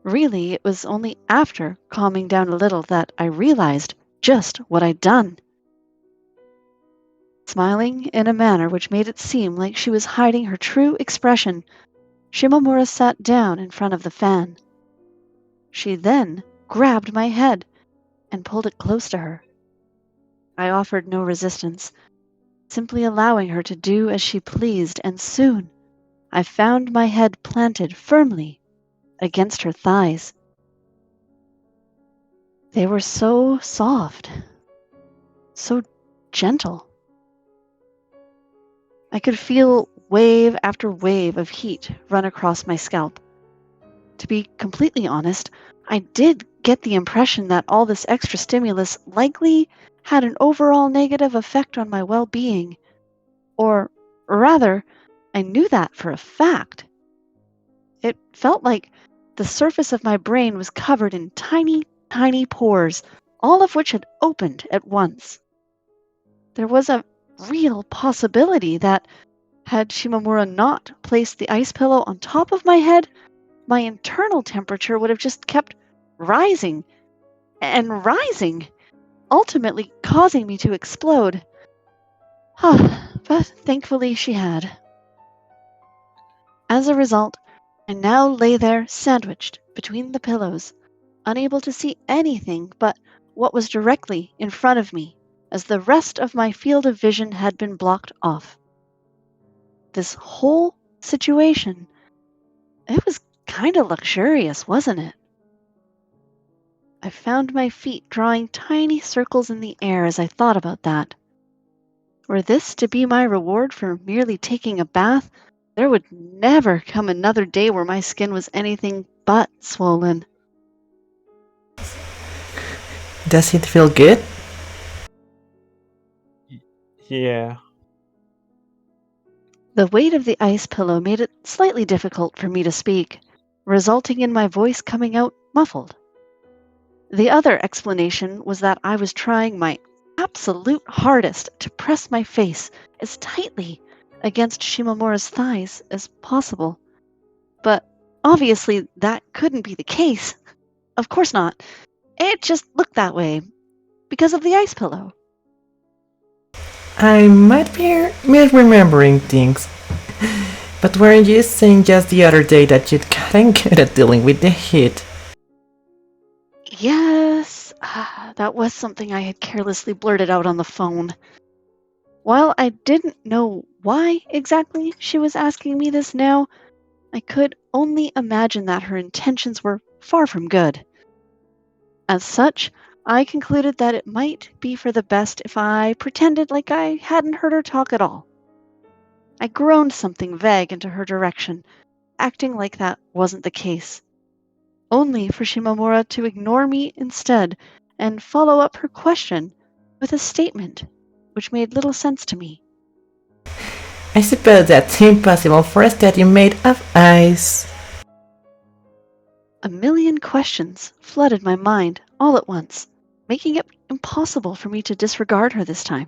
Really, it was only after calming down a little that I realized just what I'd done. Smiling in a manner which made it seem like she was hiding her true expression, Shimamura sat down in front of the fan. She then grabbed my head and pulled it close to her. I offered no resistance, simply allowing her to do as she pleased, and soon I found my head planted firmly against her thighs. They were so soft, so gentle. I could feel wave after wave of heat run across my scalp. To be completely honest, I did get the impression that all this extra stimulus likely had an overall negative effect on my well-being. Or rather, I knew that for a fact. It felt like the surface of my brain was covered in tiny, tiny pores, all of which had opened at once. There was a real possibility that, had Shimamura not placed the ice pillow on top of my head, my internal temperature would have just kept rising and rising, ultimately causing me to explode. But thankfully she had. As a result, I now lay there sandwiched between the pillows, unable to see anything but what was directly in front of me, as the rest of my field of vision had been blocked off. This whole situation, it was kind of luxurious, wasn't it? I found my feet drawing tiny circles in the air as I thought about that. Were this to be my reward for merely taking a bath, there would never come another day where my skin was anything but swollen. Does it feel good? Yeah. The weight of the ice pillow made it slightly difficult for me to speak, resulting in my voice coming out muffled. The other explanation was that I was trying my absolute hardest to press my face as tightly against Shimamura's thighs as possible. But obviously that couldn't be the case. Of course not. It just looked that way because of the ice pillow. I might be misremembering things. But weren't you saying just the other day that you'd gotten good at dealing with the heat? Yes, that was something I had carelessly blurted out on the phone. While I didn't know why exactly she was asking me this now, I could only imagine that her intentions were far from good. As such, I concluded that it might be for the best if I pretended like I hadn't heard her talk at all. I groaned something vague into her direction, acting like that wasn't the case, only for Shimamura to ignore me instead and follow up her question with a statement which made little sense to me. I suppose that's impossible for a statue made of ice. A million questions flooded my mind all at once, making it impossible for me to disregard her this time.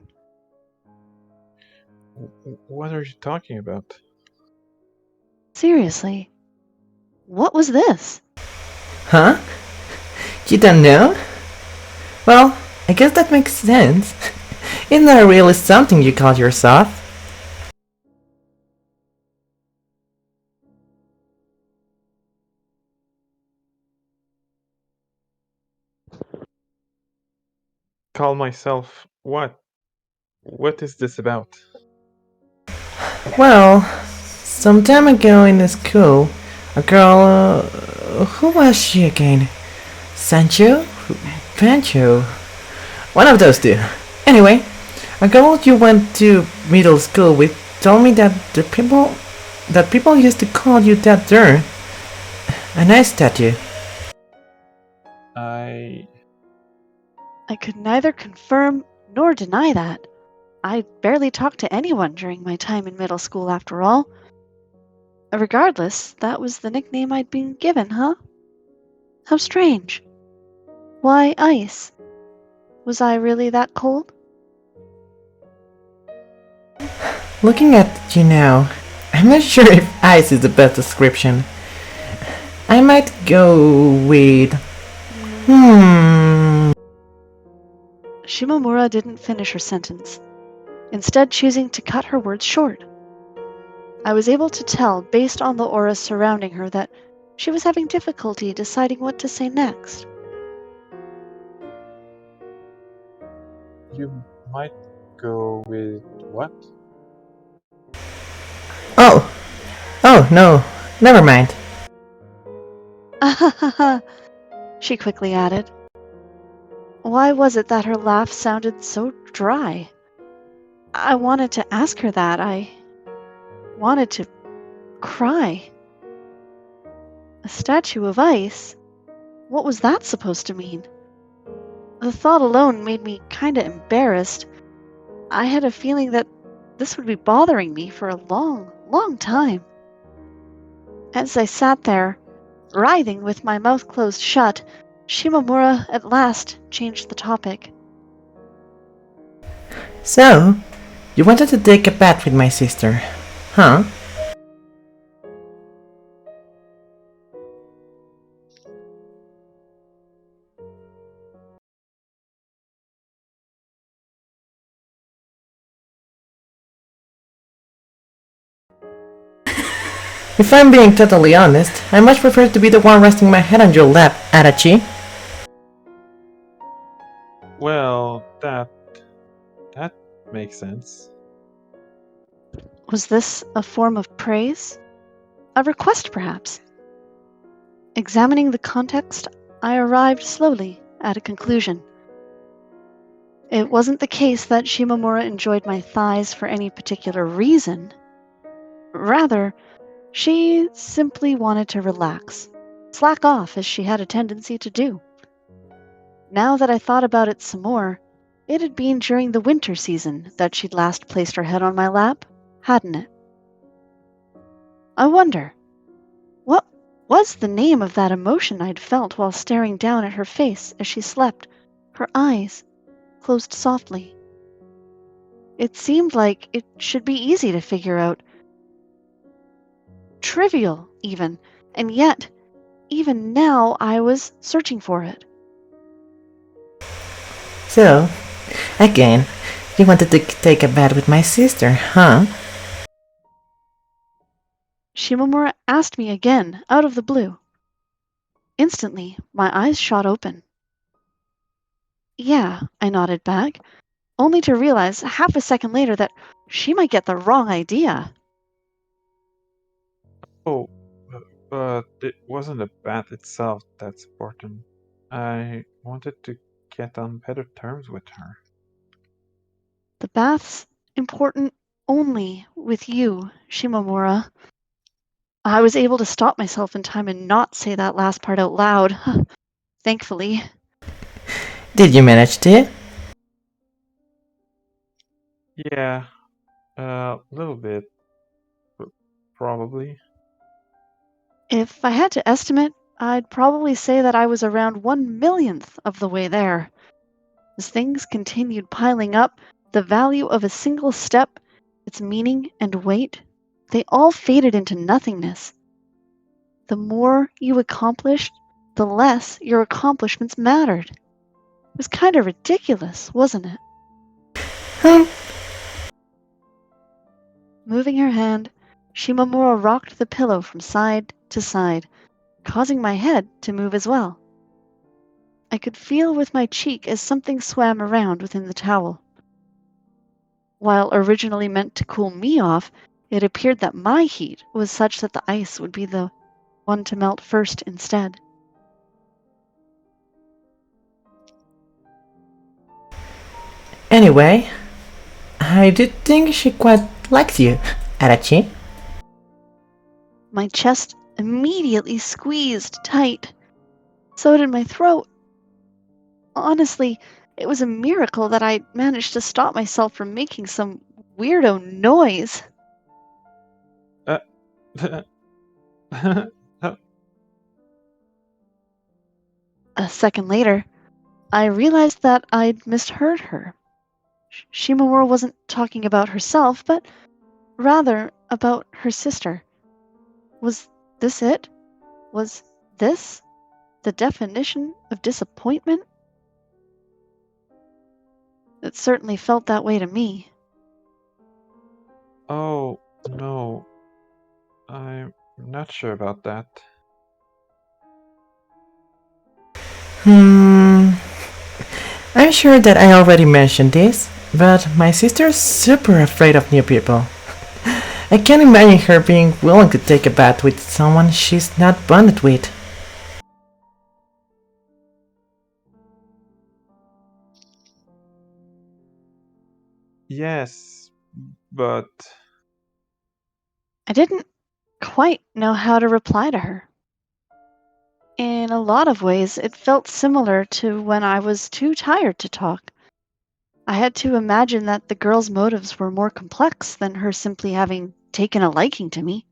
What are you talking about? Seriously, what was this? Huh? You don't know? Well, I guess that makes sense. It's not really something you call yourself. Call myself what? What is this about? Well, some time ago in the school, a girl, who was she again? Sancho? Pancho? One of those two. Anyway, a girl you went to middle school with told me that people used to call you that there. A nice statue. I could neither confirm nor deny that. I barely talked to anyone during my time in middle school, after all. Regardless, that was the nickname I'd been given, huh? How strange. Why ice? Was I really that cold? Looking at you now, I'm not sure if ice is the best description. I might go with... Shimamura didn't finish her sentence, instead choosing to cut her words short. I was able to tell, based on the aura surrounding her, that she was having difficulty deciding what to say next. You might go with what? Oh no, never mind. Ahahaha, she quickly added. Why was it that her laugh sounded so dry? I wanted to ask her that. I wanted to cry. A statue of ice? What was that supposed to mean? The thought alone made me kinda embarrassed. I had a feeling that this would be bothering me for a long, long time. As I sat there, writhing with my mouth closed shut, Shimamura at last changed the topic. So, you wanted to take a bath with my sister, huh? If I'm being totally honest, I much prefer to be the one resting my head on your lap, Adachi. Well, that makes sense. Was this a form of praise? A request, perhaps? Examining the context, I arrived slowly at a conclusion. It wasn't the case that Shimamura enjoyed my thighs for any particular reason. Rather, she simply wanted to relax, slack off as she had a tendency to do. Now that I thought about it some more, it had been during the winter season that she'd last placed her head on my lap, hadn't it? I wonder, what was the name of that emotion I'd felt while staring down at her face as she slept, her eyes closed softly? It seemed like it should be easy to figure out. Trivial, even, and yet, even now I was searching for it. So, again, you wanted to take a bath with my sister, huh? Shimamura asked me again, out of the blue. Instantly, my eyes shot open. Yeah, I nodded back, only to realize half a second later that she might get the wrong idea. Oh, but it wasn't the bath itself that's important. I wanted to get on better terms with her. The bath's important only with you, Shimamura. I was able to stop myself in time and not say that last part out loud. Thankfully. Did you manage to? Yeah, a little bit, probably. If I had to estimate, I'd probably say that I was around 1/1,000,000th of the way there. As things continued piling up, the value of a single step, its meaning and weight, they all faded into nothingness. The more you accomplished, the less your accomplishments mattered. It was kind of ridiculous, wasn't it? Hmm. Moving her hand, Shimamura rocked the pillow from side to side, causing my head to move as well. I could feel with my cheek as something swam around within the towel. While originally meant to cool me off, it appeared that my heat was such that the ice would be the one to melt first instead. Anyway, I did think she quite liked you, Adachi. My chest immediately squeezed tight. So did my throat. Honestly, it was a miracle that I managed to stop myself from making some weirdo noise. A second later, I realized that I'd misheard her. Shimamura wasn't talking about herself, but rather about her sister. Was this it? Was this the definition of disappointment? It certainly felt that way to me. Oh, no. I'm not sure about that. I'm sure that I already mentioned this, but my sister's super afraid of new people. I can't imagine her being willing to take a bath with someone she's not bonded with. Yes, but I didn't quite know how to reply to her. In a lot of ways, it felt similar to when I was too tired to talk. I had to imagine that the girl's motives were more complex than her simply having taken a liking to me.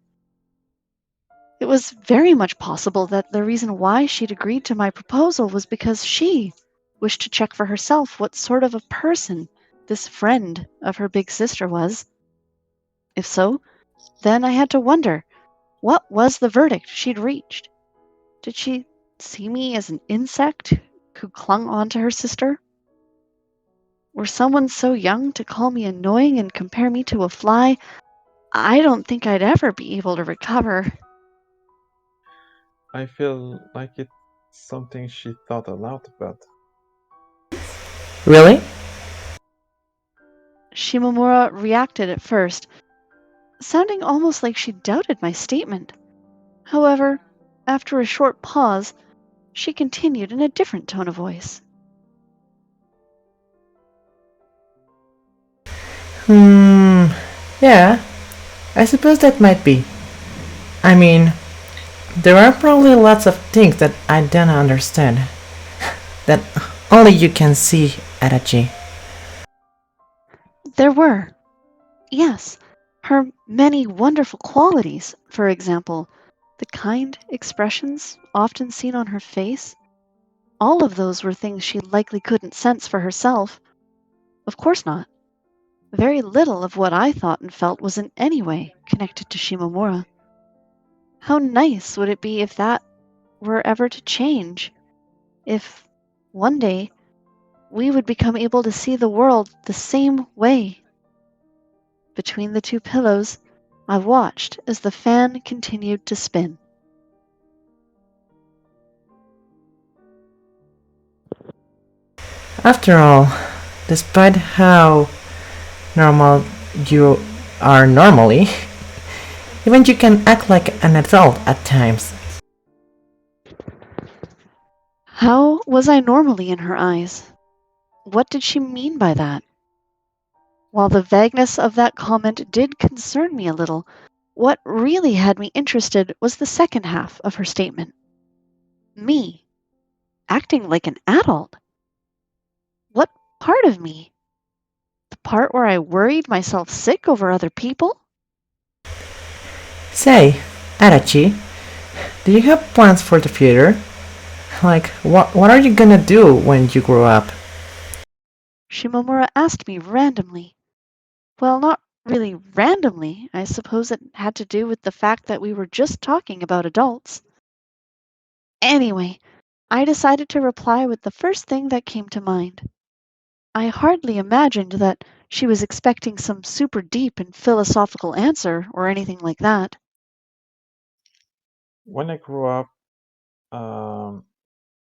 It was very much possible that the reason why she'd agreed to my proposal was because she wished to check for herself what sort of a person this friend of her big sister was. If so, then I had to wonder, what was the verdict she'd reached? Did she see me as an insect who clung on to her sister? Were someone so young to call me annoying and compare me to a fly? I don't think I'd ever be able to recover. I feel like it's something she thought aloud about. Really? Shimamura reacted at first, sounding almost like she doubted my statement. However, after a short pause, She continued in a different tone of voice. Yeah, I suppose that might be. I mean, there are probably lots of things that I don't understand. That only you can see, Adachi. There were. Yes, her many wonderful qualities, for example, the kind expressions often seen on her face. All of those were things she likely couldn't sense for herself. Of course not. Very little of what I thought and felt was in any way connected to Shimamura. How nice would it be if that were ever to change? If one day we would become able to see the world the same way. Between the two pillows, I watched as the fan continued to spin. After all, despite how normal you are normally, even you can act like an adult at times. How was I normally in her eyes? What did she mean by that? While the vagueness of that comment did concern me a little, what really had me interested was the second half of her statement. Me, acting like an adult. What part of me? The part where I worried myself sick over other people? Say, Adachi, do you have plans for the future? Like, what are you gonna do when you grow up? Shimamura asked me randomly. Well, not really randomly. I suppose it had to do with the fact that we were just talking about adults. Anyway, I decided to reply with the first thing that came to mind. I hardly imagined that she was expecting some super deep and philosophical answer or anything like that. When I grew up,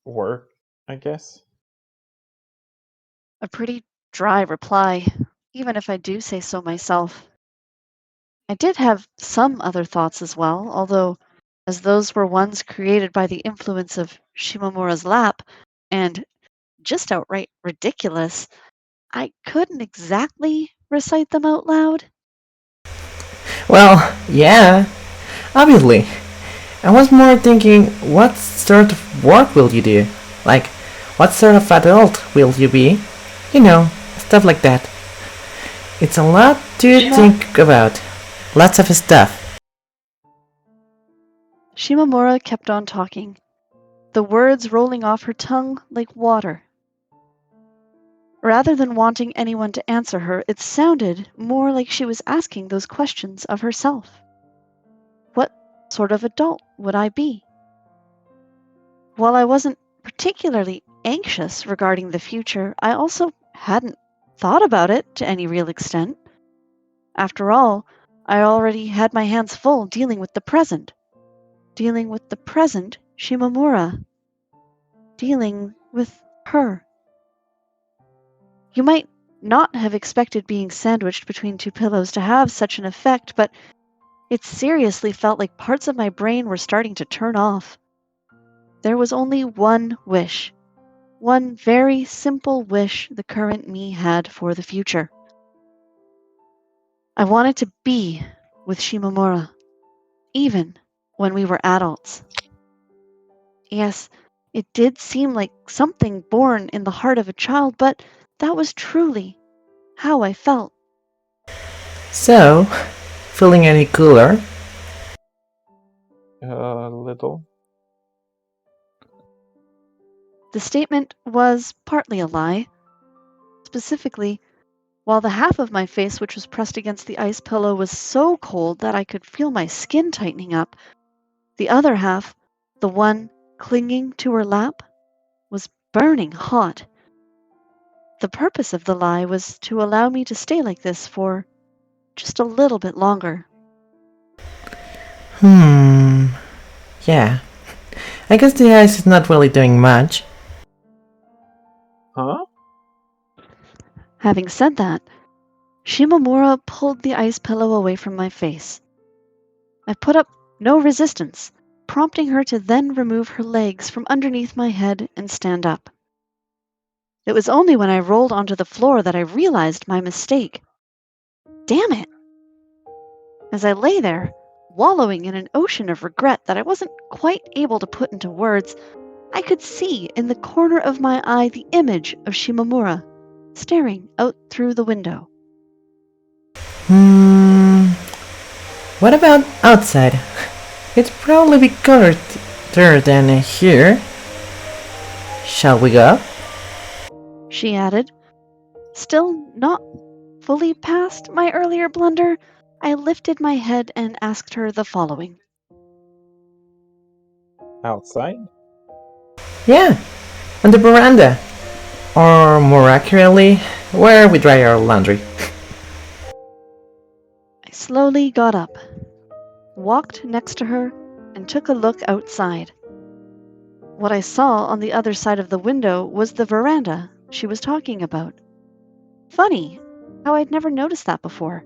work, I guess. A pretty dry reply, even if I do say so myself. I did have some other thoughts as well, although, as those were ones created by the influence of Shimamura's lap, and just outright ridiculous, I couldn't exactly recite them out loud. Well, yeah, obviously. I was more thinking, what sort of work will you do? Like, what sort of adult will you be? You know, stuff like that. It's a lot to think about. Lots of stuff. Shimamura kept on talking, the words rolling off her tongue like water. Rather than wanting anyone to answer her, it sounded more like she was asking those questions of herself. What sort of adult would I be? While I wasn't particularly anxious regarding the future, I also hadn't thought about it to any real extent. After all, I already had my hands full dealing with the present. Dealing with the present Shimamura. Dealing with her. You might not have expected being sandwiched between two pillows to have such an effect, but it seriously felt like parts of my brain were starting to turn off. There was only one wish. One very simple wish the current me had for the future. I wanted to be with Shimamura, even when we were adults. Yes, it did seem like something born in the heart of a child, but that was truly how I felt. So, feeling any cooler? A little. The statement was partly a lie. Specifically, while the half of my face which was pressed against the ice pillow was so cold that I could feel my skin tightening up, the other half, the one clinging to her lap, was burning hot. The purpose of the lie was to allow me to stay like this for just a little bit longer. Yeah. I guess the ice is not really doing much. Huh? Having said that, Shimamura pulled the ice pillow away from my face. I put up no resistance, prompting her to then remove her legs from underneath my head and stand up. It was only when I rolled onto the floor that I realized my mistake. Damn it! As I lay there, wallowing in an ocean of regret that I wasn't quite able to put into words, I could see in the corner of my eye the image of Shimamura, staring out through the window. What about outside? It's probably be colder there than here. Shall we go? She added. Still not fully past my earlier blunder, I lifted my head and asked her the following. Outside? Yeah, on the veranda. Or more accurately, where we dry our laundry. I slowly got up, walked next to her, and took a look outside. What I saw on the other side of the window was the veranda she was talking about. Funny, how I'd never noticed that before.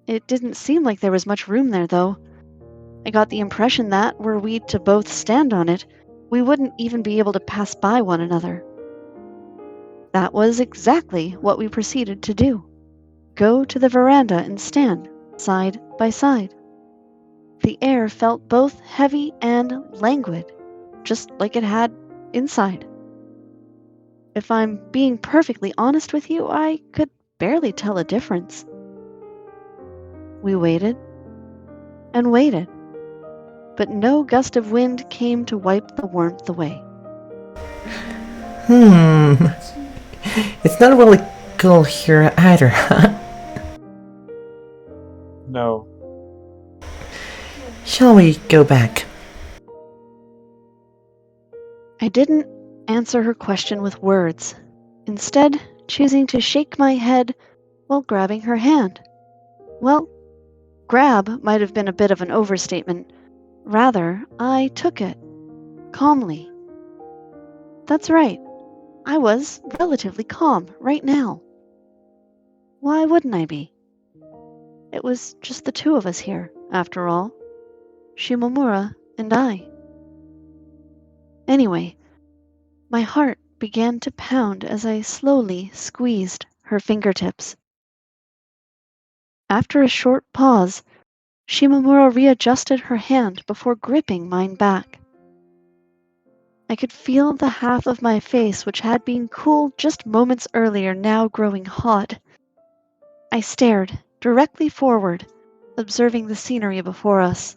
It didn't seem like there was much room there, though. I got the impression that, were we to both stand on it, we wouldn't even be able to pass by one another. That was exactly what we proceeded to do. Go to the veranda and stand side by side. The air felt both heavy and languid, just like it had inside. If I'm being perfectly honest with you, I could barely tell a difference. We waited and waited, but no gust of wind came to wipe the warmth away. It's not really cool here either, huh? No. Shall we go back? I didn't answer her question with words, instead choosing to shake my head while grabbing her hand. Well, grab might have been a bit of an overstatement. Rather, I took it, calmly. That's right, I was relatively calm right now. Why wouldn't I be? It was just the two of us here, after all. Shimamura and I. Anyway, my heart began to pound as I slowly squeezed her fingertips. After a short pause, Shimamura readjusted her hand before gripping mine back. I could feel the half of my face which had been cool just moments earlier now growing hot. I stared directly forward, observing the scenery before us.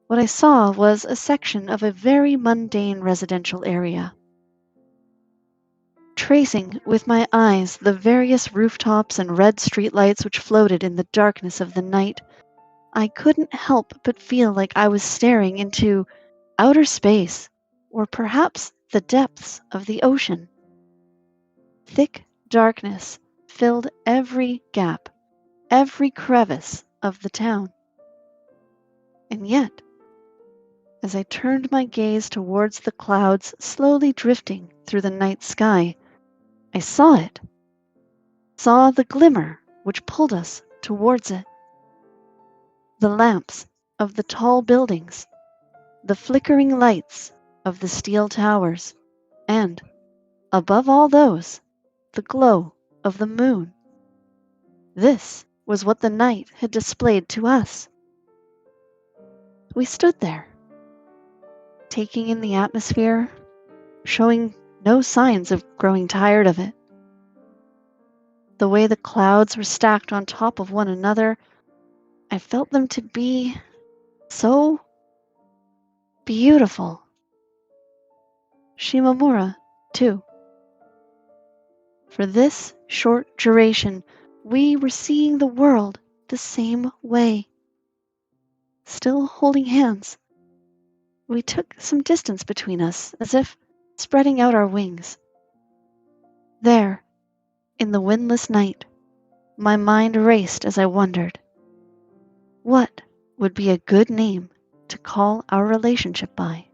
What I saw was a section of a very mundane residential area. Tracing with my eyes the various rooftops and red streetlights which floated in the darkness of the night, I couldn't help but feel like I was staring into outer space, or perhaps the depths of the ocean. Thick darkness filled every gap, every crevice of the town. And yet, as I turned my gaze towards the clouds slowly drifting through the night sky, I saw it. Saw the glimmer which pulled us towards it. The lamps of the tall buildings, the flickering lights of the steel towers, and, above all those, the glow of the moon. This was what the night had displayed to us. We stood there, taking in the atmosphere, showing no signs of growing tired of it. The way the clouds were stacked on top of one another, I felt them to be so beautiful. Shimamura, too. For this short duration, we were seeing the world the same way. Still holding hands, we took some distance between us, as if spreading out our wings. There, in the windless night, my mind raced as I wondered, what would be a good name to call our relationship by?